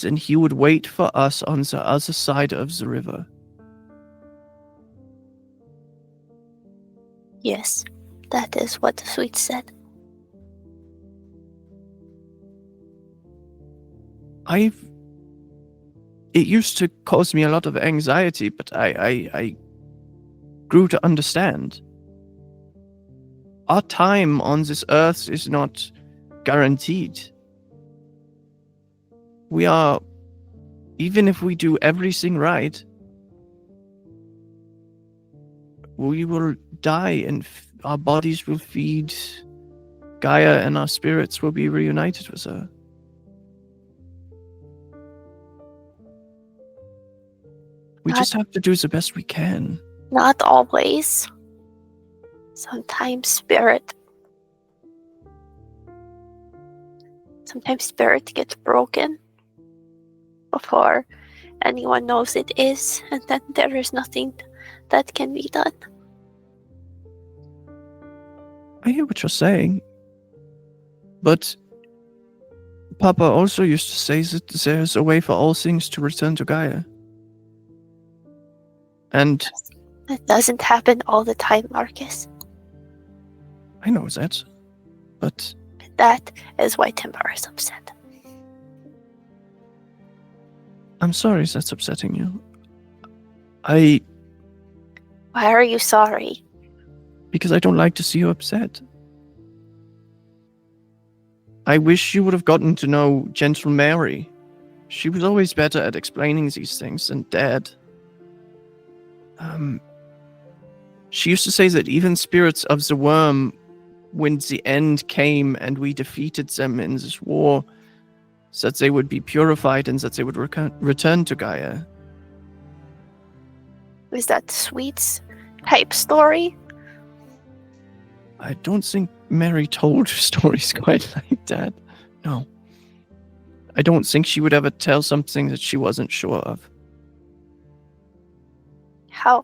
then he would wait for us on the other side of the river. Yes, that is what the Sweet said. It used to cause me a lot of anxiety, but I grew to understand. Our time on this earth is not guaranteed. We are, even if we do everything right, we will die and our bodies will feed Gaia and our spirits will be reunited with her. We just have to do the best we can. Not always. Sometimes Spirit gets broken before anyone knows it is, and then there is nothing that can be done. I hear what you're saying, but Papa also used to say that there's a way for all things to return to Gaia. And That doesn't happen all the time, Marcus. I know that, but That is why Timber is upset. I'm sorry that's upsetting you. Why are you sorry? Because I don't like to see you upset. I wish you would have gotten to know Gentle Mary. She was always better at explaining these things than Dad. She used to say that even spirits of the Wyrm, when the end came and we defeated them in this war, that they would be purified and that they would return to Gaia. Is that Sweet's type story? I don't think Mary told stories quite like that. No. I don't think she would ever tell something that she wasn't sure of. How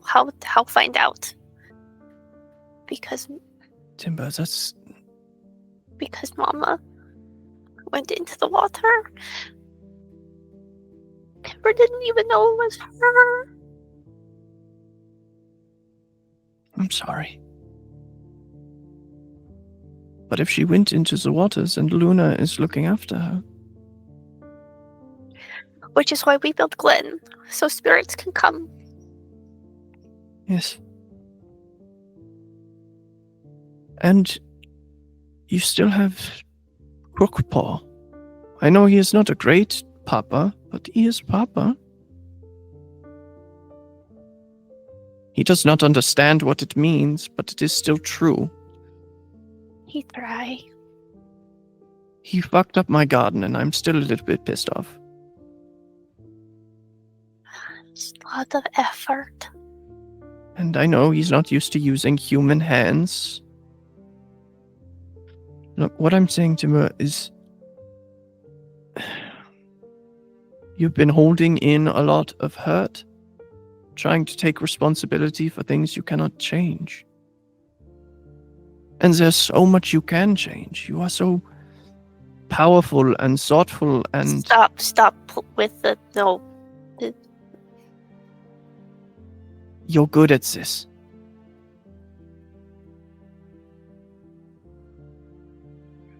find out? Because Timber, that's... Because Mama went into the water. Timber didn't even know it was her. I'm sorry. But if she went into the waters and Luna is looking after her... Which is why we built Glen, so spirits can come. Yes. And you still have Crookpaw. I know he is not a great papa, but he is papa. He does not understand what it means, but it is still true. He try. He fucked up my garden and I'm still a little bit pissed off. It's a lot of effort. And I know he's not used to using human hands. Look, what I'm saying to her is... You've been holding in a lot of hurt, trying to take responsibility for things you cannot change. And there's so much you can change. You are so powerful and thoughtful and... Stop with the no. You're good at this.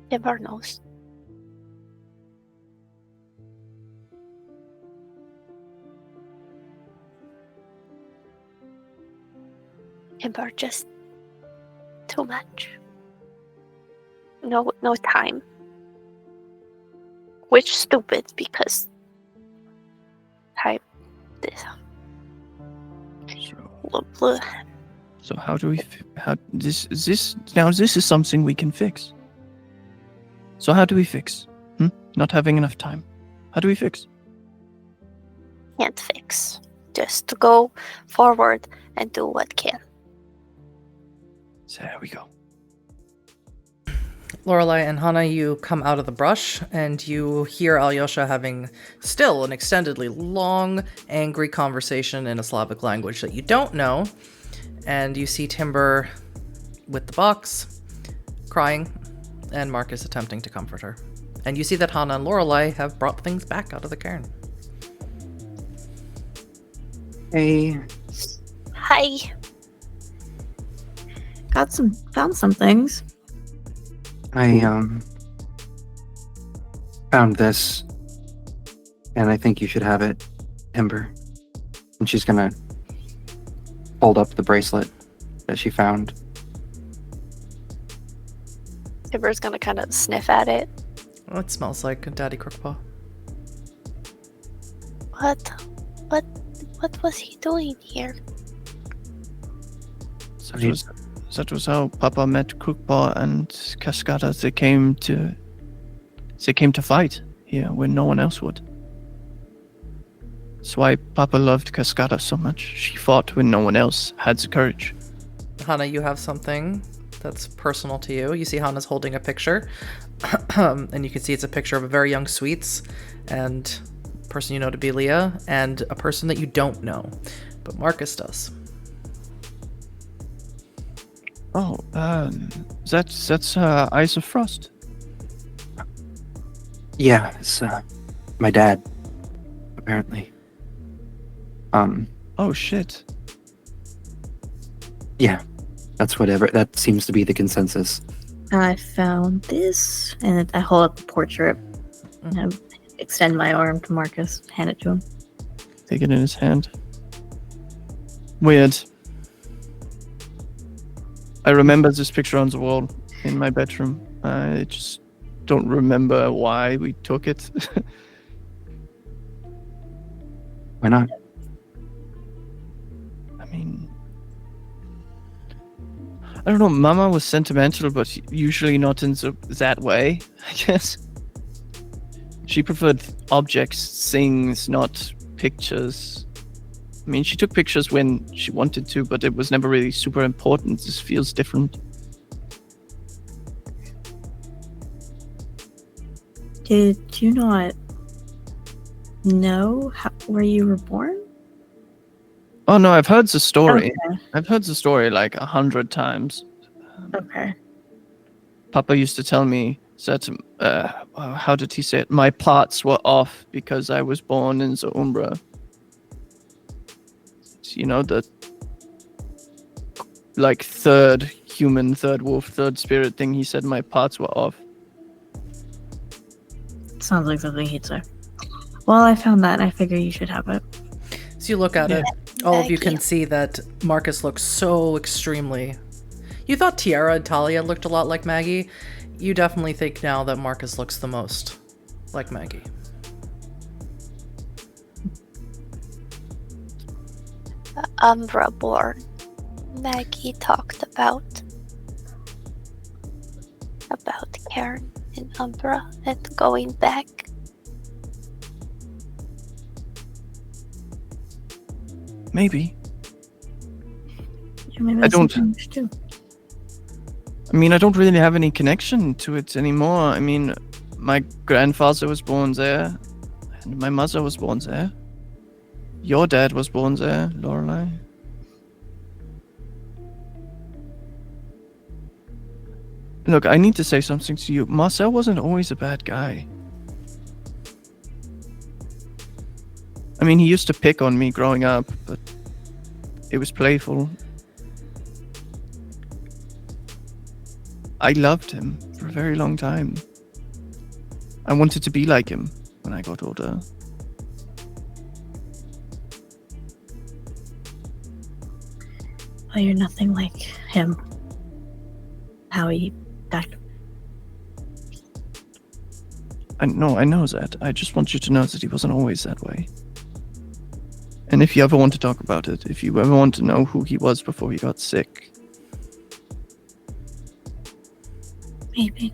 Timber knows. Timber just too much. No time. Which stupid because time this. So how do we... This is something we can fix. So how do we fix? Not having enough time. How do we fix? Can't fix. Just to go forward and do what can. There we go. Lorelei and Hana, you come out of the brush and you hear Alyosha having still an extendedly long, angry conversation in a Slavic language that you don't know. And you see Timber with the box, crying, and Markus attempting to comfort her. And you see that Hana and Lorelei have brought things back out of the cairn. Hey. Hi. Found some things. I found this, and I think you should have it, Timber. And she's gonna hold up the bracelet that she found. Timber's gonna kind of sniff at it. Oh, it smells like Daddy Crookpaw. What was he doing here? That was how Papa met Crookpaw and Cascada. They came to fight here when no one else would. That's why Papa loved Cascada so much. She fought when no one else had the courage. Hana, you have something that's personal to you. You see Hana's holding a picture, and you can see it's a picture of a very young Sweets, and a person you know to be Leah, and a person that you don't know, but Markus does. Oh, that's Eyes of Frost. Yeah, it's my dad, apparently. Oh shit. Yeah, that's whatever. That seems to be the consensus. I found this, and I hold up the portrait. And I extend my arm to Marcus, hand it to him. Take it in his hand. Weird. I remember this picture on the wall in my bedroom. I just don't remember why we took it. Why not? I mean, I don't know. Mama was sentimental, but usually not in that way, I guess. She preferred objects, things, not pictures. I mean, she took pictures when she wanted to, but it was never really super important. This feels different. Did you not know where you were born? Oh no, I've heard the story. Okay. I've heard the story like 100 times. Okay. Papa used to tell me that, how did he say it? My parts were off because I was born in the Umbra. You know, the like third human, third wolf, third spirit thing. He said my parts were off. Sounds like something he'd say. Well, I found that, and I figure you should have it. So you look at it, all of you Thank can see that Marcus looks so extremely... You thought Tiara and Talia looked a lot like Maggie. You definitely think now that Marcus looks the most like Maggie. Umbra born. Maggie talked about Karen in Umbra and going back. Maybe. Yeah, maybe I that's don't- something you should do. I mean, I don't really have any connection to it anymore. I mean, my grandfather was born there, and my mother was born there. Your dad was born there, Lorelei. Look, I need to say something to you. Marcel wasn't always a bad guy. I mean, he used to pick on me growing up, but it was playful. I loved him for a very long time. I wanted to be like him when I got older. Well, you're nothing like him. How he acted. I know that. I just want you to know that he wasn't always that way. And if you ever want to talk about it, if you ever want to know who he was before he got sick, Maybe.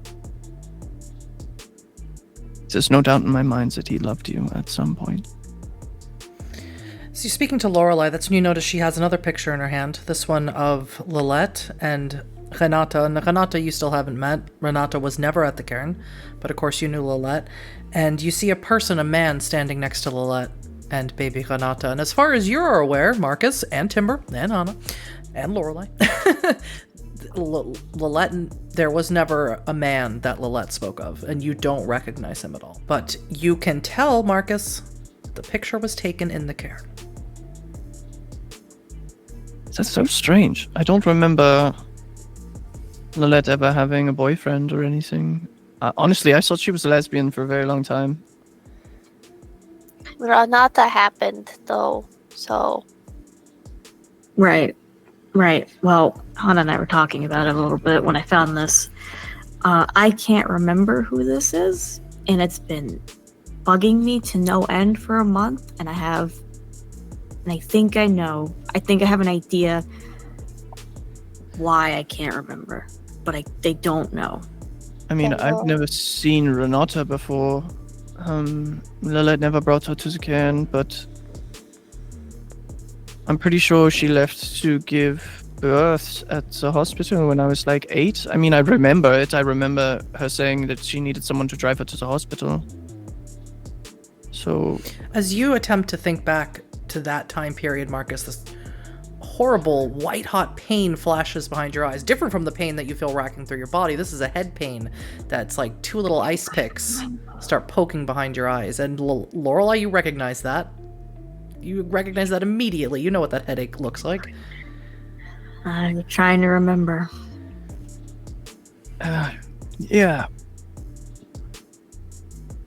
there's no doubt in my mind that he loved you at some point. So you're speaking to Lorelei, that's when you notice she has another picture in her hand. This one of Lilette and Renata. And Renata you still haven't met. Renata was never at the cairn, but of course you knew Lilette. And you see a person, a man, standing next to Lilette and baby Renata. And as far as you're aware, Marcus and Timber and Hana and Lorelei, Lilette, there was never a man that Lilette spoke of, and you don't recognize him at all. But you can tell, Marcus, the picture was taken in the cairn. That's so strange. I don't remember Lilette ever having a boyfriend or anything. Honestly, I thought she was a lesbian for a very long time. Renata happened though, so Right. Well, Hana and I were talking about it a little bit when I found this. I can't remember who this is, and it's been bugging me to no end for a month, and I think I know. I think I have an idea why I can't remember, but they don't know. I mean, Oh. I've never seen Renata before. Lilette never brought her to the cairn, but I'm pretty sure she left to give birth at the hospital when I was like 8. I mean, I remember it. I remember her saying that she needed someone to drive her to the hospital. So, As you attempt to think back to that time period, Marcus, this horrible white-hot pain flashes behind your eyes, different from the pain that you feel racking through your body. This is a head pain that's like 2 little ice picks start poking behind your eyes. And Lorelei, you recognize that. You recognize that immediately. You know what that headache looks like. I'm trying to remember. Yeah.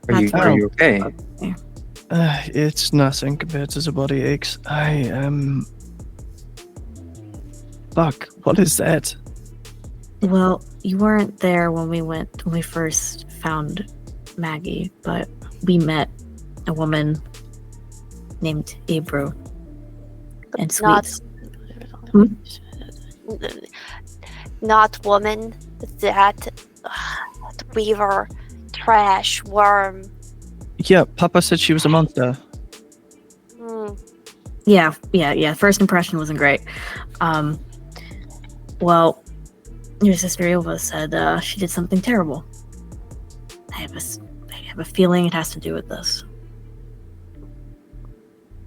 Are you okay? It's nothing compared to the body aches. I am... Fuck, what is that? Well, you weren't there when we first found Maggie, but we met a woman named Abru. And Sweets. Not woman. That weaver, trash, worm. Yeah, Papa said she was a monster. Yeah. First impression wasn't great. Well, your sister Ilva said she did something terrible. I have a feeling it has to do with this.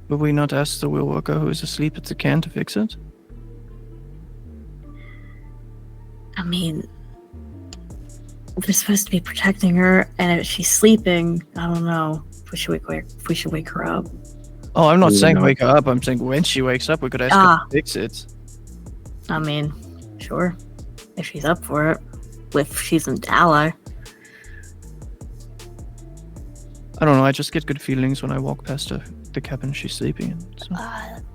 Will we not ask the wheel worker who is asleep at the can to fix it? I mean, we're supposed to be protecting her, and if she's sleeping, I don't know if we should wake her up. Oh, I'm not saying wake her up. I'm saying when she wakes up, we could ask her to fix it. I mean, sure, if she's up for it, if she's an ally. I don't know. I just get good feelings when I walk past the cabin she's sleeping in. So.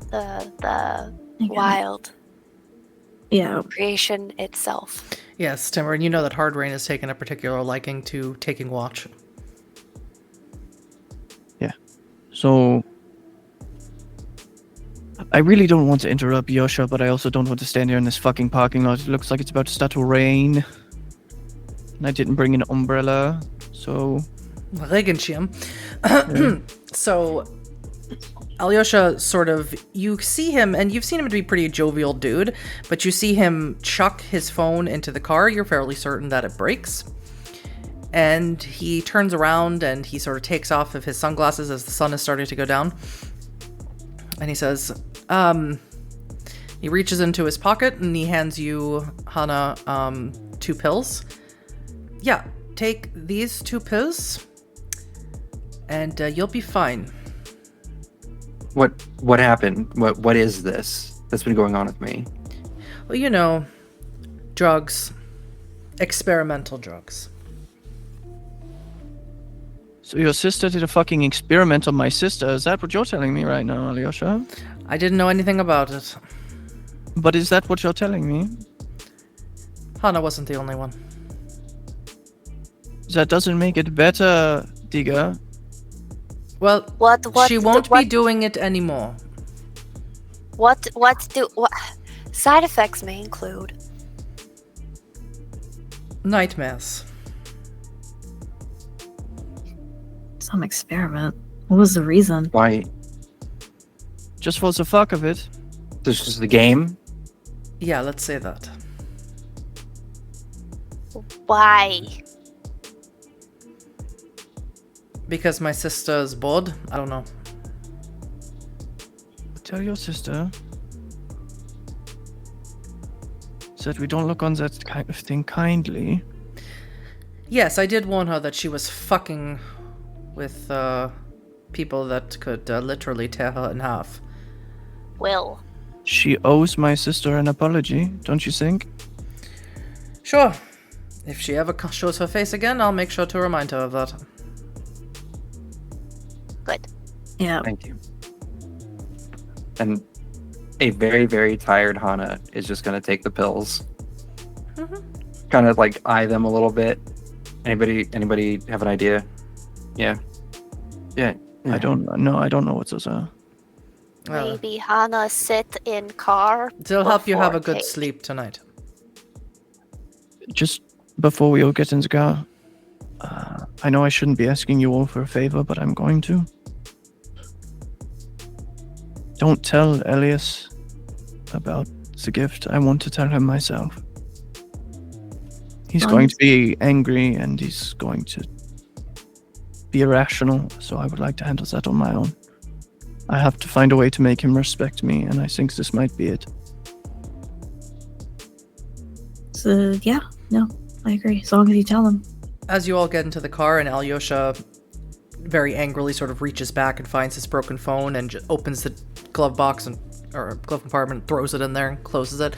The wild. Yeah. Creation itself. Yes, Timber, and you know that Hard Rain has taken a particular liking to taking watch. Yeah. So, I really don't want to interrupt Yosha, but I also don't want to stand here in this fucking parking lot. It looks like it's about to start to rain. And I didn't bring an umbrella, so... Regenschirm. So, Alyosha sort of, you see him, and you've seen him to be a pretty jovial dude, but you see him chuck his phone into the car. You're fairly certain that it breaks. And he turns around and he sort of takes off of his sunglasses as the sun is starting to go down. And he says, he reaches into his pocket and he hands you, Hana, 2 pills. Yeah, take these 2 pills and you'll be fine. What happened? What is this that's been going on with me? Well, you know, drugs. Experimental drugs. So your sister did a fucking experiment on my sister? Is that what you're telling me right now, Alyosha? I didn't know anything about it. But is that what you're telling me? Hana wasn't the only one. That doesn't make it better, Digga. Well, What she won't be doing it anymore. What side effects may include? Nightmares. Some experiment. What was the reason? Why? Just for the fuck of it. This is the game? Yeah, let's say that. Why? Because my sister's bored? I don't know. Tell your sister that we don't look on that kind of thing kindly. Yes, I did warn her that she was fucking with people that could literally tear her in half. Will. She owes my sister an apology, don't you think? Sure. If she ever shows her face again, I'll make sure to remind her of that. Good. Yeah. Thank you. And a very, very tired Hana is just going to take the pills. Mm-hmm. Kind of like eye them a little bit. Anybody have an idea? Yeah. I don't know what those are. Maybe Hana sit in car. They'll help you have a before good take. sleep tonight. Just before we all get in the car, I know I shouldn't be asking you all for a favor, but I'm going to. Don't tell Elias about the gift. I want to tell him myself. He's going to be angry and he's going to be irrational, so I would like to handle that on my own. I have to find a way to make him respect me, and I think this might be it. So, yeah, no, I agree. As long as you tell them. As you all get into the car and Alyosha very angrily sort of reaches back and finds his broken phone and opens the glove box and or glove compartment, throws it in there and closes it.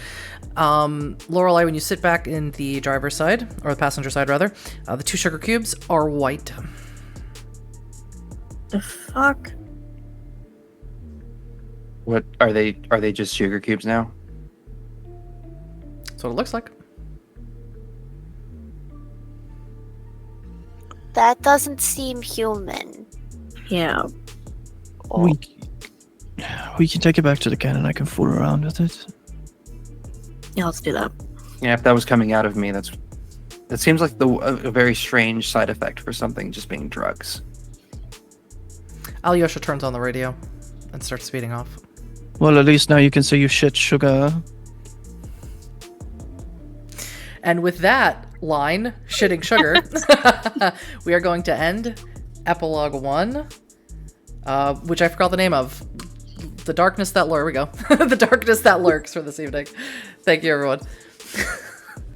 Lorelei, when you sit back in the driver's side, or the passenger side rather, the 2 sugar cubes are white. The fuck? What are they? Are they just sugar cubes now? That's what it looks like. That doesn't seem human. Yeah. We can take it back to the cannon. I can fool around with it. Yeah, let's do that. Yeah, if that was coming out of me, that seems like a very strange side effect for something just being drugs. Alyosha turns on the radio and starts speeding off. Well, at least now you can say you shit sugar. And with that line, shitting sugar, we are going to end Epilogue 1, which I forgot the name of. The Darkness That Lurks. We go. The Darkness That Lurks for this evening. Thank you, everyone.